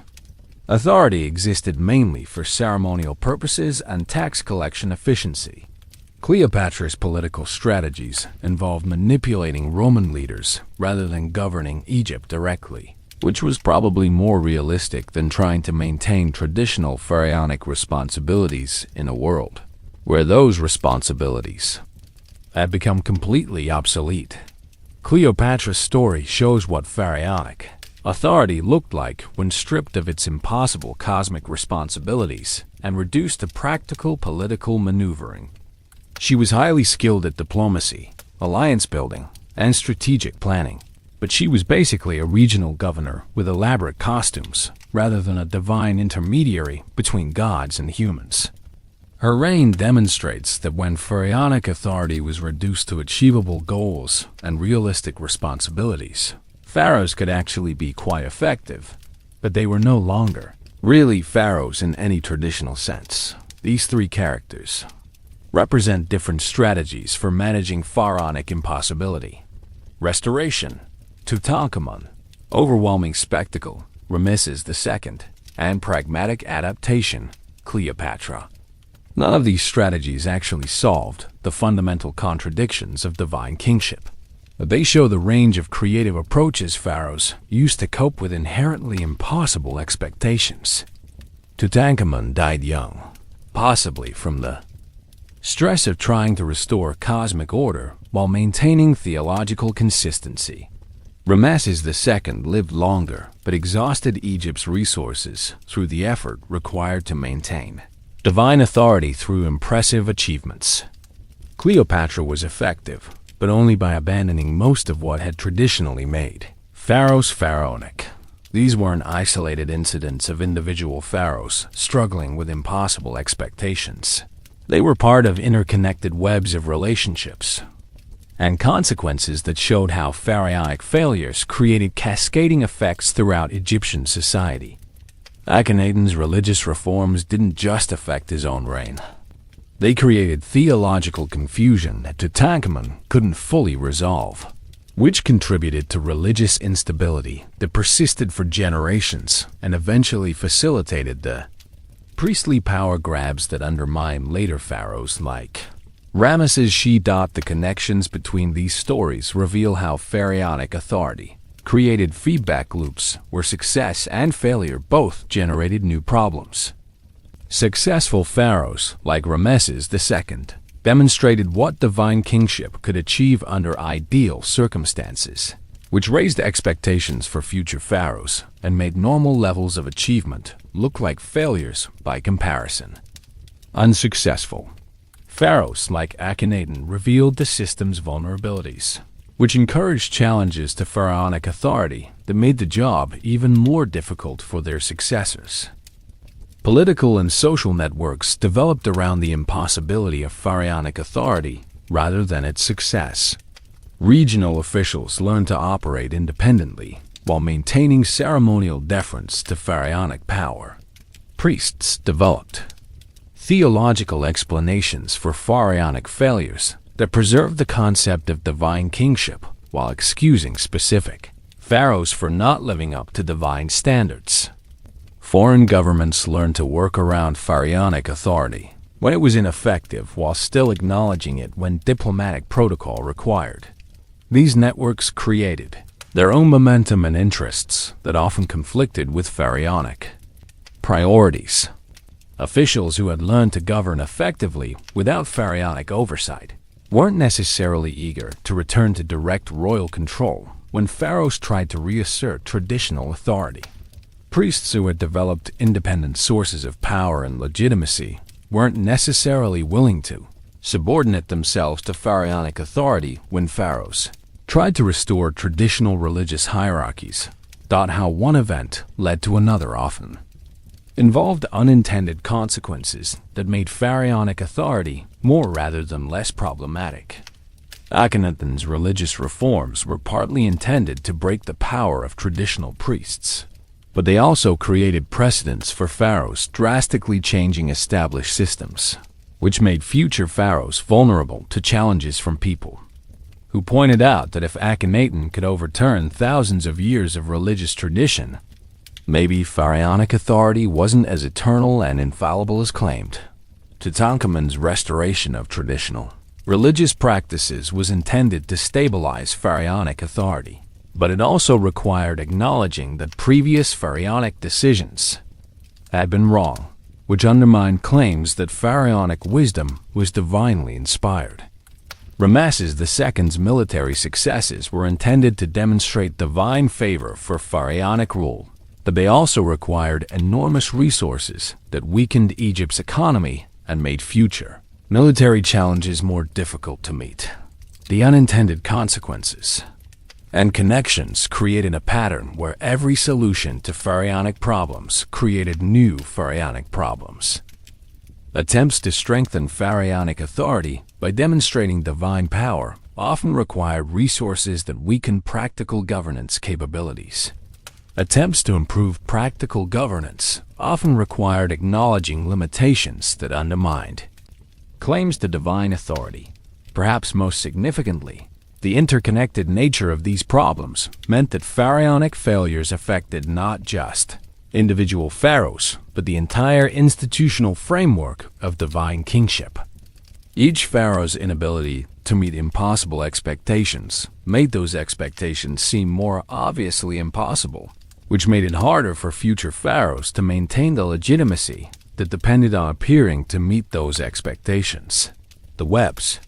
authority existed mainly for ceremonial purposes and tax collection efficiency. Cleopatra's political strategies involved manipulating Roman leaders rather than governing Egypt directly, which was probably more realistic than trying to maintain traditional pharaonic responsibilities in a world where those responsibilities had become completely obsolete. Cleopatra's story shows what pharaonic authority looked like when stripped of its impossible cosmic responsibilities and reduced to practical political maneuvering. She was highly skilled at diplomacy, alliance building, and strategic planning. but she was basically a regional governor with elaborate costumes, rather than a divine intermediary between gods and humans. Her reign demonstrates that when pharaonic authority was reduced to achievable goals and realistic responsibilities, pharaohs could actually be quite effective, but they were no longer really pharaohs in any traditional sense. These three characters represent different strategies for managing pharaonic impossibility. Restoration, Tutankhamun; overwhelming spectacle, Ramesses II; and pragmatic adaptation, Cleopatra. None of these strategies actually solved the fundamental contradictions of divine kingship. They show the range of creative approaches pharaohs used to cope with inherently impossible expectations. Tutankhamun died young, possibly from the stress of trying to restore cosmic order while maintaining theological consistency. Ramesses II lived longer but exhausted Egypt's resources through the effort required to maintain divine authority through impressive achievements. Cleopatra was effective, but only by abandoning most of what had traditionally made pharaohs pharaonic. These weren't isolated incidents of individual pharaohs struggling with impossible expectations. They were part of interconnected webs of relationships and consequences that showed how pharaonic failures created cascading effects throughout Egyptian society. Akhenaten's religious reforms didn't just affect his own reign. They created theological confusion that Tutankhamun couldn't fully resolve, which contributed to religious instability that persisted for generations and eventually facilitated the priestly power grabs that undermined later pharaohs like Ramesses II. The connections between these stories reveal how pharaonic authority created feedback loops where success and failure both generated new problems. Successful pharaohs, like Ramesses II, demonstrated what divine kingship could achieve under ideal circumstances, which raised expectations for future pharaohs and made normal levels of achievement look like failures by comparison. Unsuccessful pharaohs like Akhenaten revealed the system's vulnerabilities, which encouraged challenges to pharaonic authority that made the job even more difficult for their successors. Political and social networks developed around the impossibility of pharaonic authority rather than its success. Regional officials learned to operate independently while maintaining ceremonial deference to pharaonic power. Priests developed theological explanations for pharaonic failures that preserved the concept of divine kingship while excusing specific pharaohs for not living up to divine standards. Foreign governments learned to work around pharaonic authority when it was ineffective while still acknowledging it when diplomatic protocol required. These networks created their own momentum and interests that often conflicted with pharaonic priorities. Officials who had learned to govern effectively without pharaonic oversight weren't necessarily eager to return to direct royal control when pharaohs tried to reassert traditional authority. Priests who had developed independent sources of power and legitimacy weren't necessarily willing to subordinate themselves to pharaonic authority when pharaohs tried to restore traditional religious hierarchies. How one event led to another often involved unintended consequences that made pharaonic authority more rather than less problematic. Akhenaten's religious reforms were partly intended to break the power of traditional priests, but they also created precedents for pharaohs drastically changing established systems, which made future pharaohs vulnerable to challenges from people who pointed out that if Akhenaten could overturn thousands of years of religious tradition, maybe pharaonic authority wasn't as eternal and infallible as claimed. Tutankhamun's restoration of traditional religious practices was intended to stabilize pharaonic authority, but it also required acknowledging that previous pharaonic decisions had been wrong, which undermined claims that pharaonic wisdom was divinely inspired. Ramesses II's military successes were intended to demonstrate divine favor for pharaonic rule, but they also required enormous resources that weakened Egypt's economy and made future military challenges more difficult to meet. The unintended consequences. and connections created a pattern where every solution to pharaonic problems created new pharaonic problems. Attempts to strengthen pharaonic authority by demonstrating divine power often required resources that weaken practical governance capabilities. Attempts to improve practical governance often required acknowledging limitations that undermined claims to divine authority. Perhaps most significantly, the interconnected nature of these problems meant that pharaonic failures affected not just individual pharaohs, but the entire institutional framework of divine kingship. Each pharaoh's inability to meet impossible expectations made those expectations seem more obviously impossible, which made it harder for future pharaohs to maintain the legitimacy that depended on appearing to meet those expectations. The webs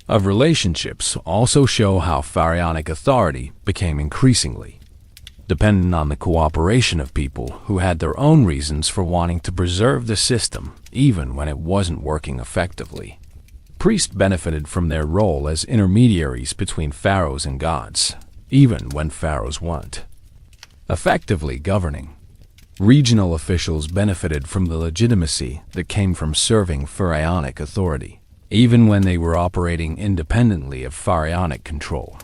of relationships also show how pharaonic authority became increasingly dependent on the cooperation of people who had their own reasons for wanting to preserve the system, even when it wasn't working effectively. Priests benefited from their role as intermediaries between pharaohs and gods, even when pharaohs weren't effectively governing. Regional officials benefited from the legitimacy that came from serving pharaonic authority, even when they were operating independently of pharaonic control.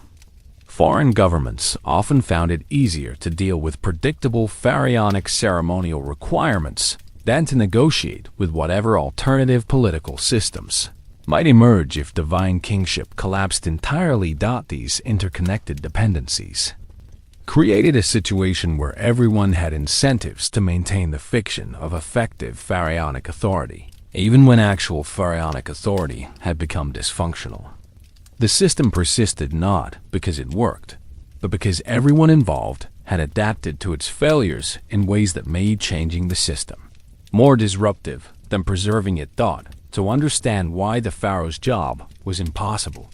Foreign governments often found it easier to deal with predictable pharaonic ceremonial requirements than to negotiate with whatever alternative political systems might emerge if divine kingship collapsed entirely. These interconnected dependencies created a situation where everyone had incentives to maintain the fiction of effective pharaonic authority, even when actual pharaonic authority had become dysfunctional. The system persisted not because it worked, but because everyone involved had adapted to its failures in ways that made changing the system more disruptive than preserving it. To understand why the pharaoh's job was impossible,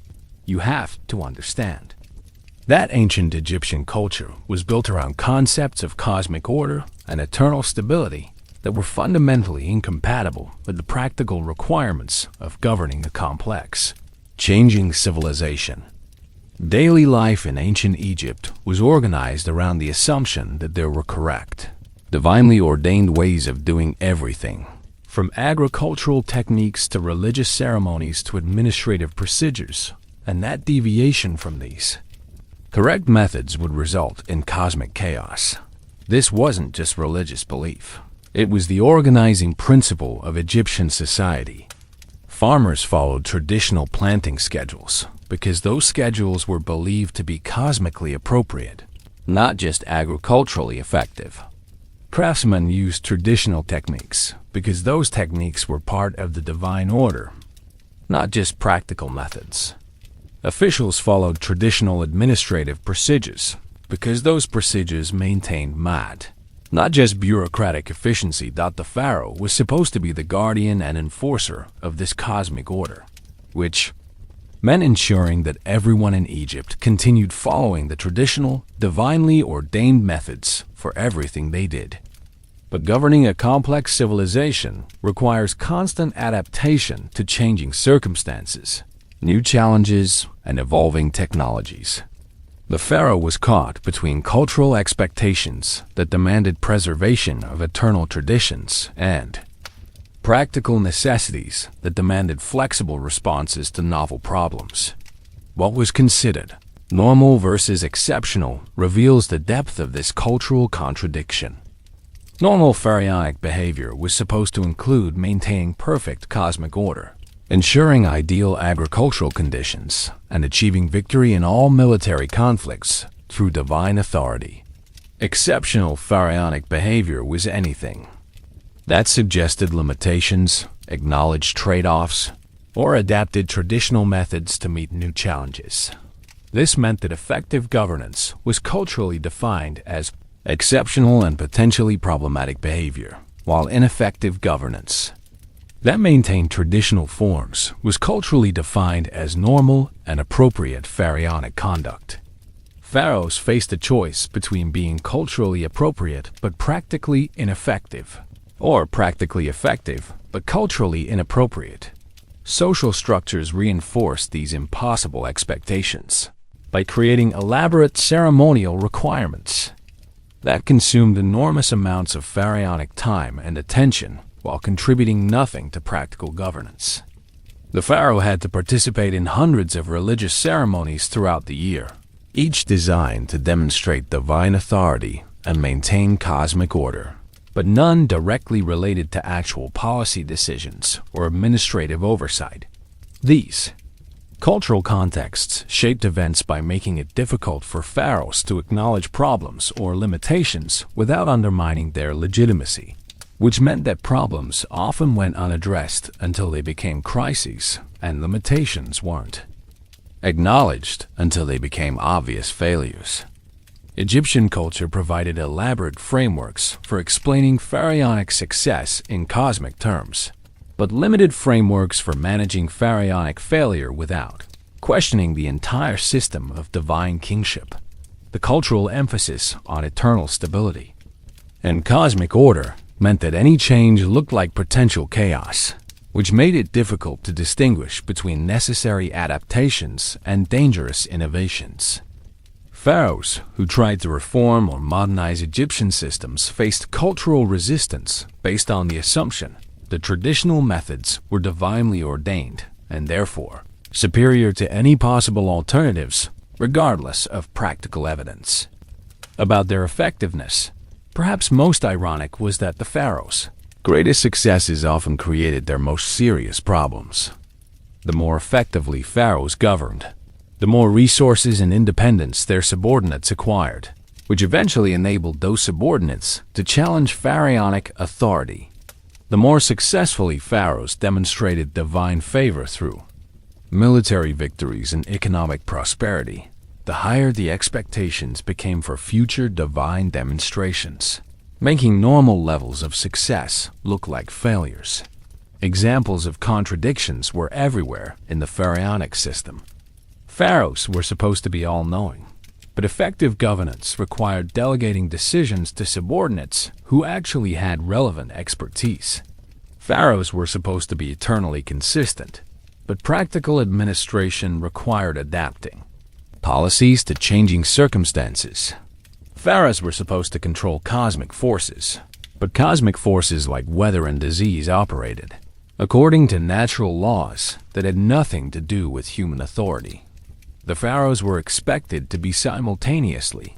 you have to understand that ancient Egyptian culture was built around concepts of cosmic order and eternal stability that were fundamentally incompatible with the practical requirements of governing a complex, changing civilization. Daily life in ancient Egypt was organized around the assumption that there were correct, divinely ordained ways of doing everything, from agricultural techniques to religious ceremonies to administrative procedures, and that deviation from these correct methods would result in cosmic chaos. This wasn't just religious belief. It was the organizing principle of Egyptian society. Farmers followed traditional planting schedules because those schedules were believed to be cosmically appropriate, not just agriculturally effective. Craftsmen used traditional techniques because those techniques were part of the divine order, not just practical methods. Officials followed traditional administrative procedures because those procedures maintained Maat, not just bureaucratic efficiency. The pharaoh was supposed to be the guardian and enforcer of this cosmic order, which meant ensuring that everyone in Egypt continued following the traditional, divinely ordained methods for everything they did. But governing a complex civilization requires constant adaptation to changing circumstances, new challenges, and evolving technologies. The pharaoh was caught between cultural expectations that demanded preservation of eternal traditions and practical necessities that demanded flexible responses to novel problems. What was considered normal versus exceptional reveals the depth of this cultural contradiction. Normal pharaonic behavior was supposed to include maintaining perfect cosmic order, ensuring ideal agricultural conditions, and achieving victory in all military conflicts through divine authority. Exceptional pharaonic behavior was anything that suggested limitations, acknowledged trade-offs, or adapted traditional methods to meet new challenges. This meant that effective governance was culturally defined as exceptional and potentially problematic behavior, while ineffective governance that maintained traditional forms was culturally defined as normal and appropriate pharaonic conduct. Pharaohs faced a choice between being culturally appropriate but practically ineffective, or practically effective but culturally inappropriate. Social structures reinforced these impossible expectations. by creating elaborate ceremonial requirements that consumed enormous amounts of pharaonic time and attention while contributing nothing to practical governance. The pharaoh had to participate in hundreds of religious ceremonies throughout the year, each designed to demonstrate divine authority and maintain cosmic order, but none directly related to actual policy decisions or administrative oversight. These cultural contexts shaped events by making it difficult for pharaohs to acknowledge problems or limitations without undermining their legitimacy, which meant that problems often went unaddressed until they became crises, and limitations weren't acknowledged until they became obvious failures. Egyptian culture provided elaborate frameworks for explaining pharaonic success in cosmic terms, but limited frameworks for managing pharaonic failure without questioning the entire system of divine kingship. The cultural emphasis on eternal stability and cosmic order meant that any change looked like potential chaos, which made it difficult to distinguish between necessary adaptations and dangerous innovations. Pharaohs who tried to reform or modernize Egyptian systems faced cultural resistance based on the assumption the traditional methods were divinely ordained and therefore superior to any possible alternatives, regardless of practical evidence about their effectiveness. Perhaps most ironic was that the pharaohs' greatest successes often created their most serious problems. The more effectively pharaohs governed, the more resources and independence their subordinates acquired, which eventually enabled those subordinates to challenge pharaonic authority. The more successfully pharaohs demonstrated divine favor through military victories and economic prosperity, the higher the expectations became for future divine demonstrations, making normal levels of success look like failures. Examples of contradictions were everywhere in the pharaonic system. Pharaohs were supposed to be all-knowing, but effective governance required delegating decisions to subordinates who actually had relevant expertise. Pharaohs were supposed to be eternally consistent, but practical administration required adapting policies to changing circumstances. Pharaohs were supposed to control cosmic forces, but cosmic forces like weather and disease operated according to natural laws that had nothing to do with human authority. The pharaohs were expected to be simultaneously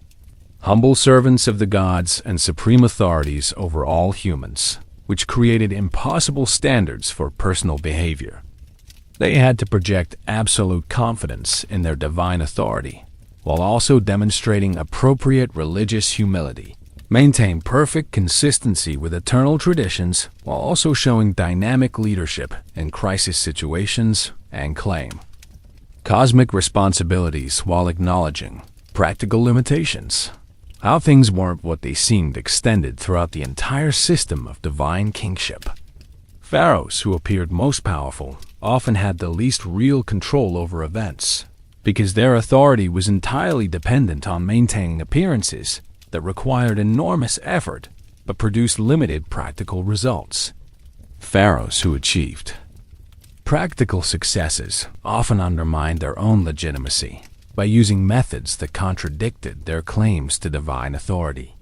humble servants of the gods and supreme authorities over all humans, which created impossible standards for personal behavior. They had to project absolute confidence in their divine authority, while also demonstrating appropriate religious humility, maintain perfect consistency with eternal traditions, while also showing dynamic leadership in crisis situations, and claim cosmic responsibilities while acknowledging practical limitations. How things weren't what they seemed extended throughout the entire system of divine kingship. Pharaohs who appeared most powerful often had the least real control over events, because their authority was entirely dependent on maintaining appearances that required enormous effort but produced limited practical results. Pharaohs who achieved practical successes often undermined their own legitimacy by using methods that contradicted their claims to divine authority.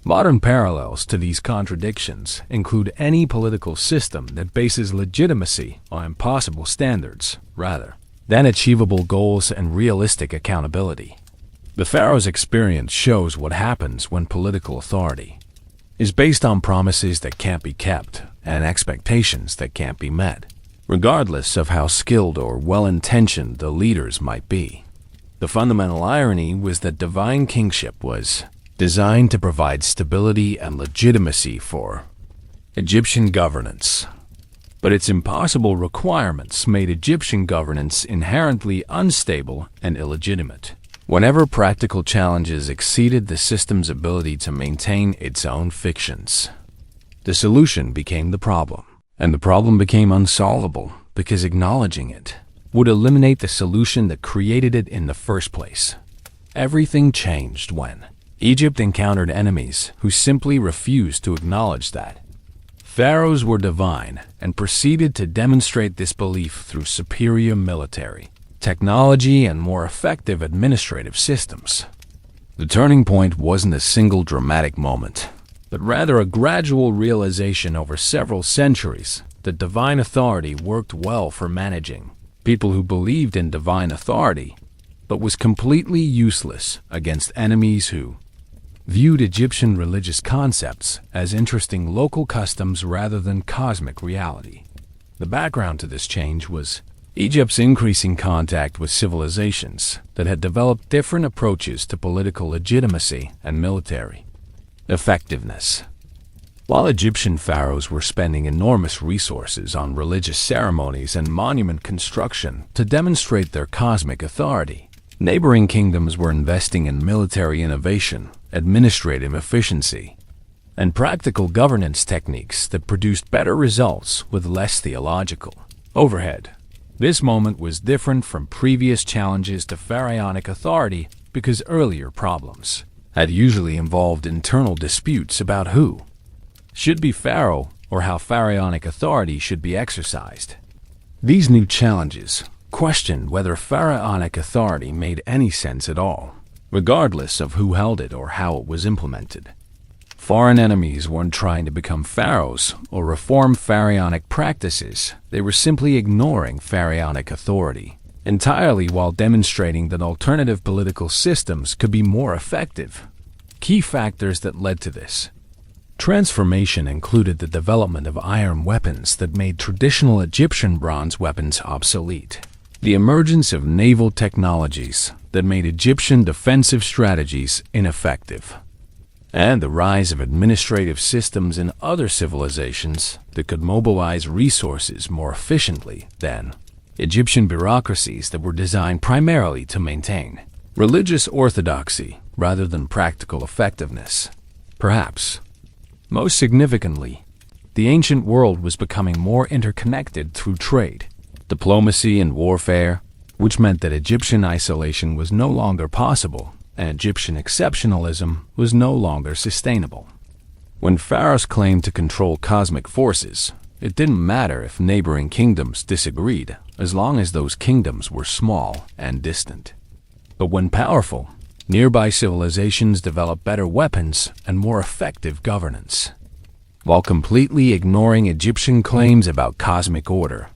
Modern parallels to these contradictions include any political system that bases legitimacy on impossible standards rather than achievable goals and realistic accountability. The pharaoh's experience shows what happens when political authority is based on promises that can't be kept and expectations that can't be met, regardless of how skilled or well-intentioned the leaders might be. The fundamental irony was that divine kingship was designed to provide stability and legitimacy for Egyptian governance, but its impossible requirements made Egyptian governance inherently unstable and illegitimate. Whenever practical challenges exceeded the system's ability to maintain its own fictions, the solution became the problem, and the problem became unsolvable because acknowledging it would eliminate the solution that created it in the first place. Everything changed when Egypt encountered enemies who simply refused to acknowledge that pharaohs were divine and proceeded to demonstrate this belief through superior military, technology, and more effective administrative systems. The turning point wasn't a single dramatic moment, but rather a gradual realization over several centuries that divine authority worked well for managing people who believed in divine authority, but was completely useless against enemies who viewed Egyptian religious concepts as interesting local customs rather than cosmic reality. The background to this change was Egypt's increasing contact with civilizations that had developed different approaches to political legitimacy and military effectiveness. While Egyptian pharaohs were spending enormous resources on religious ceremonies and monument construction to demonstrate their cosmic authority, neighboring kingdoms were investing in military innovation, administrative efficiency, and practical governance techniques that produced better results with less theological overhead. This moment was different from previous challenges to pharaonic authority because earlier problems had usually involved internal disputes about who should be pharaoh or how pharaonic authority should be exercised. These new challenges questioned whether pharaonic authority made any sense at all, regardless of who held it or how it was implemented. Foreign enemies weren't trying to become pharaohs or reform pharaonic practices. They were simply ignoring pharaonic authority entirely while demonstrating that alternative political systems could be more effective. Key factors that led to this transformation included the development of iron weapons that made traditional Egyptian bronze weapons obsolete, the emergence of naval technologies that made Egyptian defensive strategies ineffective, and the rise of administrative systems in other civilizations that could mobilize resources more efficiently than Egyptian bureaucracies that were designed primarily to maintain religious orthodoxy rather than practical effectiveness. Perhaps most significantly, the ancient world was becoming more interconnected through trade, diplomacy, and warfare, which meant that Egyptian isolation was no longer possible and Egyptian exceptionalism was no longer sustainable. When pharaohs claimed to control cosmic forces, it didn't matter if neighboring kingdoms disagreed, as long as those kingdoms were small and distant. But when powerful, nearby civilizations developed better weapons and more effective governance, while completely ignoring Egyptian claims about cosmic order.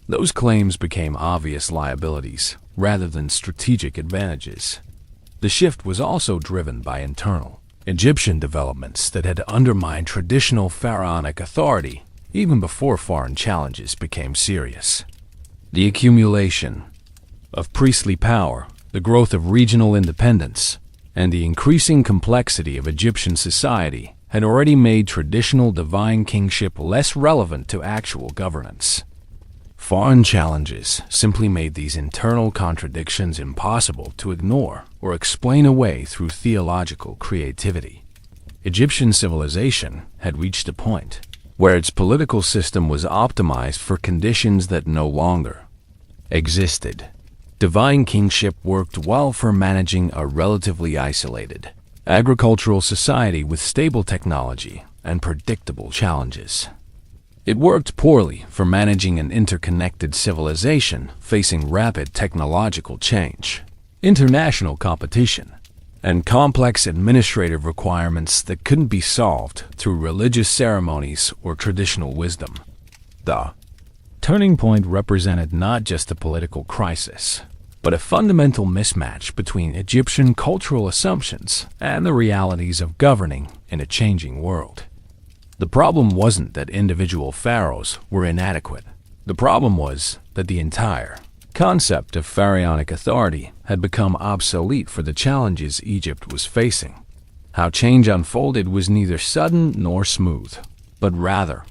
Those claims became obvious liabilities rather than strategic advantages. The shift was also driven by internal Egyptian developments that had undermined traditional pharaonic authority even before foreign challenges became serious. The accumulation of priestly power, the growth of regional independence, and the increasing complexity of Egyptian society had already made traditional divine kingship less relevant to actual governance. Foreign challenges simply made these internal contradictions impossible to ignore or explain away through theological creativity. Egyptian civilization had reached a point where its political system was optimized for conditions that no longer existed. Divine kingship worked well for managing a relatively isolated agricultural society with stable technology and predictable challenges. It worked poorly for managing an interconnected civilization facing rapid technological change, international competition, and complex administrative requirements that couldn't be solved through religious ceremonies or traditional wisdom. The turning point represented not just a political crisis, but a fundamental mismatch between Egyptian cultural assumptions and the realities of governing in a changing world. The problem wasn't that individual pharaohs were inadequate. The problem was that the entire concept of pharaonic authority had become obsolete for the challenges Egypt was facing. How change unfolded was neither sudden nor smooth, but rather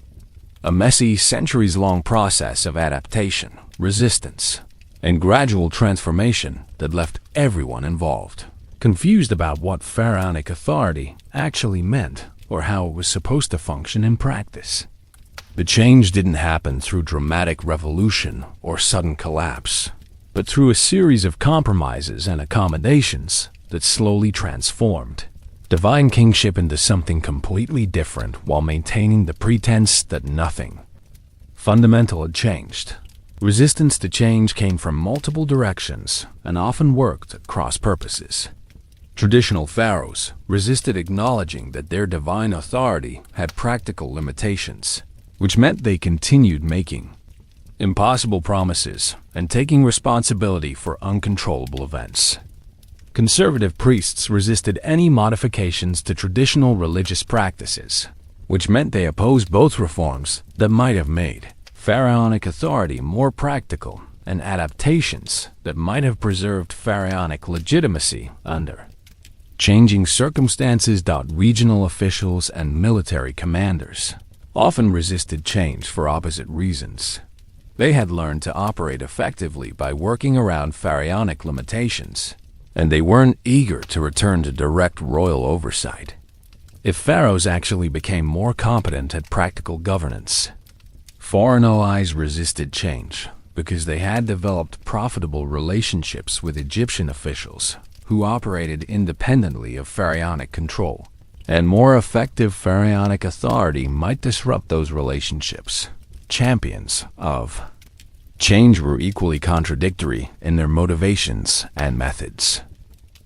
a messy, centuries-long process of adaptation, resistance, and gradual transformation that left everyone involved confused about what pharaonic authority actually meant or how it was supposed to function in practice. The change didn't happen through dramatic revolution or sudden collapse, but through a series of compromises and accommodations that slowly transformed divine kingship into something completely different while maintaining the pretense that nothing fundamental had changed. Resistance to change came from multiple directions and often worked at cross purposes. Traditional pharaohs resisted acknowledging that their divine authority had practical limitations, which meant they continued making impossible promises and taking responsibility for uncontrollable events. Conservative priests resisted any modifications to traditional religious practices, which meant they opposed both reforms that might have made pharaonic authority more practical and adaptations that might have preserved pharaonic legitimacy under changing circumstances. Regional officials and military commanders often resisted change for opposite reasons. They had learned to operate effectively by working around pharaonic limitations, and they weren't eager to return to direct royal oversight. If pharaohs actually became more competent at practical governance, foreign allies resisted change because they had developed profitable relationships with Egyptian officials who operated independently of pharaonic control, and more effective pharaonic authority might disrupt those relationships. Champions of change were equally contradictory in their motivations and methods.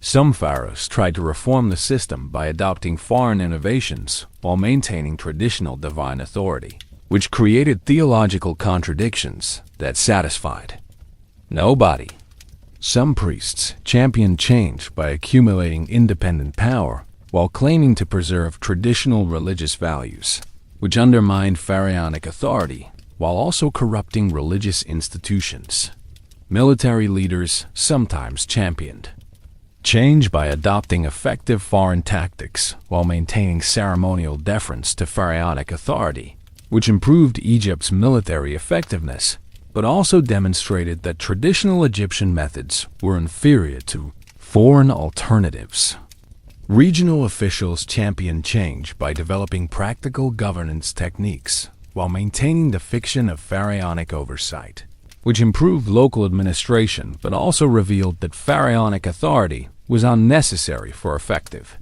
Some pharaohs tried to reform the system by adopting foreign innovations while maintaining traditional divine authority, which created theological contradictions that satisfied nobody. Some priests championed change by accumulating independent power while claiming to preserve traditional religious values, which undermined pharaonic authority while also corrupting religious institutions. Military leaders sometimes championed change by adopting effective foreign tactics while maintaining ceremonial deference to pharaonic authority, which improved Egypt's military effectiveness, but also demonstrated that traditional Egyptian methods were inferior to foreign alternatives. Regional officials championed change by developing practical governance techniques while maintaining the fiction of pharaonic oversight, which improved local administration but also revealed that pharaonic authority was unnecessary for effective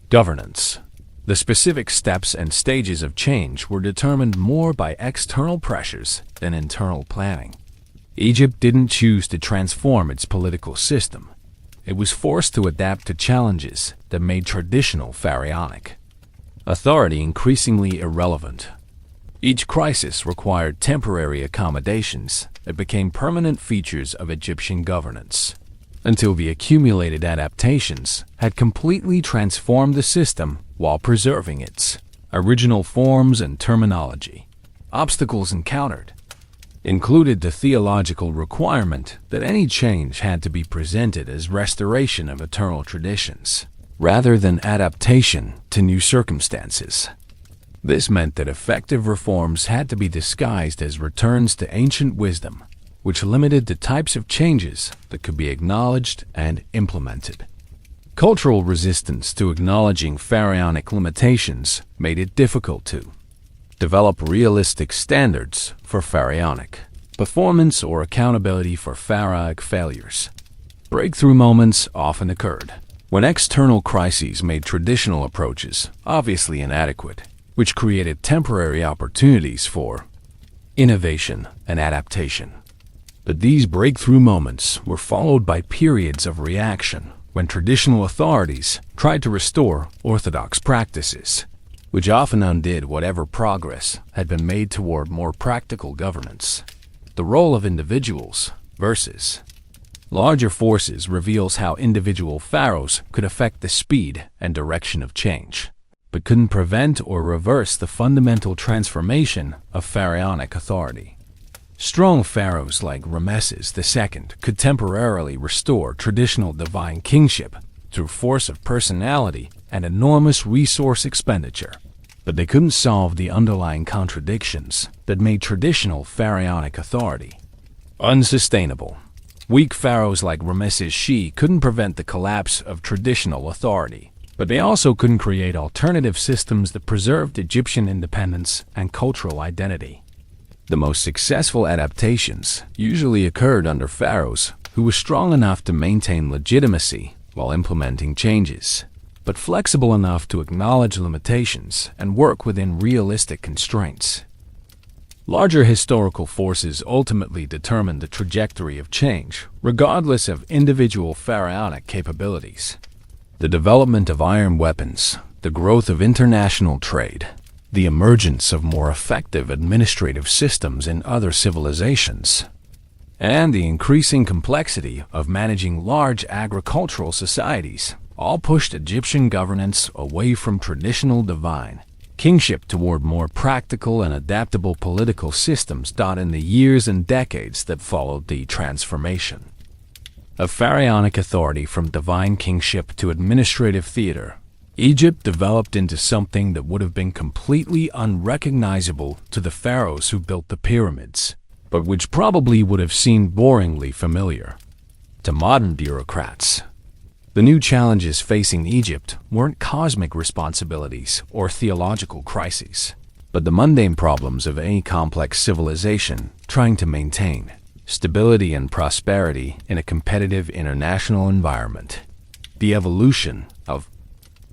governance. The specific steps and stages of change were determined more by external pressures than internal planning. Egypt didn't choose to transform its political system. It was forced to adapt to challenges that made traditional pharaonic authority increasingly irrelevant. Each crisis required temporary accommodations that became permanent features of Egyptian governance, until the accumulated adaptations had completely transformed the system while preserving its original forms and terminology. Obstacles encountered included the theological requirement that any change had to be presented as restoration of eternal traditions, rather than adaptation to new circumstances. This meant that effective reforms had to be disguised as returns to ancient wisdom, which limited the types of changes that could be acknowledged and implemented. Cultural resistance to acknowledging pharaonic limitations made it difficult to develop realistic standards for pharaonic performance or accountability for pharaonic failures. Breakthrough moments often occurred when external crises made traditional approaches obviously inadequate, which created temporary opportunities for innovation and adaptation. But these breakthrough moments were followed by periods of reaction when traditional authorities tried to restore orthodox practices, which often undid whatever progress had been made toward more practical governance. The role of individuals versus larger forces reveals how individual pharaohs could affect the speed and direction of change, but couldn't prevent or reverse the fundamental transformation of pharaonic authority. Strong pharaohs like Ramesses II could temporarily restore traditional divine kingship through force of personality and enormous resource expenditure, but they couldn't solve the underlying contradictions that made traditional pharaonic authority unsustainable. Weak pharaohs like Ramesses II couldn't prevent the collapse of traditional authority, but they also couldn't create alternative systems that preserved Egyptian independence and cultural identity. The most successful adaptations usually occurred under pharaohs who were strong enough to maintain legitimacy while implementing changes, but flexible enough to acknowledge limitations and work within realistic constraints. Larger historical forces ultimately determined the trajectory of change, regardless of individual pharaonic capabilities. The development of iron weapons, the growth of international trade, the emergence of more effective administrative systems in other civilizations, and the increasing complexity of managing large agricultural societies all pushed Egyptian governance away from traditional divine kingship toward more practical and adaptable political systems in the years and decades that followed the transformation of pharaonic authority from divine kingship to administrative theater. Egypt developed into something that would have been completely unrecognizable to the pharaohs who built the pyramids, but which probably would have seemed boringly familiar to modern bureaucrats. The new challenges facing Egypt weren't cosmic responsibilities or theological crises, but the mundane problems of any complex civilization trying to maintain stability and prosperity in a competitive international environment. The evolution of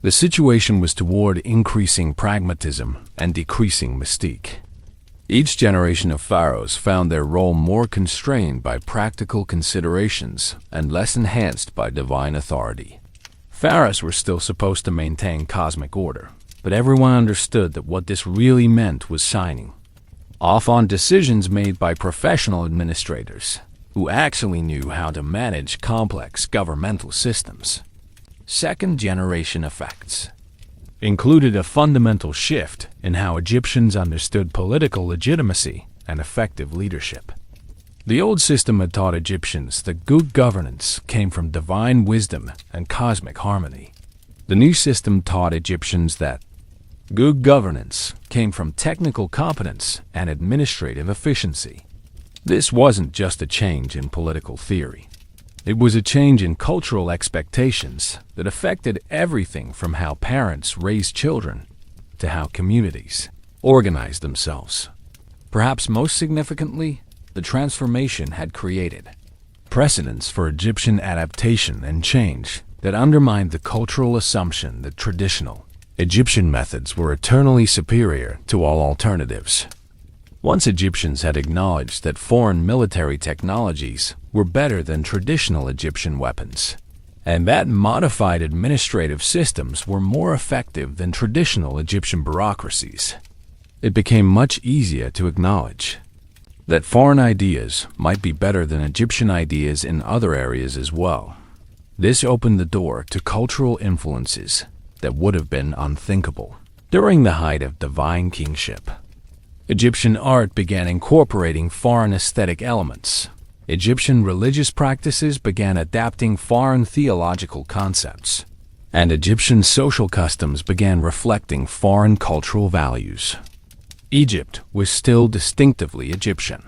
the situation was toward increasing pragmatism and decreasing mystique. Each generation of pharaohs found their role more constrained by practical considerations and less enhanced by divine authority. Pharaohs were still supposed to maintain cosmic order, but everyone understood that what this really meant was signing off on decisions made by professional administrators who actually knew how to manage complex governmental systems. Second-generation effects included a fundamental shift in how Egyptians understood political legitimacy and effective leadership. The old system had taught Egyptians that good governance came from divine wisdom and cosmic harmony. The new system taught Egyptians that good governance came from technical competence and administrative efficiency. This wasn't just a change in political theory. It was a change in cultural expectations that affected everything from how parents raised children to how communities organized themselves. Perhaps most significantly, the transformation had created precedents for Egyptian adaptation and change that undermined the cultural assumption that traditional Egyptian methods were eternally superior to all alternatives. Once Egyptians had acknowledged that foreign military technologies were better than traditional Egyptian weapons, and that modified administrative systems were more effective than traditional Egyptian bureaucracies, it became much easier to acknowledge that foreign ideas might be better than Egyptian ideas in other areas as well. This opened the door to cultural influences that would have been unthinkable during the height of divine kingship. Egyptian art began incorporating foreign aesthetic elements. Egyptian religious practices began adapting foreign theological concepts, and Egyptian social customs began reflecting foreign cultural values. Egypt was still distinctively Egyptian,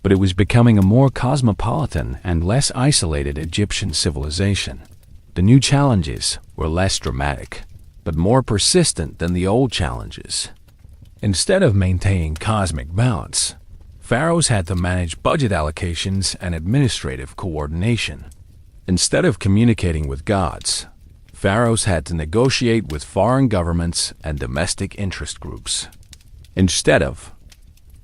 but it was becoming a more cosmopolitan and less isolated Egyptian civilization. The new challenges were less dramatic, but more persistent than the old challenges. Instead of maintaining cosmic balance, pharaohs had to manage budget allocations and administrative coordination. Instead of communicating with gods, pharaohs had to negotiate with foreign governments and domestic interest groups. Instead of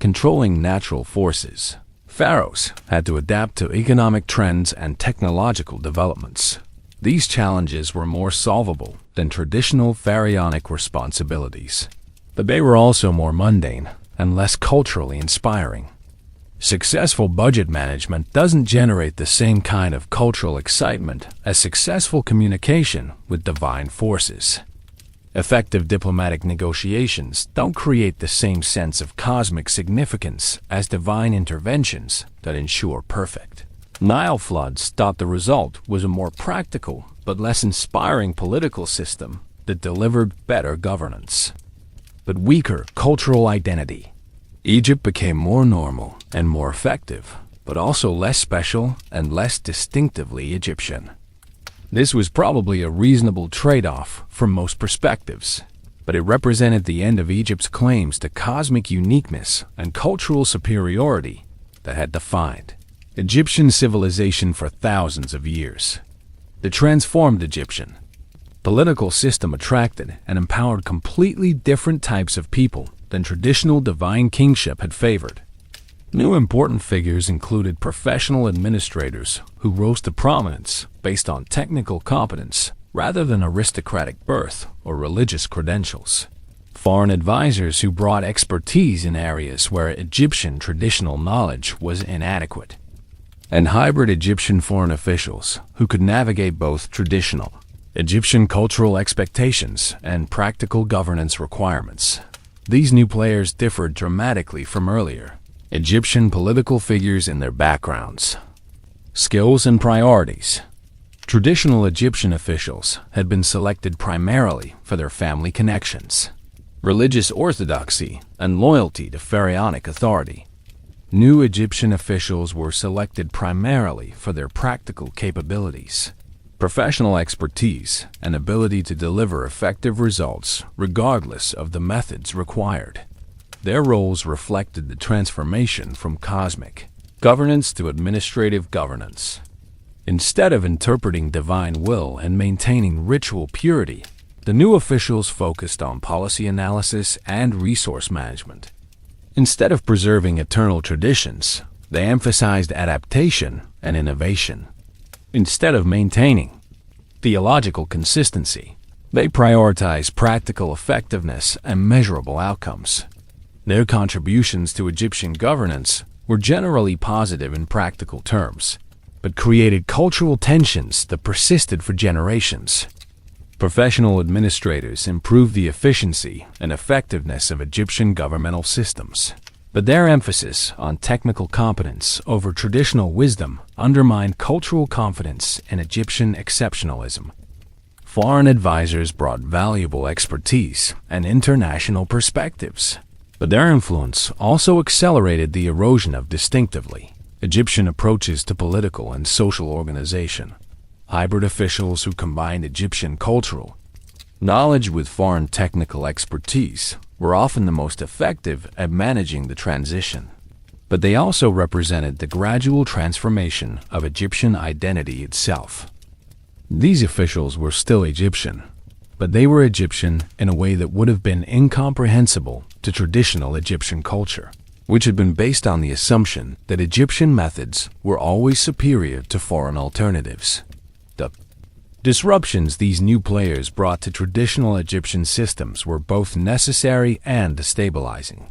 controlling natural forces, pharaohs had to adapt to economic trends and technological developments. These challenges were more solvable than traditional pharaonic responsibilities, but they were also more mundane and less culturally inspiring. Successful budget management doesn't generate the same kind of cultural excitement as successful communication with divine forces. Effective diplomatic negotiations don't create the same sense of cosmic significance as divine interventions that ensure perfect Nile floods thought the result was a more practical but less inspiring political system that delivered better governance, but weaker cultural identity. Egypt became more normal and more effective, but also less special and less distinctively Egyptian. This was probably a reasonable trade-off from most perspectives, but it represented the end of Egypt's claims to cosmic uniqueness and cultural superiority that had defined Egyptian civilization for thousands of years. The transformed Egyptian political system attracted and empowered completely different types of people than traditional divine kingship had favored. New important figures included professional administrators who rose to prominence based on technical competence rather than aristocratic birth or religious credentials. Foreign advisors who brought expertise in areas where Egyptian traditional knowledge was inadequate. And hybrid Egyptian foreign officials who could navigate both traditional Egyptian cultural expectations and practical governance requirements. These new players differed dramatically from earlier Egyptian political figures in their backgrounds, skills, and priorities. Traditional Egyptian officials had been selected primarily for their family connections, religious orthodoxy, and loyalty to pharaonic authority. New Egyptian officials were selected primarily for their practical capabilities, professional expertise, and ability to deliver effective results regardless of the methods required. Their roles reflected the transformation from cosmic governance to administrative governance. Instead of interpreting divine will and maintaining ritual purity, the new officials focused on policy analysis and resource management. Instead of preserving eternal traditions, they emphasized adaptation and innovation. Instead of maintaining theological consistency, they prioritized practical effectiveness and measurable outcomes. Their contributions to Egyptian governance were generally positive in practical terms, but created cultural tensions that persisted for generations. Professional administrators improved the efficiency and effectiveness of Egyptian governmental systems, but their emphasis on technical competence over traditional wisdom undermined cultural confidence in Egyptian exceptionalism. Foreign advisors brought valuable expertise and international perspectives, but their influence also accelerated the erosion of distinctively Egyptian approaches to political and social organization. Hybrid officials who combined Egyptian cultural knowledge with foreign technical expertise were often the most effective at managing the transition. But they also represented the gradual transformation of Egyptian identity itself. These officials were still Egyptian, but they were Egyptian in a way that would have been incomprehensible to traditional Egyptian culture, which had been based on the assumption that Egyptian methods were always superior to foreign alternatives. The disruptions these new players brought to traditional Egyptian systems were both necessary and destabilizing.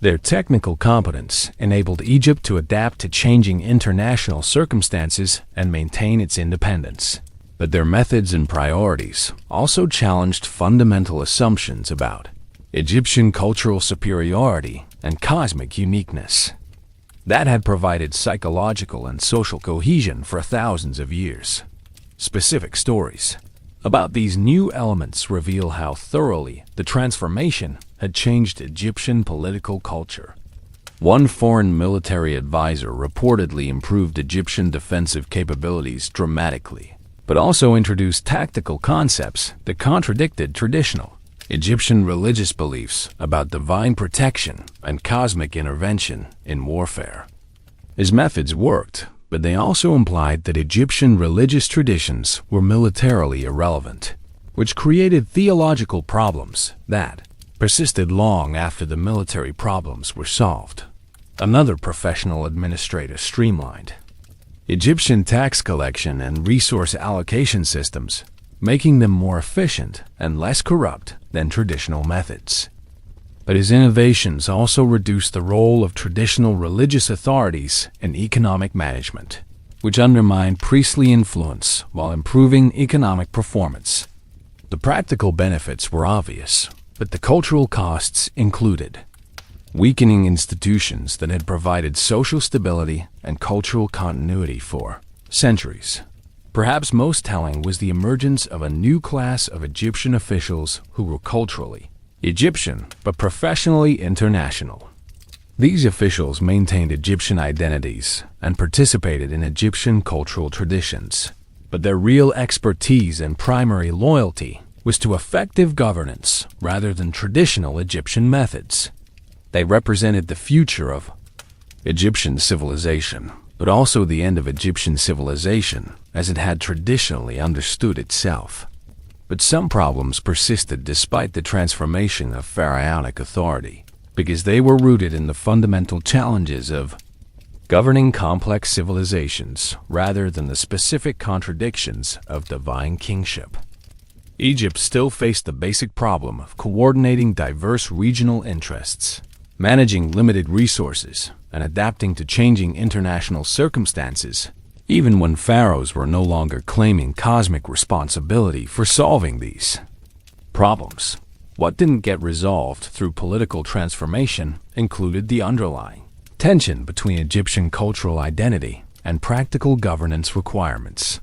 Their technical competence enabled Egypt to adapt to changing international circumstances and maintain its independence. But their methods and priorities also challenged fundamental assumptions about Egyptian cultural superiority and cosmic uniqueness that had provided psychological and social cohesion for thousands of years. Specific stories about these new elements reveal how thoroughly the transformation had changed Egyptian political culture. One foreign military advisor reportedly improved Egyptian defensive capabilities dramatically, but also introduced tactical concepts that contradicted traditional Egyptian religious beliefs about divine protection and cosmic intervention in warfare. His methods worked, but they also implied that Egyptian religious traditions were militarily irrelevant, which created theological problems that persisted long after the military problems were solved. Another professional administrator streamlined Egyptian tax collection and resource allocation systems, making them more efficient and less corrupt than traditional methods. But his innovations also reduced the role of traditional religious authorities in economic management, which undermined priestly influence while improving economic performance. The practical benefits were obvious, but the cultural costs included weakening institutions that had provided social stability and cultural continuity for centuries. Perhaps most telling was the emergence of a new class of Egyptian officials who were culturally Egyptian but professionally international. These officials maintained Egyptian identities and participated in Egyptian cultural traditions, but their real expertise and primary loyalty was to effective governance rather than traditional Egyptian methods. They represented the future of Egyptian civilization, but also the end of Egyptian civilization as it had traditionally understood itself. But some problems persisted despite the transformation of pharaonic authority. because they were rooted in the fundamental challenges of governing complex civilizations rather than the specific contradictions of divine kingship. Egypt still faced the basic problem of coordinating diverse regional interests, managing limited resources, and adapting to changing international circumstances, even when pharaohs were no longer claiming cosmic responsibility for solving these problems. What didn't get resolved through political transformation included the underlying tension between Egyptian cultural identity and practical governance requirements.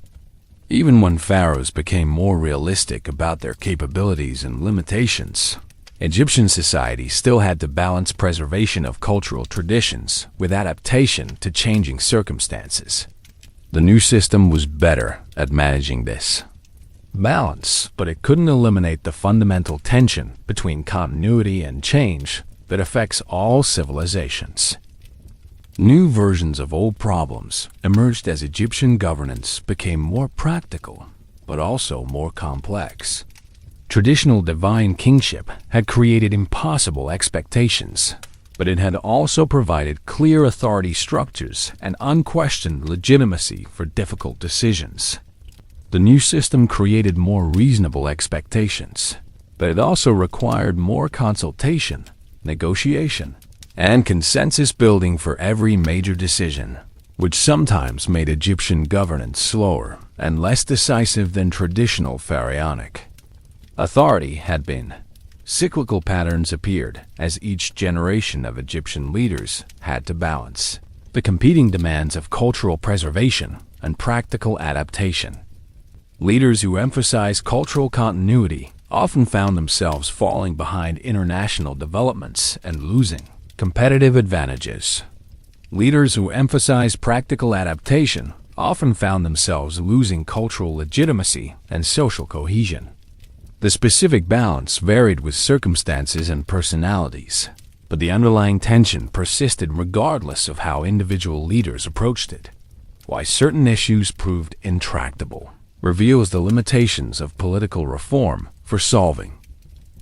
Even when pharaohs became more realistic about their capabilities and limitations, Egyptian society still had to balance preservation of cultural traditions with adaptation to changing circumstances. The new system was better at managing this balance, but it couldn't eliminate the fundamental tension between continuity and change that affects all civilizations. New versions of old problems emerged as Egyptian governance became more practical, but also more complex. Traditional divine kingship had created impossible expectations, but it had also provided clear authority structures and unquestioned legitimacy for difficult decisions. The new system created more reasonable expectations, but it also required more consultation, negotiation, and consensus building for every major decision, which sometimes made Egyptian governance slower and less decisive than traditional pharaonic authority had been. Cyclical patterns appeared as each generation of Egyptian leaders had to balance the competing demands of cultural preservation and practical adaptation. Leaders who emphasized cultural continuity often found themselves falling behind international developments and losing competitive advantages. Leaders who emphasized practical adaptation often found themselves losing cultural legitimacy and social cohesion. The specific balance varied with circumstances and personalities, but the underlying tension persisted regardless of how individual leaders approached it. Why certain issues proved intractable reveals the limitations of political reform for solving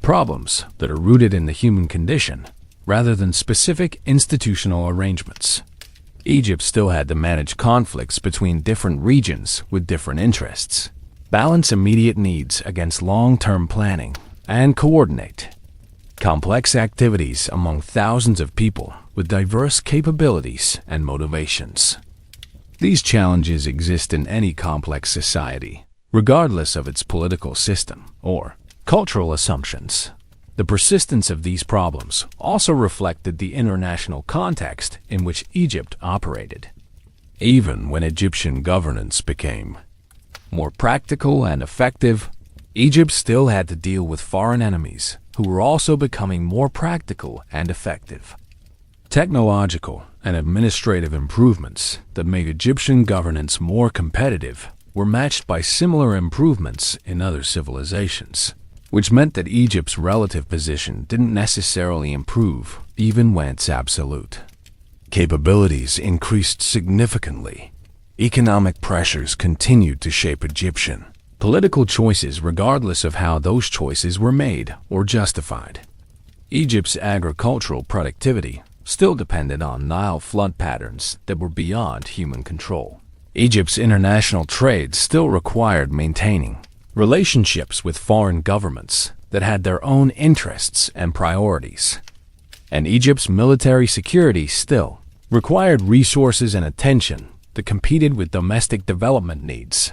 problems that are rooted in the human condition rather than specific institutional arrangements. Egypt still had to manage conflicts between different regions with different interests, balance immediate needs against long-term planning, and coordinate complex activities among thousands of people with diverse capabilities and motivations. These challenges exist in any complex society, regardless of its political system or cultural assumptions. The persistence of these problems also reflected the international context in which Egypt operated. Even when Egyptian governance became more practical and effective, Egypt still had to deal with foreign enemies who were also becoming more practical and effective. Technological and administrative improvements that made Egyptian governance more competitive were matched by similar improvements in other civilizations, which meant that Egypt's relative position didn't necessarily improve even when its absolute capabilities increased significantly. Economic pressures continued to shape Egyptian political choices regardless of how those choices were made or justified. Egypt's agricultural productivity still depended on Nile flood patterns that were beyond human control. Egypt's international trade still required maintaining relationships with foreign governments that had their own interests and priorities. And Egypt's military security still required resources and attention that competed with domestic development needs.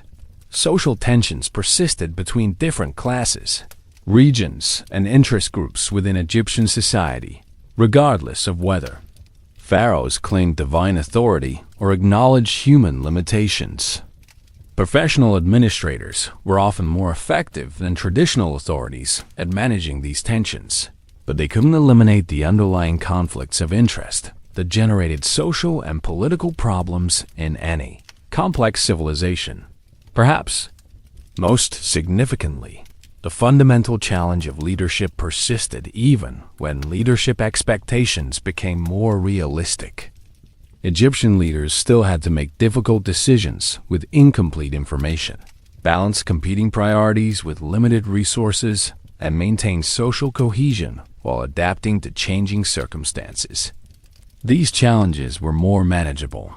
Social tensions persisted between different classes, regions, and interest groups within Egyptian society, regardless of whether pharaohs claimed divine authority or acknowledged human limitations. Professional administrators were often more effective than traditional authorities at managing these tensions, but they couldn't eliminate the underlying conflicts of interest that generated social and political problems in any complex civilization. Perhaps most significantly, the fundamental challenge of leadership persisted even when leadership expectations became more realistic. Egyptian leaders still had to make difficult decisions with incomplete information, balance competing priorities with limited resources, and maintain social cohesion while adapting to changing circumstances. These challenges were more manageable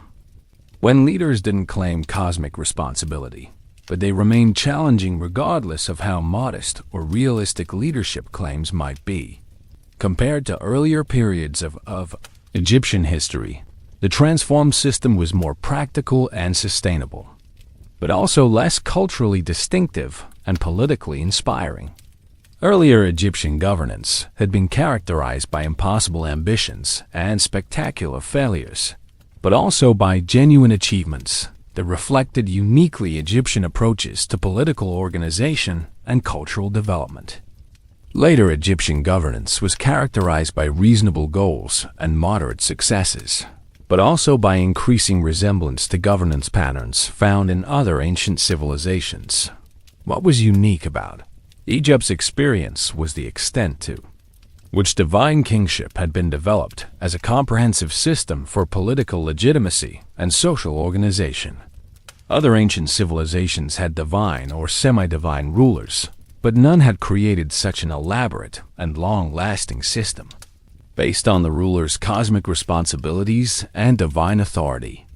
when leaders didn't claim cosmic responsibility, but they remained challenging regardless of how modest or realistic leadership claims might be. Compared to earlier periods of Egyptian history, the transformed system was more practical and sustainable, but also less culturally distinctive and politically inspiring. Earlier Egyptian governance had been characterized by impossible ambitions and spectacular failures, but also by genuine achievements that reflected uniquely Egyptian approaches to political organization and cultural development. Later Egyptian governance was characterized by reasonable goals and moderate successes, but also by increasing resemblance to governance patterns found in other ancient civilizations. What was unique about Egypt's experience was the extent to which divine kingship had been developed as a comprehensive system for political legitimacy and social organization. Other ancient civilizations had divine or semi-divine rulers, but none had created such an elaborate and long-lasting system based on the ruler's cosmic responsibilities and divine authority.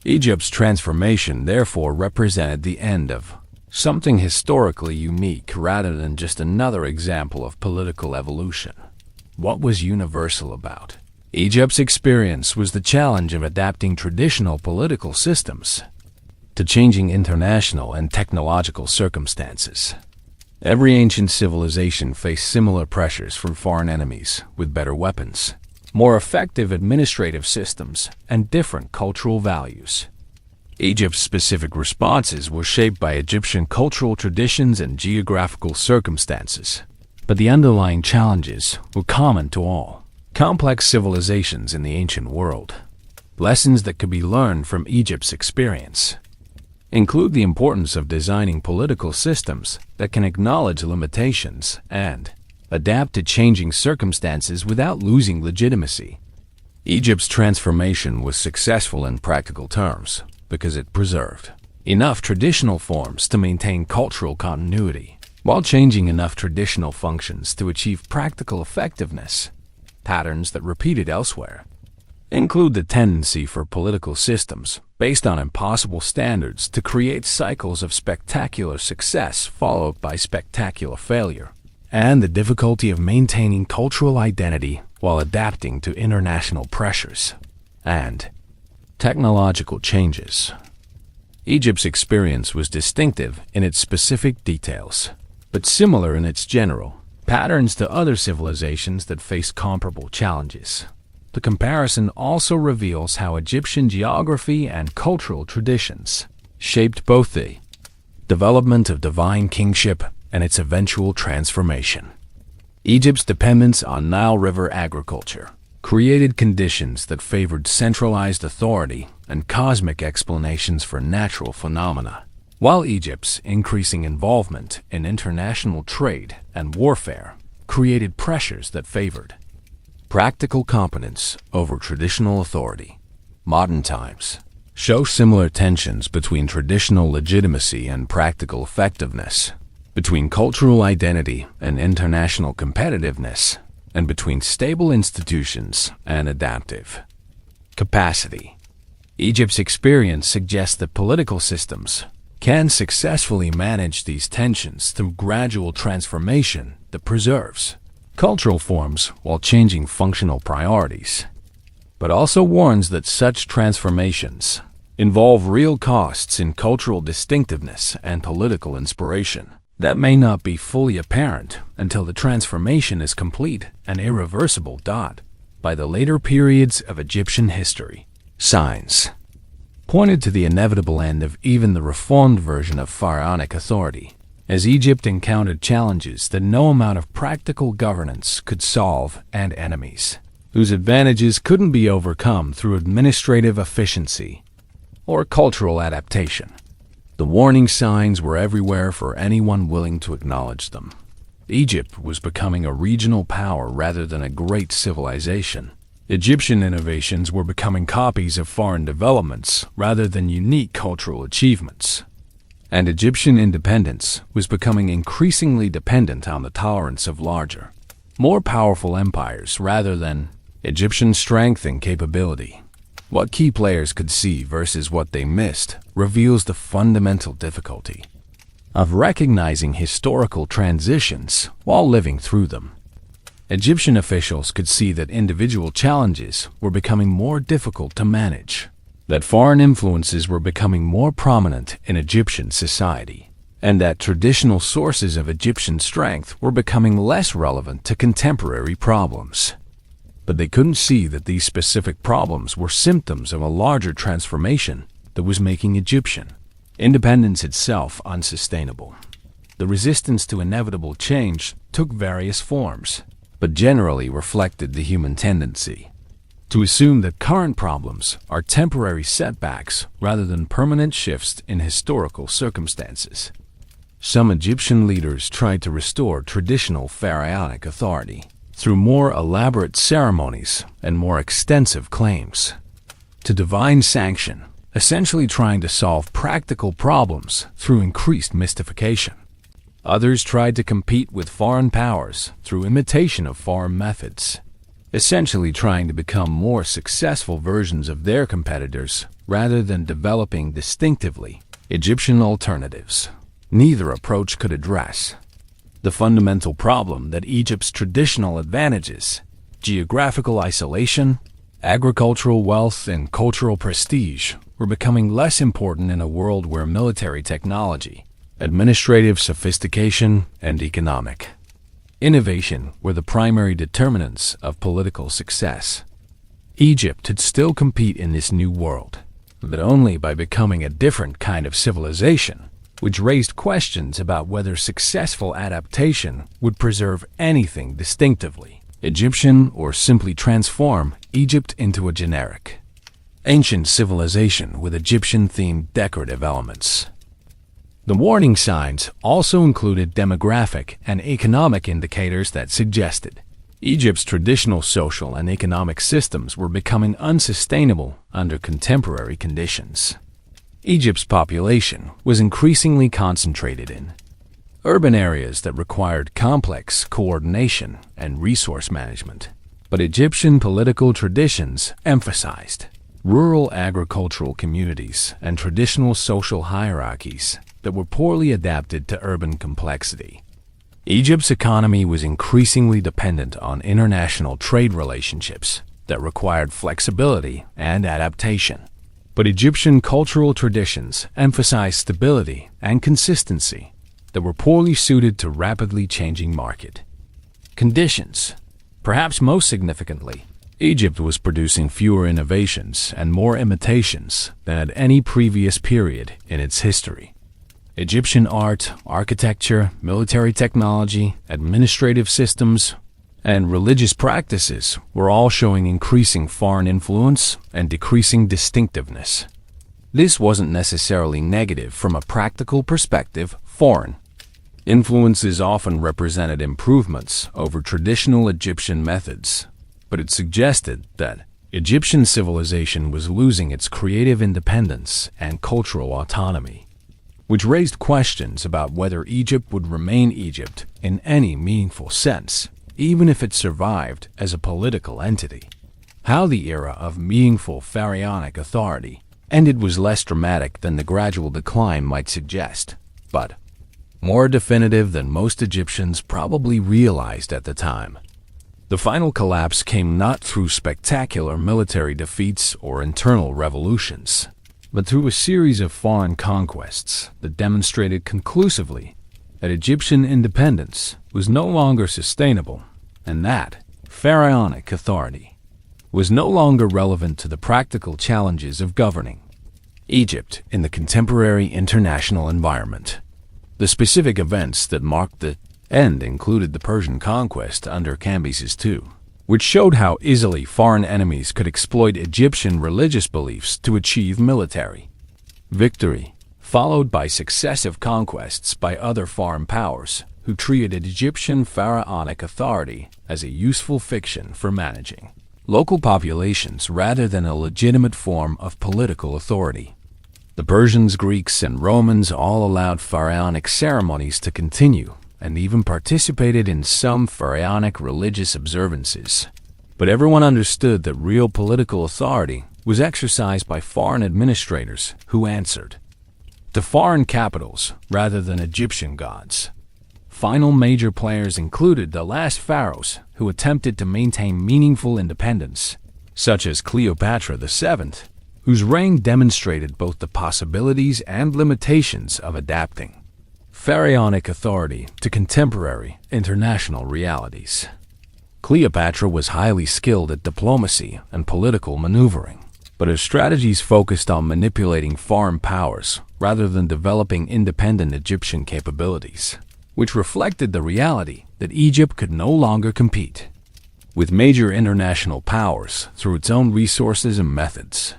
Egypt's transformation therefore represented the end of something historically unique rather than just another example of political evolution. What was universal about Egypt's experience was the challenge of adapting traditional political systems to changing international and technological circumstances. Every ancient civilization faced similar pressures from foreign enemies with better weapons, more effective administrative systems, and different cultural values. Egypt's specific responses were shaped by Egyptian cultural traditions and geographical circumstances, but the underlying challenges were common to all complex civilizations in the ancient world. Lessons that could be learned from Egypt's experience include the importance of designing political systems that can acknowledge limitations and adapt to changing circumstances without losing legitimacy. Egypt's transformation was successful in practical terms because it preserved enough traditional forms to maintain cultural continuity, while changing enough traditional functions to achieve practical effectiveness. Patterns that repeated elsewhere include the tendency for political systems based on impossible standards to create cycles of spectacular success followed by spectacular failure, and the difficulty of maintaining cultural identity while adapting to international pressures and technological changes. Egypt's experience was distinctive in its specific details, but similar in its general patterns to other civilizations that faced comparable challenges. The comparison also reveals how Egyptian geography and cultural traditions shaped both the development of divine kingship and its eventual transformation. Egypt's dependence on Nile River agriculture created conditions that favored centralized authority and cosmic explanations for natural phenomena, while Egypt's increasing involvement in international trade and warfare created pressures that favored practical competence over traditional authority. Modern times show similar tensions between traditional legitimacy and practical effectiveness, between cultural identity and international competitiveness, and between stable institutions and adaptive capacity. Egypt's experience suggests that political systems can successfully manage these tensions through gradual transformation that preserves cultural forms while changing functional priorities, but also warns that such transformations involve real costs in cultural distinctiveness and political inspiration that may not be fully apparent until the transformation is complete and irreversible. By the later periods of Egyptian history, signs pointed to the inevitable end of even the reformed version of pharaonic authority, as Egypt encountered challenges that no amount of practical governance could solve and enemies whose advantages couldn't be overcome through administrative efficiency or cultural adaptation. The warning signs were everywhere for anyone willing to acknowledge them. Egypt was becoming a regional power rather than a great civilization. Egyptian innovations were becoming copies of foreign developments rather than unique cultural achievements. And Egyptian independence was becoming increasingly dependent on the tolerance of larger more powerful empires rather than Egyptian strength and capability. What key players could see versus what they missed reveals the fundamental difficulty of recognizing historical transitions while living through them. Egyptian officials could see that individual challenges were becoming more difficult to manage, that foreign influences were becoming more prominent in Egyptian society, and that traditional sources of Egyptian strength were becoming less relevant to contemporary problems. But they couldn't see that these specific problems were symptoms of a larger transformation that was making Egyptian independence itself unsustainable. The resistance to inevitable change took various forms, but generally reflected the human tendency to assume that current problems are temporary setbacks rather than permanent shifts in historical circumstances. Some Egyptian leaders tried to restore traditional pharaonic authority through more elaborate ceremonies and more extensive claims to divine sanction, essentially trying to solve practical problems through increased mystification. Others tried to compete with foreign powers through imitation of foreign methods, essentially trying to become more successful versions of their competitors rather than developing distinctively Egyptian alternatives. Neither approach could address the fundamental problem that Egypt's traditional advantages, geographical isolation, agricultural wealth, and cultural prestige were becoming less important in a world where military technology, administrative sophistication, and economic innovation were the primary determinants of political success. Egypt could still compete in this new world, but only by becoming a different kind of civilization, which raised questions about whether successful adaptation would preserve anything distinctively Egyptian or simply transform Egypt into a generic ancient civilization with Egyptian-themed decorative elements. The warning signs also included demographic and economic indicators that suggested Egypt's traditional social and economic systems were becoming unsustainable under contemporary conditions. Egypt's population was increasingly concentrated in urban areas that required complex coordination and resource management, but Egyptian political traditions emphasized rural agricultural communities and traditional social hierarchies that were poorly adapted to urban complexity. Egypt's economy was increasingly dependent on international trade relationships that required flexibility and adaptation. But Egyptian cultural traditions emphasized stability and consistency that were poorly suited to rapidly changing market conditions. Perhaps most significantly, Egypt was producing fewer innovations and more imitations than at any previous period in its history. Egyptian art, architecture, military technology, administrative systems, and religious practices were all showing increasing foreign influence and decreasing distinctiveness. This wasn't necessarily negative from a practical perspective. Foreign influences often represented improvements over traditional Egyptian methods, but it suggested that Egyptian civilization was losing its creative independence and cultural autonomy, which raised questions about whether Egypt would remain Egypt in any meaningful sense, even if it survived as a political entity. How the era of meaningful pharaonic authority ended was less dramatic than the gradual decline might suggest, but more definitive than most Egyptians probably realized at the time. The final collapse came not through spectacular military defeats or internal revolutions, but through a series of foreign conquests that demonstrated conclusively that Egyptian independence was no longer sustainable, and that pharaonic authority was no longer relevant to the practical challenges of governing Egypt in the contemporary international environment. The specific events that marked the end included the Persian conquest under Cambyses II, which showed how easily foreign enemies could exploit Egyptian religious beliefs to achieve military victory, followed by successive conquests by other foreign powers who treated Egyptian pharaonic authority as a useful fiction for managing local populations rather than a legitimate form of political authority. The Persians, Greeks, and Romans all allowed pharaonic ceremonies to continue, and even participated in some pharaonic religious observances. But everyone understood that real political authority was exercised by foreign administrators who answered to foreign capitals rather than Egyptian gods. Final major players included the last pharaohs who attempted to maintain meaningful independence, such as Cleopatra VII, whose reign demonstrated both the possibilities and limitations of adapting pharaonic authority to contemporary international realities. Cleopatra was highly skilled at diplomacy and political maneuvering, but her strategies focused on manipulating foreign powers rather than developing independent Egyptian capabilities, which reflected the reality that Egypt could no longer compete with major international powers through its own resources and methods.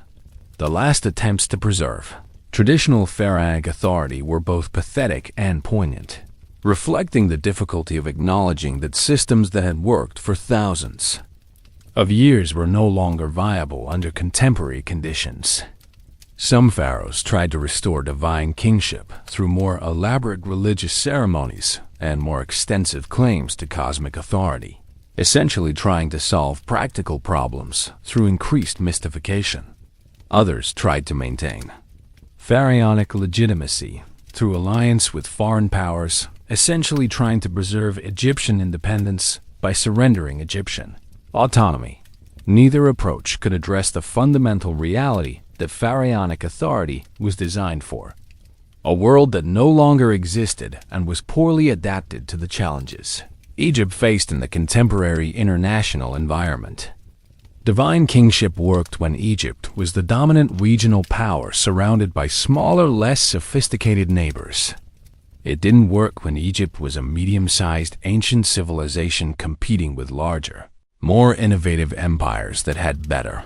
The last attempts to preserve traditional pharaonic authority were both pathetic and poignant, reflecting the difficulty of acknowledging that systems that had worked for thousands of years were no longer viable under contemporary conditions. Some pharaohs tried to restore divine kingship through more elaborate religious ceremonies and more extensive claims to cosmic authority, essentially trying to solve practical problems through increased mystification. Others tried to maintain pharaonic legitimacy through alliance with foreign powers, essentially trying to preserve Egyptian independence by surrendering Egyptian autonomy. Neither approach could address the fundamental reality that pharaonic authority was designed for: a world that no longer existed and was poorly adapted to the challenges Egypt faced in the contemporary international environment. Divine kingship worked when Egypt was the dominant regional power surrounded by smaller, less sophisticated neighbors. It didn't work when Egypt was a medium-sized ancient civilization competing with larger, more innovative empires that had better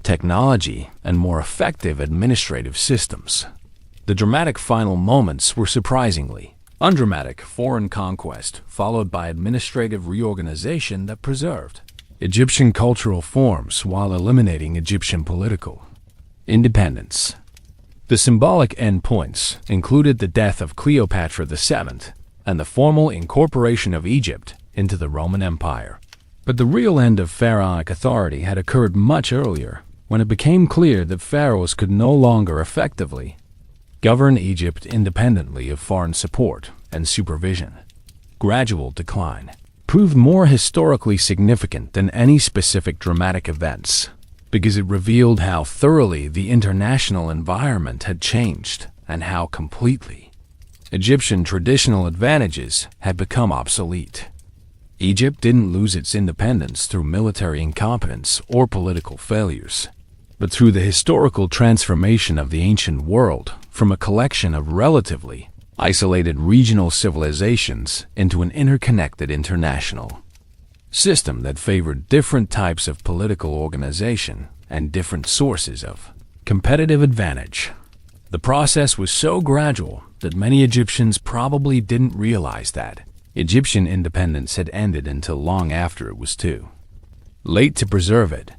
technology and more effective administrative systems. The dramatic final moments were surprisingly undramatic: foreign conquest followed by administrative reorganization that preserved Egyptian cultural forms while eliminating Egyptian political independence. The symbolic endpoints included the death of Cleopatra VII and the formal incorporation of Egypt into the Roman Empire. But the real end of pharaonic authority had occurred much earlier, when it became clear that pharaohs could no longer effectively govern Egypt independently of foreign support and supervision. Gradual decline proved more historically significant than any specific dramatic events, because it revealed how thoroughly the international environment had changed and how completely Egyptian traditional advantages had become obsolete. Egypt didn't lose its independence through military incompetence or political failures, but through the historical transformation of the ancient world from a collection of relatively isolated regional civilizations into an interconnected international system that favored different types of political organization and different sources of competitive advantage. The process was so gradual that many Egyptians probably didn't realize that Egyptian independence had ended until long after it was too late to preserve it.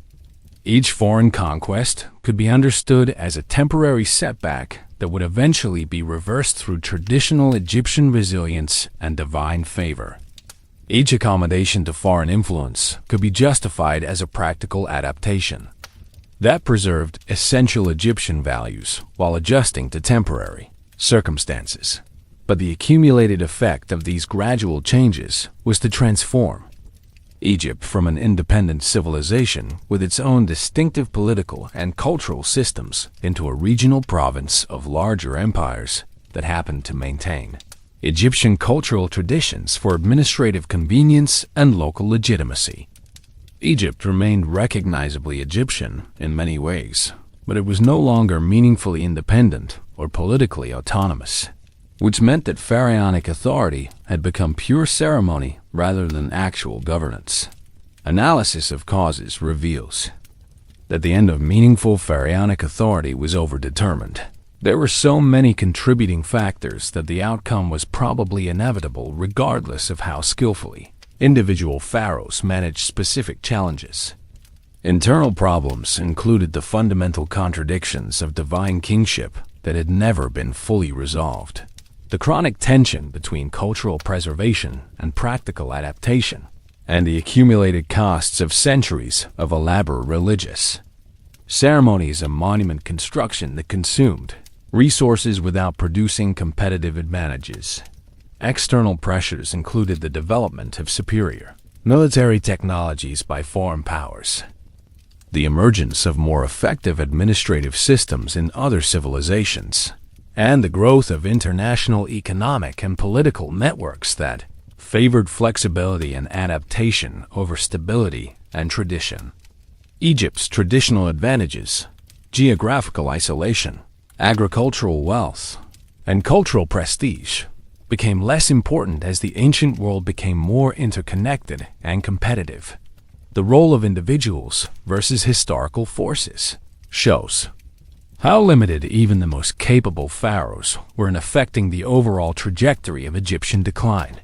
Each foreign conquest could be understood as a temporary setback that would eventually be reversed through traditional Egyptian resilience and divine favor. Each accommodation to foreign influence could be justified as a practical adaptation that preserved essential Egyptian values while adjusting to temporary circumstances. But the accumulated effect of these gradual changes was to transform Egypt from an independent civilization with its own distinctive political and cultural systems into a regional province of larger empires that happened to maintain Egyptian cultural traditions for administrative convenience and local legitimacy. Egypt remained recognizably Egyptian in many ways, but it was no longer meaningfully independent or politically autonomous, which meant that pharaonic authority had become pure ceremony rather than actual governance. Analysis of causes reveals that the end of meaningful pharaonic authority was overdetermined. There were so many contributing factors that the outcome was probably inevitable regardless of how skillfully individual pharaohs managed specific challenges. Internal problems included the fundamental contradictions of divine kingship that had never been fully resolved. The chronic tension between cultural preservation and practical adaptation, and the accumulated costs of centuries of elaborate religious ceremonies and monument construction that consumed resources without producing competitive advantages. External pressures included the development of superior military technologies by foreign powers, the emergence of more effective administrative systems in other civilizations, and the growth of international economic and political networks that favored flexibility and adaptation over stability and tradition. Egypt's traditional advantages, geographical isolation, agricultural wealth, and cultural prestige became less important as the ancient world became more interconnected and competitive. The role of individuals versus historical forces shows how limited even the most capable pharaohs were in affecting the overall trajectory of Egyptian decline.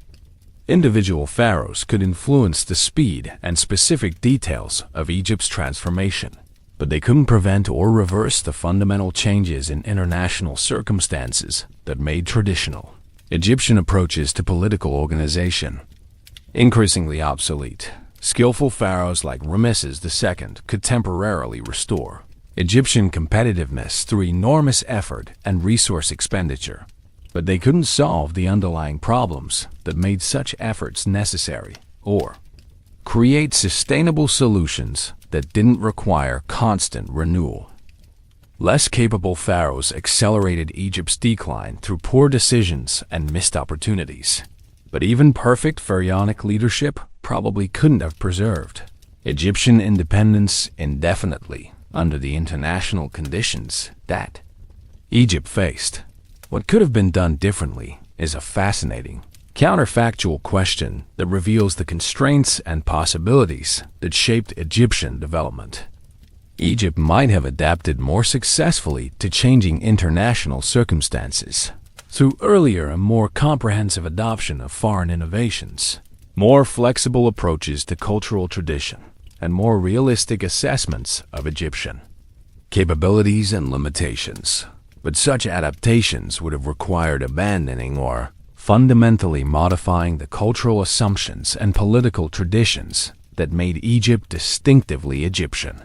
Individual pharaohs could influence the speed and specific details of Egypt's transformation, but they couldn't prevent or reverse the fundamental changes in international circumstances that made traditional Egyptian approaches to political organization increasingly obsolete. Skillful pharaohs like Ramesses II could temporarily restore Egyptian competitiveness through enormous effort and resource expenditure, but they couldn't solve the underlying problems that made such efforts necessary or create sustainable solutions that didn't require constant renewal. Less capable pharaohs accelerated Egypt's decline through poor decisions and missed opportunities, but even perfect pharaonic leadership probably couldn't have preserved Egyptian independence indefinitely under the international conditions that Egypt faced. What could have been done differently is a fascinating, counterfactual question that reveals the constraints and possibilities that shaped Egyptian development. Egypt might have adapted more successfully to changing international circumstances through earlier and more comprehensive adoption of foreign innovations, more flexible approaches to cultural tradition, and more realistic assessments of Egyptian capabilities and limitations. But such adaptations would have required abandoning or fundamentally modifying the cultural assumptions and political traditions that made Egypt distinctively Egyptian.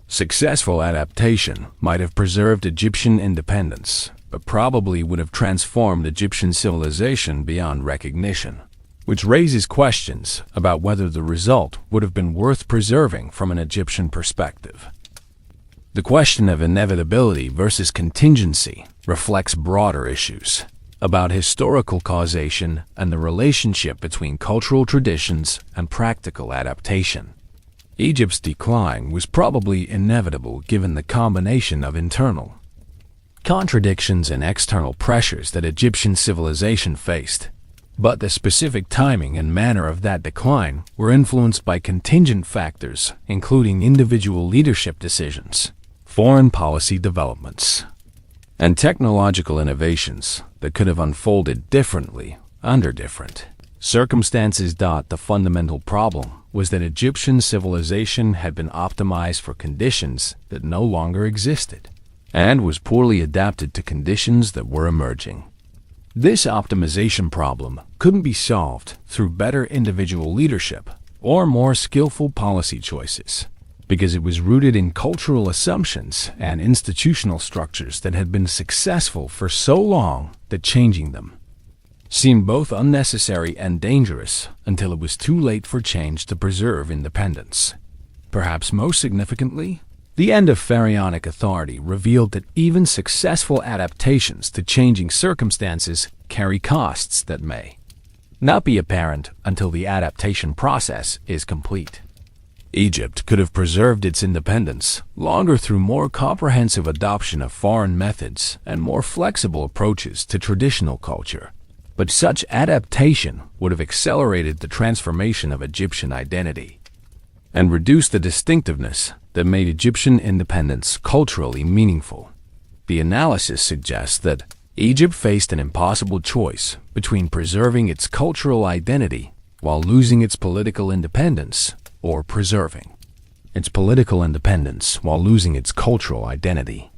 Successful adaptation might have preserved Egyptian independence, but probably would have transformed Egyptian civilization beyond recognition, which raises questions about whether the result would have been worth preserving from an Egyptian perspective. The question of inevitability versus contingency reflects broader issues about historical causation and the relationship between cultural traditions and practical adaptation. Egypt's decline was probably inevitable given the combination of internal contradictions and external pressures that Egyptian civilization faced. But the specific timing and manner of that decline were influenced by contingent factors, including individual leadership decisions, foreign policy developments, and technological innovations that could have unfolded differently under different circumstances. The fundamental problem was that Egyptian civilization had been optimized for conditions that no longer existed, and was poorly adapted to conditions that were emerging. This optimization problem couldn't be solved through better individual leadership or more skillful policy choices, because it was rooted in cultural assumptions and institutional structures that had been successful for so long that changing them seemed both unnecessary and dangerous until it was too late for change to preserve independence. Perhaps most significantly, the end of pharaonic authority revealed that even successful adaptations to changing circumstances carry costs that may not be apparent until the adaptation process is complete. Egypt could have preserved its independence longer through more comprehensive adoption of foreign methods and more flexible approaches to traditional culture. But such adaptation would have accelerated the transformation of Egyptian identity and reduced the distinctiveness that made Egyptian independence culturally meaningful. The analysis suggests that Egypt faced an impossible choice between preserving its cultural identity while losing its political independence, or preserving its political independence while losing its cultural identity.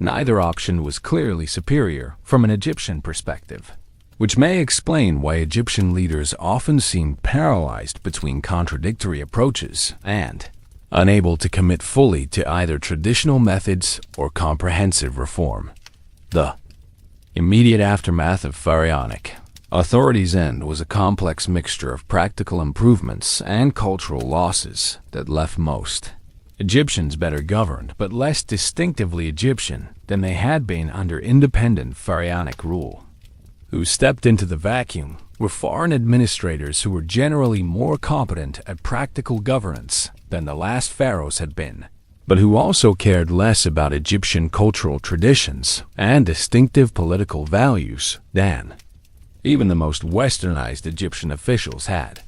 Neither option was clearly superior from an Egyptian perspective, which may explain why Egyptian leaders often seemed paralyzed between contradictory approaches and unable to commit fully to either traditional methods or comprehensive reform. The immediate aftermath of pharaonic authority's end was a complex mixture of practical improvements and cultural losses that left most Egyptians better governed but less distinctively Egyptian than they had been under independent pharaonic rule. Who stepped into the vacuum were foreign administrators who were generally more competent at practical governance than the last pharaohs had been, but who also cared less about Egyptian cultural traditions and distinctive political values than even the most westernized Egyptian officials had.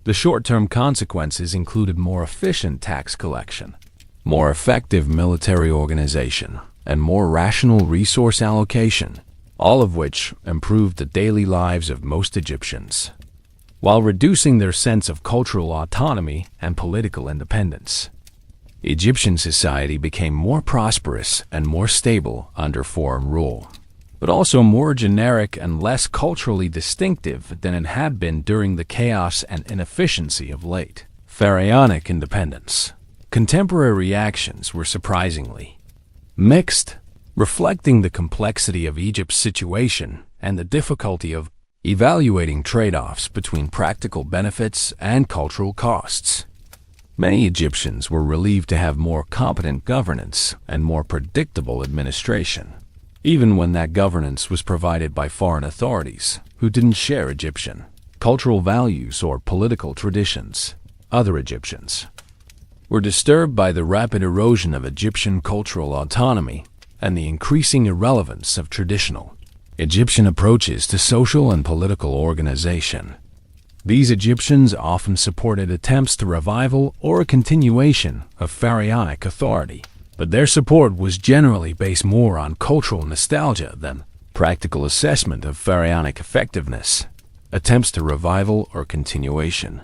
The short-term consequences included more efficient tax collection, more effective military organization, and more rational resource allocation, all of which improved the daily lives of most Egyptians, while reducing their sense of cultural autonomy and political independence. Egyptian society became more prosperous and more stable under foreign rule, but also more generic and less culturally distinctive than it had been during the chaos and inefficiency of late pharaonic independence. Contemporary reactions were surprisingly mixed, reflecting the complexity of Egypt's situation and the difficulty of evaluating trade-offs between practical benefits and cultural costs. Many Egyptians were relieved to have more competent governance and more predictable administration, even when that governance was provided by foreign authorities who didn't share Egyptian cultural values or political traditions. Other Egyptians were disturbed by the rapid erosion of Egyptian cultural autonomy and the increasing irrelevance of traditional Egyptian approaches to social and political organization. These Egyptians often supported attempts to revival or a continuation of pharaonic authority, but their support was generally based more on cultural nostalgia than practical assessment of pharaonic effectiveness. Attempts to revival or continuation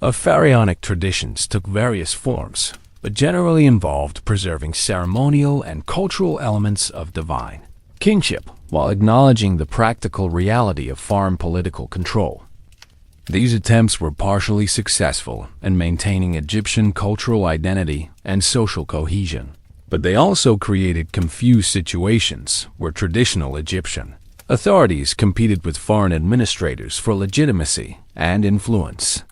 of pharaonic traditions took various forms, but generally involved preserving ceremonial and cultural elements of divine kingship while acknowledging the practical reality of foreign political control. These attempts were partially successful in maintaining Egyptian cultural identity and social cohesion, but they also created confused situations where traditional Egyptian authorities competed with foreign administrators for legitimacy and influence,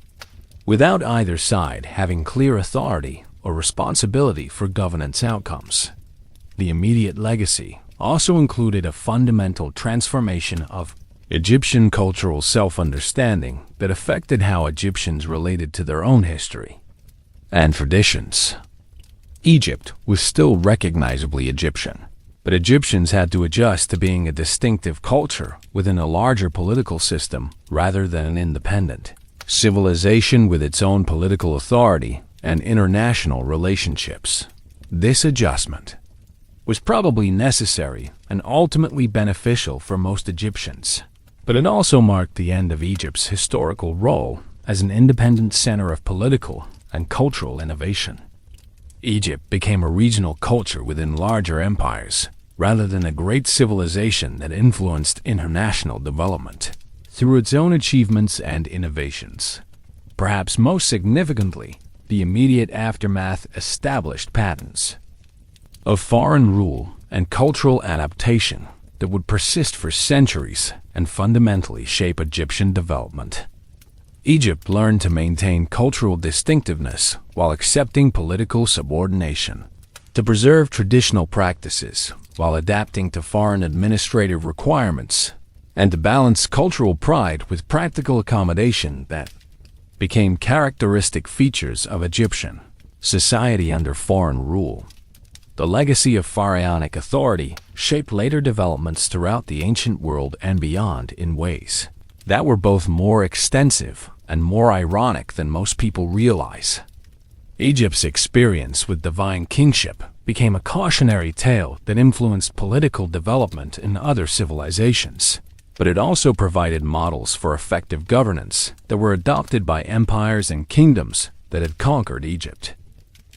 without either side having clear authority or responsibility for governance outcomes. The immediate legacy also included a fundamental transformation of Egyptian cultural self-understanding that affected how Egyptians related to their own history and traditions. Egypt was still recognizably Egyptian, but Egyptians had to adjust to being a distinctive culture within a larger political system rather than an independent civilization with its own political authority and international relationships. This adjustment was probably necessary and ultimately beneficial for most Egyptians, but it also marked the end of Egypt's historical role as an independent center of political and cultural innovation. Egypt became a regional culture within larger empires, rather than a great civilization that influenced international development through its own achievements and innovations. Perhaps most significantly, the immediate aftermath established patterns of foreign rule and cultural adaptation that would persist for centuries and fundamentally shape Egyptian development. Egypt learned to maintain cultural distinctiveness while accepting political subordination, to preserve traditional practices while adapting to foreign administrative requirements, and to balance cultural pride with practical accommodation that became characteristic features of Egyptian society under foreign rule. The legacy of pharaonic authority shaped later developments throughout the ancient world and beyond in ways that were both more extensive and more ironic than most people realize. Egypt's experience with divine kingship became a cautionary tale that influenced political development in other civilizations, but it also provided models for effective governance that were adopted by empires and kingdoms that had conquered Egypt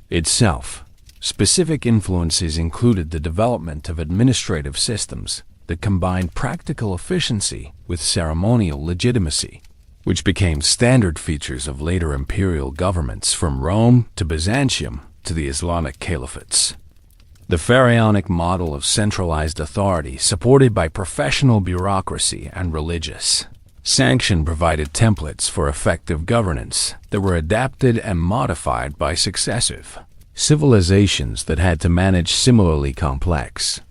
itself. Specific influences included the development of administrative systems that combined practical efficiency with ceremonial legitimacy, which became standard features of later imperial governments from Rome to Byzantium to the Islamic caliphates. The pharaonic model of centralized authority supported by professional bureaucracy and religious sanction provided templates for effective governance that were adapted and modified by successive civilizations that had to manage similarly complex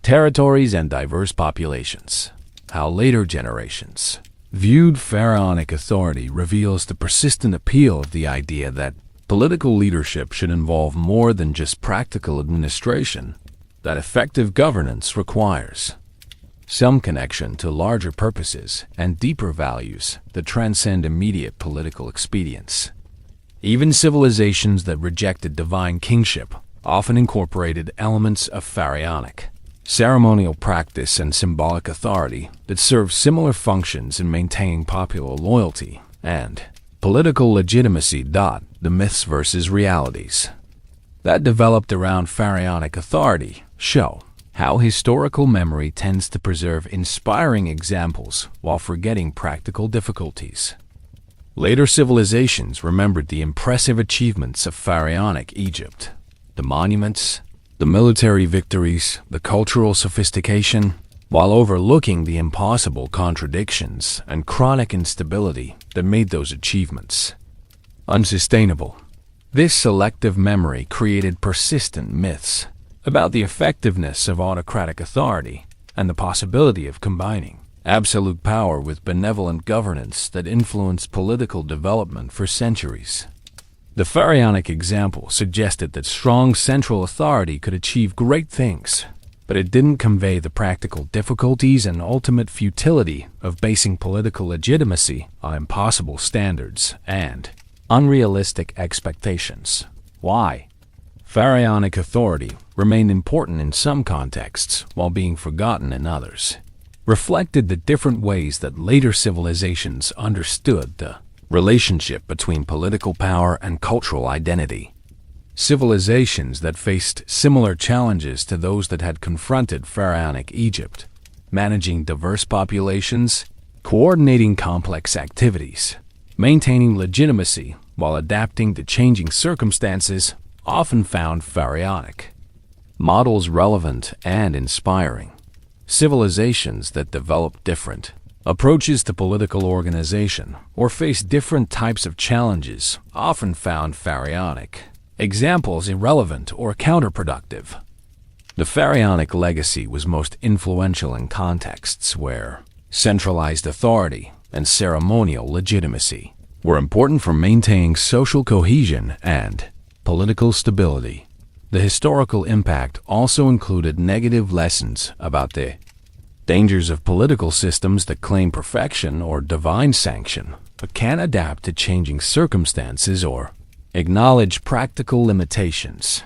territories and diverse populations. How later generations viewed pharaonic authority reveals the persistent appeal of the idea that political leadership should involve more than just practical administration, that effective governance requires some connection to larger purposes and deeper values that transcend immediate political expedience. Even civilizations that rejected divine kingship often incorporated elements of pharaonic ceremonial practice and symbolic authority that served similar functions in maintaining popular loyalty and political legitimacy. The myths versus realities that developed around pharaonic authority show how historical memory tends to preserve inspiring examples while forgetting practical difficulties. Later civilizations remembered the impressive achievements of pharaonic Egypt, the monuments, the military victories, the cultural sophistication, while overlooking the impossible contradictions and chronic instability that made those achievements unsustainable. This selective memory created persistent myths about the effectiveness of autocratic authority and the possibility of combining absolute power with benevolent governance that influenced political development for centuries. The pharaonic example suggested that strong central authority could achieve great things, but it didn't convey the practical difficulties and ultimate futility of basing political legitimacy on impossible standards and unrealistic expectations. Why? Pharaonic authority remained important in some contexts while being forgotten in others, reflected the different ways that later civilizations understood the relationship between political power and cultural identity. Civilizations that faced similar challenges to those that had confronted pharaonic Egypt, managing diverse populations, coordinating complex activities, maintaining legitimacy while adapting to changing circumstances, often found pharaonic models relevant and inspiring. Civilizations that developed different approaches to political organization or faced different types of challenges often found pharaonic examples irrelevant or counterproductive. The pharaonic legacy was most influential in contexts where centralized authority and ceremonial legitimacy were important for maintaining social cohesion and political stability. The historical impact also included negative lessons about the dangers of political systems that claim perfection or divine sanction, but can adapt to changing circumstances or acknowledge practical limitations.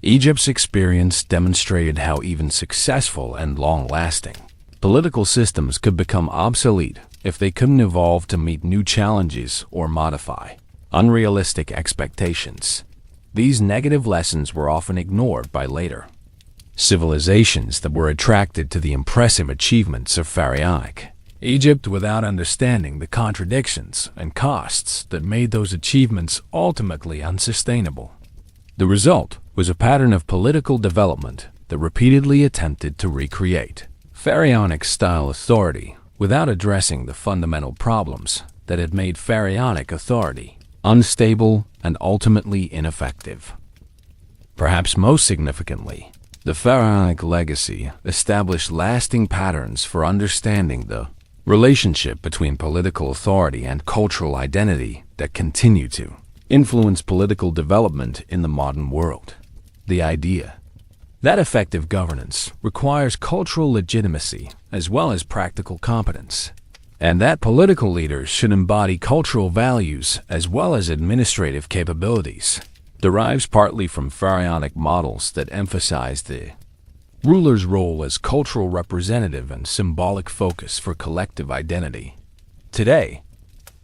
Egypt's experience demonstrated how even successful and long-lasting political systems could become obsolete if they couldn't evolve to meet new challenges or modify unrealistic expectations. These negative lessons were often ignored by later civilizations that were attracted to the impressive achievements of pharaonic Egypt without understanding the contradictions and costs that made those achievements ultimately unsustainable. The result was a pattern of political development that repeatedly attempted to recreate pharaonic-style authority without addressing the fundamental problems that had made pharaonic authority unstable and ultimately ineffective. Perhaps most significantly, the pharaonic legacy established lasting patterns for understanding the relationship between political authority and cultural identity that continue to influence political development in the modern world. The idea that effective governance requires cultural legitimacy as well as practical competence, and that political leaders should embody cultural values as well as administrative capabilities, derives partly from pharaonic models that emphasize the ruler's role as cultural representative and symbolic focus for collective identity. Today,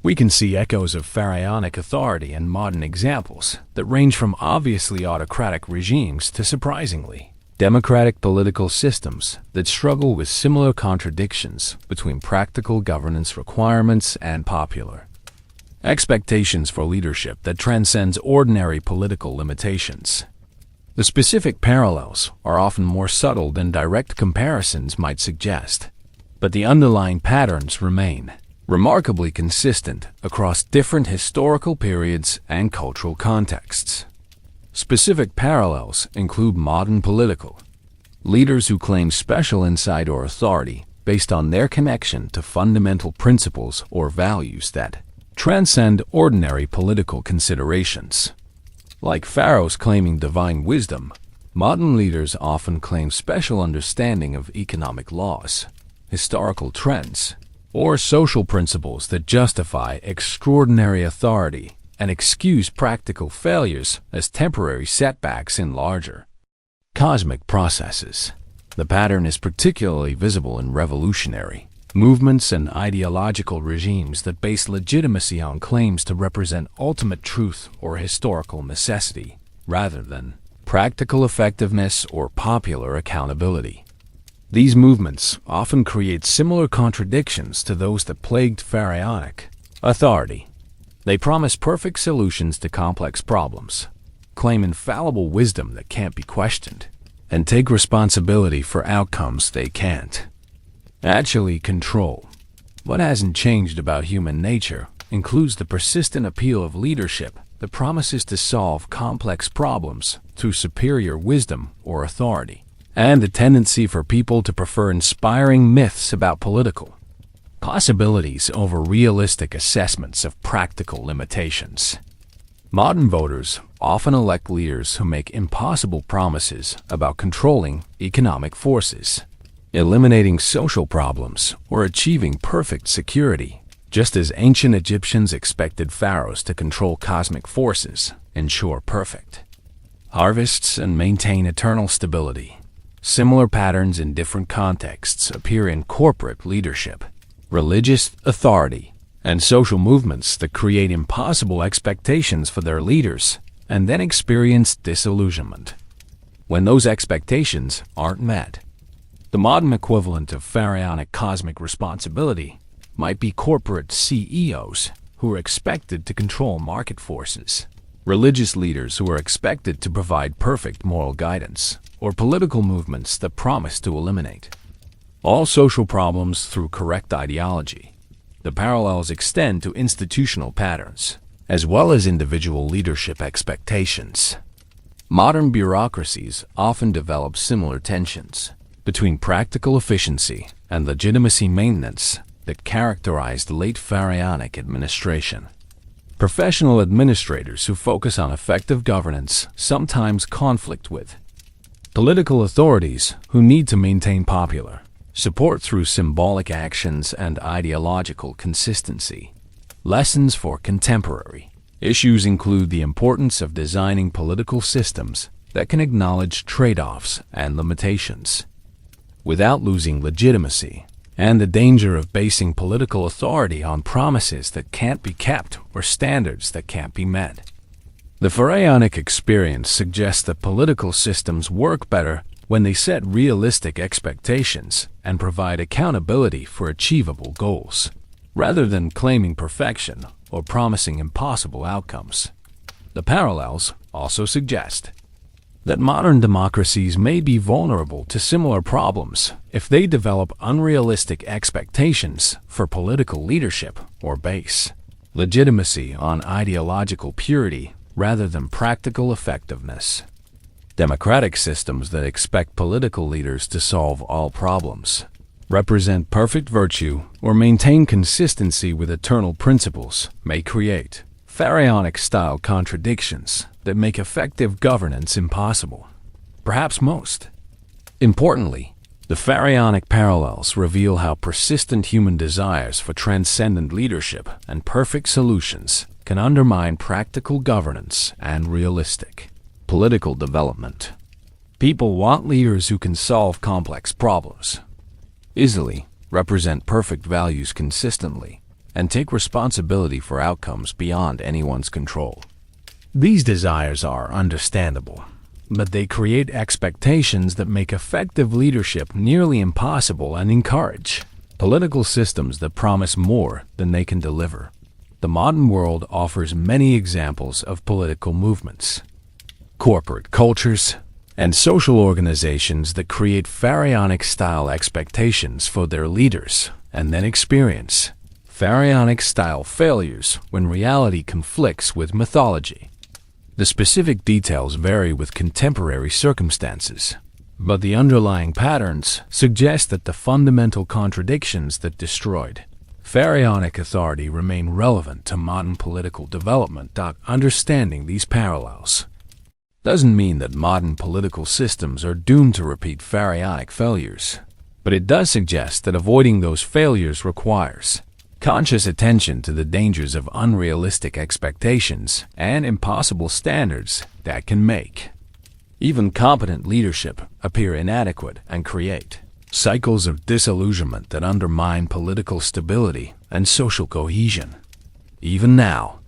We can see echoes of pharaonic authority in modern examples that range from obviously autocratic regimes to surprisingly democratic political systems that struggle with similar contradictions between practical governance requirements and popular expectations for leadership that transcends ordinary political limitations. The specific parallels are often more subtle than direct comparisons might suggest, but the underlying patterns remain remarkably consistent across different historical periods and cultural contexts. Specific parallels include modern political leaders who claim special insight or authority based on their connection to fundamental principles or values that transcend ordinary political considerations. Like pharaohs claiming divine wisdom, modern leaders often claim special understanding of economic laws, historical trends, or social principles that justify extraordinary authority and excuse practical failures as temporary setbacks in larger cosmic processes. The pattern is particularly visible in revolutionary movements and ideological regimes that base legitimacy on claims to represent ultimate truth or historical necessity, rather than practical effectiveness or popular accountability. These movements often create similar contradictions to those that plagued pharaonic authority. They promise perfect solutions to complex problems, claim infallible wisdom that can't be questioned, and take responsibility for outcomes they can't actually control. What hasn't changed about human nature includes the persistent appeal of leadership that promises to solve complex problems through superior wisdom or authority, and the tendency for people to prefer inspiring myths about political possibilities over realistic assessments of practical limitations. Modern voters often elect leaders who make impossible promises about controlling economic forces, eliminating social problems, or achieving perfect security, just as ancient Egyptians expected pharaohs to control cosmic forces, ensure perfect harvests, and maintain eternal stability. Similar patterns in different contexts appear in corporate leadership, religious authority, and social movements that create impossible expectations for their leaders and then experience disillusionment when those expectations aren't met. The modern equivalent of pharaonic cosmic responsibility might be corporate CEOs who are expected to control market forces, religious leaders who are expected to provide perfect moral guidance, or political movements that promise to eliminate all social problems through correct ideology. The parallels extend to institutional patterns, as well as individual leadership expectations. Modern bureaucracies often develop similar tensions between practical efficiency and legitimacy maintenance that characterized late pharaonic administration. Professional administrators who focus on effective governance sometimes conflict with political authorities who need to maintain popular support through symbolic actions and ideological consistency. Lessons for contemporary issues include the importance of designing political systems that can acknowledge trade-offs and limitations without losing legitimacy, and the danger of basing political authority on promises that can't be kept or standards that can't be met. The pharaonic experience suggests that political systems work better when they set realistic expectations and provide accountability for achievable goals, rather than claiming perfection or promising impossible outcomes. The parallels also suggest that modern democracies may be vulnerable to similar problems if they develop unrealistic expectations for political leadership or base legitimacy on ideological purity rather than practical effectiveness. Democratic systems that expect political leaders to solve all problems, represent perfect virtue, or maintain consistency with eternal principles may create pharaonic-style contradictions that make effective governance impossible. Perhaps most importantly, the pharaonic parallels reveal how persistent human desires for transcendent leadership and perfect solutions can undermine practical governance and realistic political development. People want leaders who can solve complex problems easily, represent perfect values consistently, and take responsibility for outcomes beyond anyone's control. These desires are understandable, but they create expectations that make effective leadership nearly impossible and encourage political systems that promise more than they can deliver. The modern world offers many examples of political movements, corporate cultures, and social organizations that create pharaonic-style expectations for their leaders and then experience pharaonic-style failures when reality conflicts with mythology. The specific details vary with contemporary circumstances, but the underlying patterns suggest that the fundamental contradictions that destroyed pharaonic authority remain relevant to modern political development. Understanding these parallels doesn't mean that modern political systems are doomed to repeat pharaonic failures, but it does suggest that avoiding those failures requires conscious attention to the dangers of unrealistic expectations and impossible standards that can make even competent leadership appear inadequate and create cycles of disillusionment that undermine political stability and social cohesion. Even now,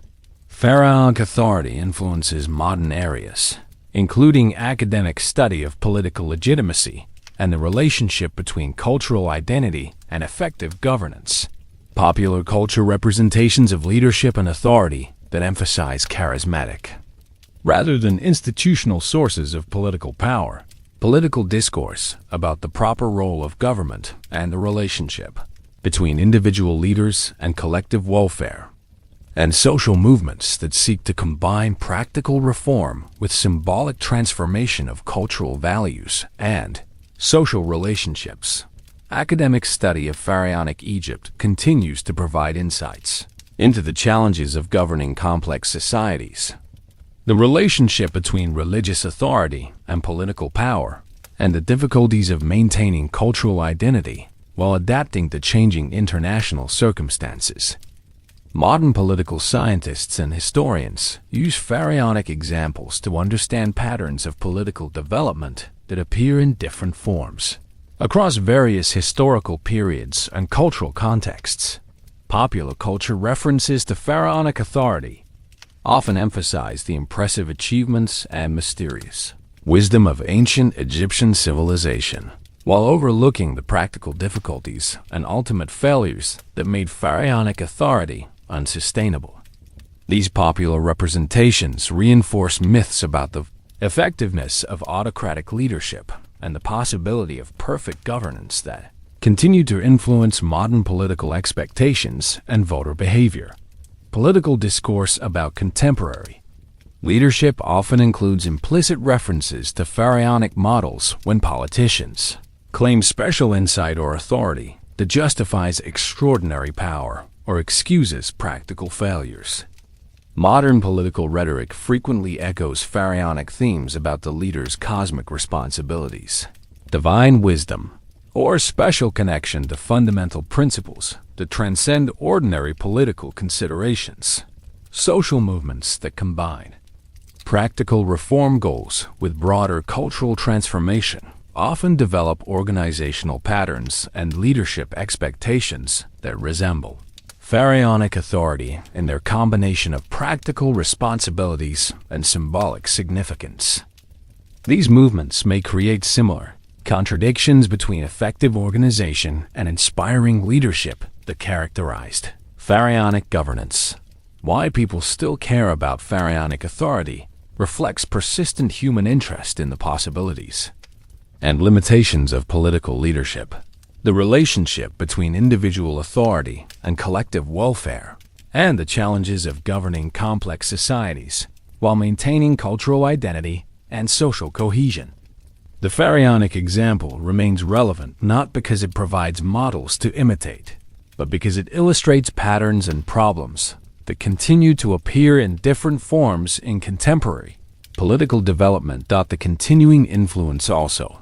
pharaonic authority influences modern areas, including academic study of political legitimacy and the relationship between cultural identity and effective governance. Popular culture representations of leadership and authority that emphasize charismatic, rather than institutional sources of political power. Political discourse about the proper role of government and the relationship between individual leaders and collective welfare, and social movements that seek to combine practical reform with symbolic transformation of cultural values and social relationships. Academic study of pharaonic Egypt continues to provide insights into the challenges of governing complex societies, the relationship between religious authority and political power, and the difficulties of maintaining cultural identity while adapting to changing international circumstances. Modern political scientists and historians use pharaonic examples to understand patterns of political development that appear in different forms across various historical periods and cultural contexts. Popular culture references to pharaonic authority often emphasize the impressive achievements and mysterious wisdom of ancient Egyptian civilization, while overlooking the practical difficulties and ultimate failures that made pharaonic authority unsustainable. These popular representations reinforce myths about the effectiveness of autocratic leadership and the possibility of perfect governance that continue to influence modern political expectations and voter behavior. Political discourse about contemporary leadership often includes implicit references to pharaonic models when politicians claim special insight or authority that justifies extraordinary power or excuses practical failures. Modern political rhetoric frequently echoes pharaonic themes about the leader's cosmic responsibilities, divine wisdom, or special connection to fundamental principles that transcend ordinary political considerations. Social movements that combine practical reform goals with broader cultural transformation often develop organizational patterns and leadership expectations that resemble pharaonic authority in their combination of practical responsibilities and symbolic significance. These movements may create similar contradictions between effective organization and inspiring leadership that characterized pharaonic governance. Why people still care about pharaonic authority reflects persistent human interest in the possibilities and limitations of political leadership, the relationship between individual authority and collective welfare, and the challenges of governing complex societies while maintaining cultural identity and social cohesion. The pharaonic example remains relevant not because it provides models to imitate, but because it illustrates patterns and problems that continue to appear in different forms in contemporary political development. The continuing influence also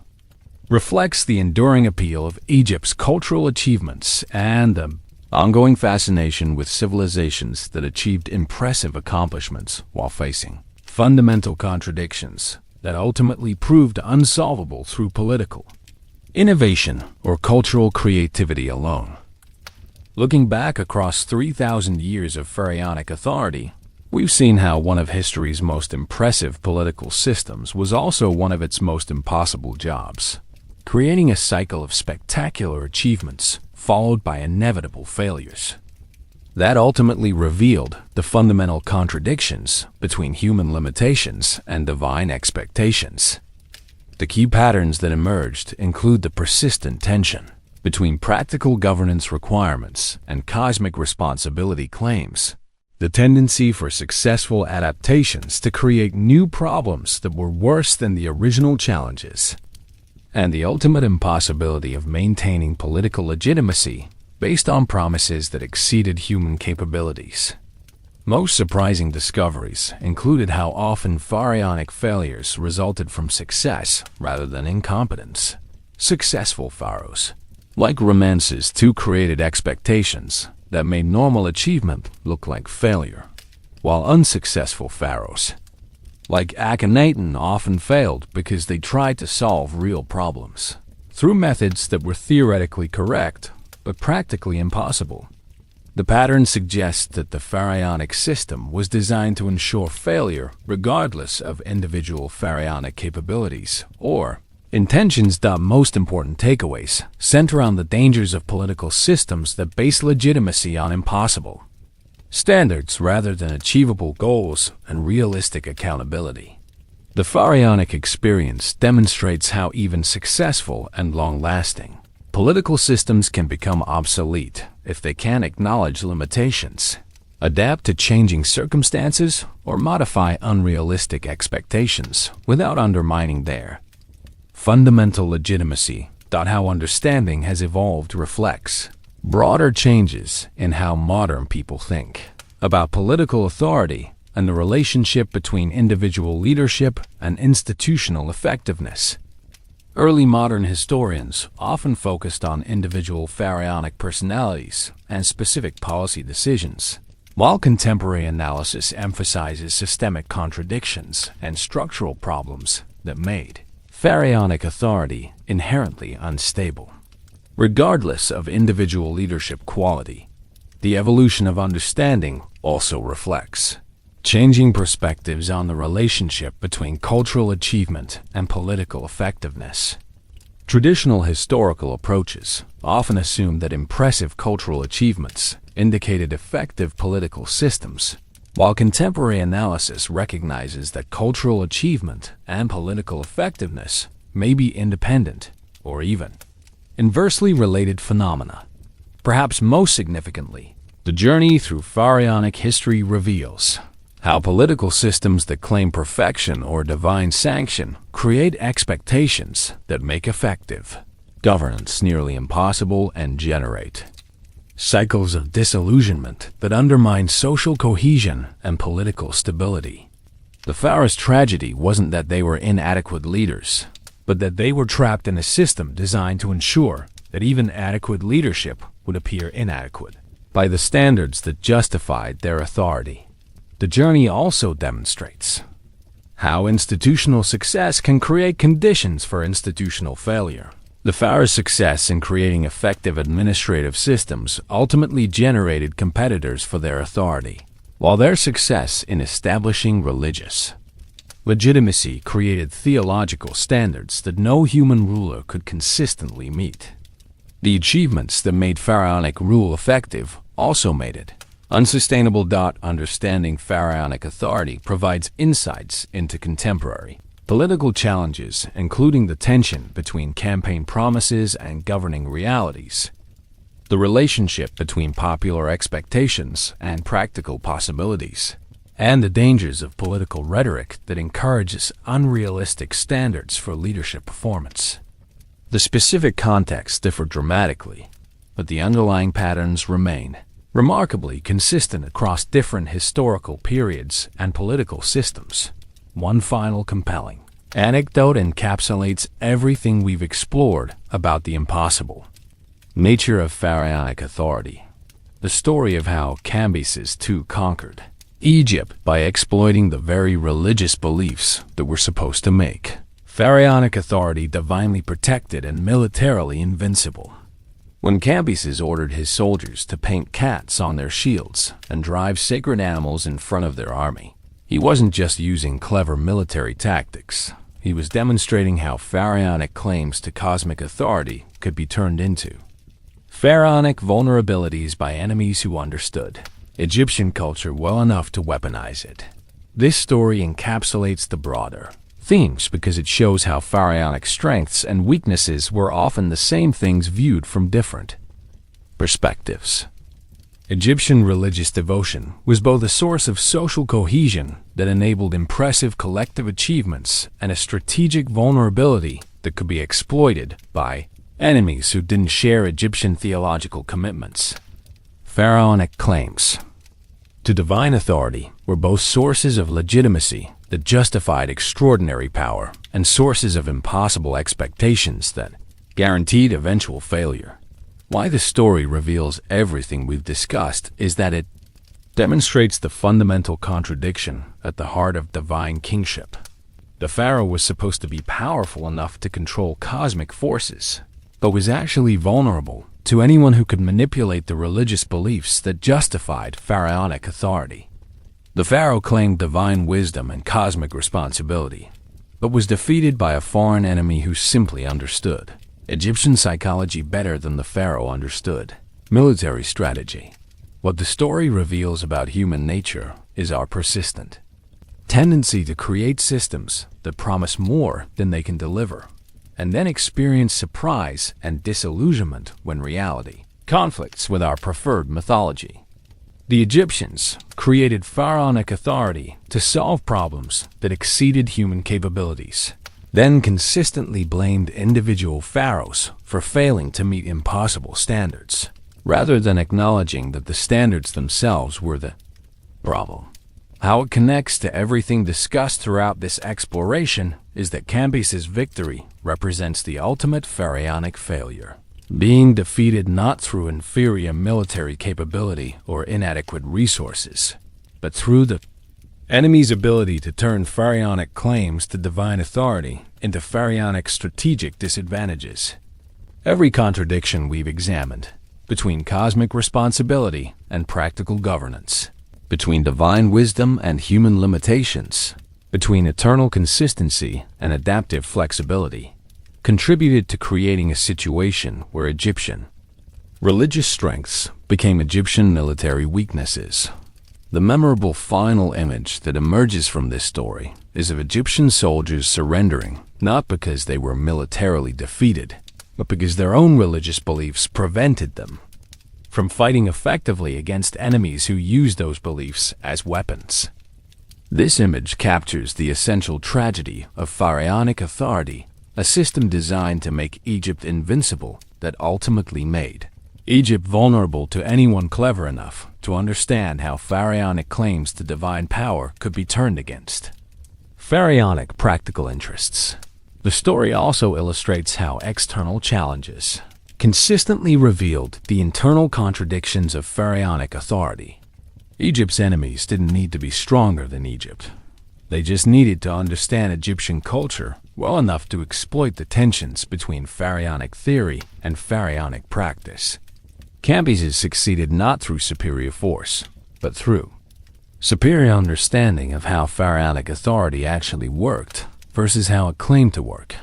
reflects the enduring appeal of Egypt's cultural achievements and the ongoing fascination with civilizations that achieved impressive accomplishments while facing fundamental contradictions that ultimately proved unsolvable through political innovation or cultural creativity alone. Looking back across 3,000 years of pharaonic authority, we've seen how one of history's most impressive political systems was also one of its most impossible jobs, creating a cycle of spectacular achievements followed by inevitable failures. That ultimately revealed the fundamental contradictions between human limitations and divine expectations. The key patterns that emerged include the persistent tension between practical governance requirements and cosmic responsibility claims, the tendency for successful adaptations to create new problems that were worse than the original challenges, and the ultimate impossibility of maintaining political legitimacy based on promises that exceeded human capabilities. Most surprising discoveries included how often pharaonic failures resulted from success rather than incompetence. Successful pharaohs, like Ramesses II, created expectations that made normal achievement look like failure, while unsuccessful pharaohs, like Akhenaten, often failed because they tried to solve real problems through methods that were theoretically correct but practically impossible. The pattern suggests that the pharaonic system was designed to ensure failure regardless of individual pharaonic capabilities or intentions. Most important takeaways center on the dangers of political systems that base legitimacy on impossible standards rather than achievable goals and realistic accountability. The pharaonic experience demonstrates how even successful and long-lasting political systems can become obsolete if they can't acknowledge limitations, adapt to changing circumstances, or modify unrealistic expectations without undermining their fundamental legitimacy. How understanding has evolved reflects broader changes in how modern people think about political authority and the relationship between individual leadership and institutional effectiveness. Early modern historians often focused on individual pharaonic personalities and specific policy decisions, while contemporary analysis emphasizes systemic contradictions and structural problems that made pharaonic authority inherently unstable. Regardless of individual leadership quality, the evolution of understanding also reflects changing perspectives on the relationship between cultural achievement and political effectiveness. Traditional historical approaches often assume that impressive cultural achievements indicated effective political systems, while contemporary analysis recognizes that cultural achievement and political effectiveness may be independent or even inversely related phenomena. Perhaps most significantly, the journey through pharaonic history reveals how political systems that claim perfection or divine sanction create expectations that make effective governance nearly impossible and generate cycles of disillusionment that undermine social cohesion and political stability. The pharaohs' tragedy wasn't that they were inadequate leaders, but that they were trapped in a system designed to ensure that even adequate leadership would appear inadequate by the standards that justified their authority. The journey also demonstrates how institutional success can create conditions for institutional failure. The pharaohs' success in creating effective administrative systems ultimately generated competitors for their authority, while their success in establishing religious legitimacy created theological standards that no human ruler could consistently meet. The achievements that made pharaonic rule effective also made it unsustainable. Understanding pharaonic authority provides insights into contemporary political challenges, including the tension between campaign promises and governing realities, the relationship between popular expectations and practical possibilities, and the dangers of political rhetoric that encourages unrealistic standards for leadership performance. The specific contexts differ dramatically, but the underlying patterns remain remarkably consistent across different historical periods and political systems. One final compelling anecdote encapsulates everything we've explored about the impossible nature of pharaonic authority. The story of how Cambyses II conquered Egypt by exploiting the very religious beliefs that were supposed to make pharaonic authority divinely protected and militarily invincible. When Cambyses ordered his soldiers to paint cats on their shields and drive sacred animals in front of their army, he wasn't just using clever military tactics. He was demonstrating how pharaonic claims to cosmic authority could be turned into pharaonic vulnerabilities by enemies who understood Egyptian culture well enough to weaponize it. This story encapsulates the broader themes because it shows how pharaonic strengths and weaknesses were often the same things viewed from different perspectives. Egyptian religious devotion was both a source of social cohesion that enabled impressive collective achievements and a strategic vulnerability that could be exploited by enemies who didn't share Egyptian theological commitments. Pharaonic claims to divine authority were both sources of legitimacy that justified extraordinary power and sources of impossible expectations that guaranteed eventual failure. Why the story reveals everything we've discussed is that it demonstrates the fundamental contradiction at the heart of divine kingship. The pharaoh was supposed to be powerful enough to control cosmic forces, but was actually vulnerable to anyone who could manipulate the religious beliefs that justified pharaonic authority. The pharaoh claimed divine wisdom and cosmic responsibility, but was defeated by a foreign enemy who simply understood Egyptian psychology better than the pharaoh understood military strategy. What the story reveals about human nature is our persistent tendency to create systems that promise more than they can deliver, and then experience surprise and disillusionment when reality conflicts with our preferred mythology. The Egyptians created pharaonic authority to solve problems that exceeded human capabilities, then consistently blamed individual pharaohs for failing to meet impossible standards, rather than acknowledging that the standards themselves were the problem. How it connects to everything discussed throughout this exploration is that Cambyses' victory represents the ultimate pharaonic failure, being defeated not through inferior military capability or inadequate resources, but through the enemy's ability to turn pharaonic claims to divine authority into pharaonic strategic disadvantages. Every contradiction we've examined, between cosmic responsibility and practical governance, between divine wisdom and human limitations, between eternal consistency and adaptive flexibility, contributed to creating a situation where Egyptian religious strengths became Egyptian military weaknesses. The memorable final image that emerges from this story is of Egyptian soldiers surrendering, not because they were militarily defeated, but because their own religious beliefs prevented them from fighting effectively against enemies who used those beliefs as weapons. This image captures the essential tragedy of pharaonic authority, a system designed to make Egypt invincible that ultimately made Egypt vulnerable to anyone clever enough to understand how pharaonic claims to divine power could be turned against pharaonic practical interests. The story also illustrates how external challenges consistently revealed the internal contradictions of pharaonic authority. Egypt's enemies didn't need to be stronger than Egypt. They just needed to understand Egyptian culture well enough to exploit the tensions between pharaonic theory and pharaonic practice. Cambyses succeeded not through superior force, but through superior understanding of how pharaonic authority actually worked versus how it claimed to work.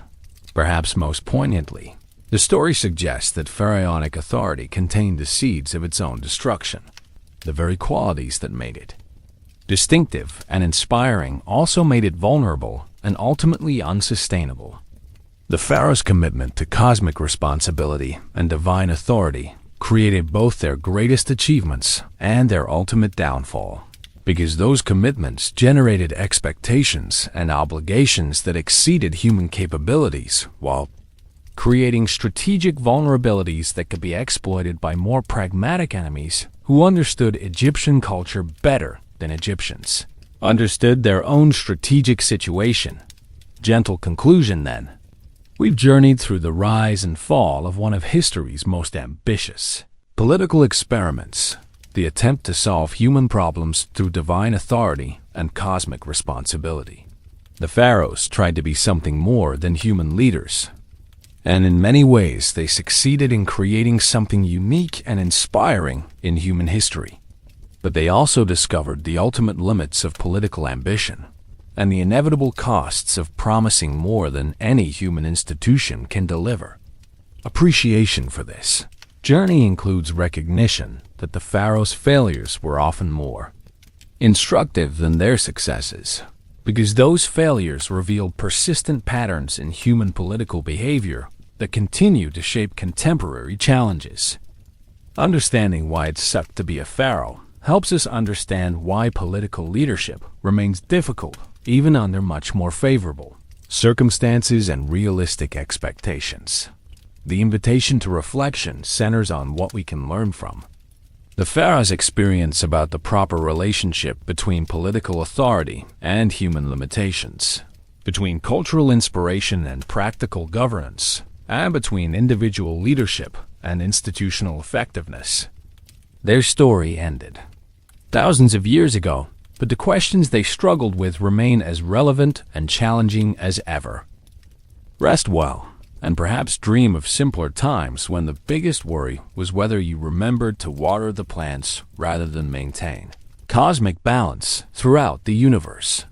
Perhaps most poignantly, the story suggests that pharaonic authority contained the seeds of its own destruction. The very qualities that made it distinctive and inspiring also made it vulnerable and ultimately unsustainable. The pharaoh's commitment to cosmic responsibility and divine authority created both their greatest achievements and their ultimate downfall, because those commitments generated expectations and obligations that exceeded human capabilities while creating strategic vulnerabilities that could be exploited by more pragmatic enemies who understood Egyptian culture better than Egyptians understood their own strategic situation. Gentle conclusion then. We've journeyed through the rise and fall of one of history's most ambitious political experiments, the attempt to solve human problems through divine authority and cosmic responsibility. The pharaohs tried to be something more than human leaders. And in many ways, they succeeded in creating something unique and inspiring in human history. But they also discovered the ultimate limits of political ambition and the inevitable costs of promising more than any human institution can deliver. Appreciation for this journey includes recognition that the pharaohs' failures were often more instructive than their successes, because those failures revealed persistent patterns in human political behavior that continue to shape contemporary challenges. Understanding why it sucked to be a pharaoh helps us understand why political leadership remains difficult even under much more favorable circumstances and realistic expectations. The invitation to reflection centers on what we can learn from the pharaoh's experience about the proper relationship between political authority and human limitations, between cultural inspiration and practical governance, and between individual leadership and institutional effectiveness. Their story ended thousands of years ago, but the questions they struggled with remain as relevant and challenging as ever. Rest well, and perhaps dream of simpler times when the biggest worry was whether you remembered to water the plants rather than maintain cosmic balance throughout the universe.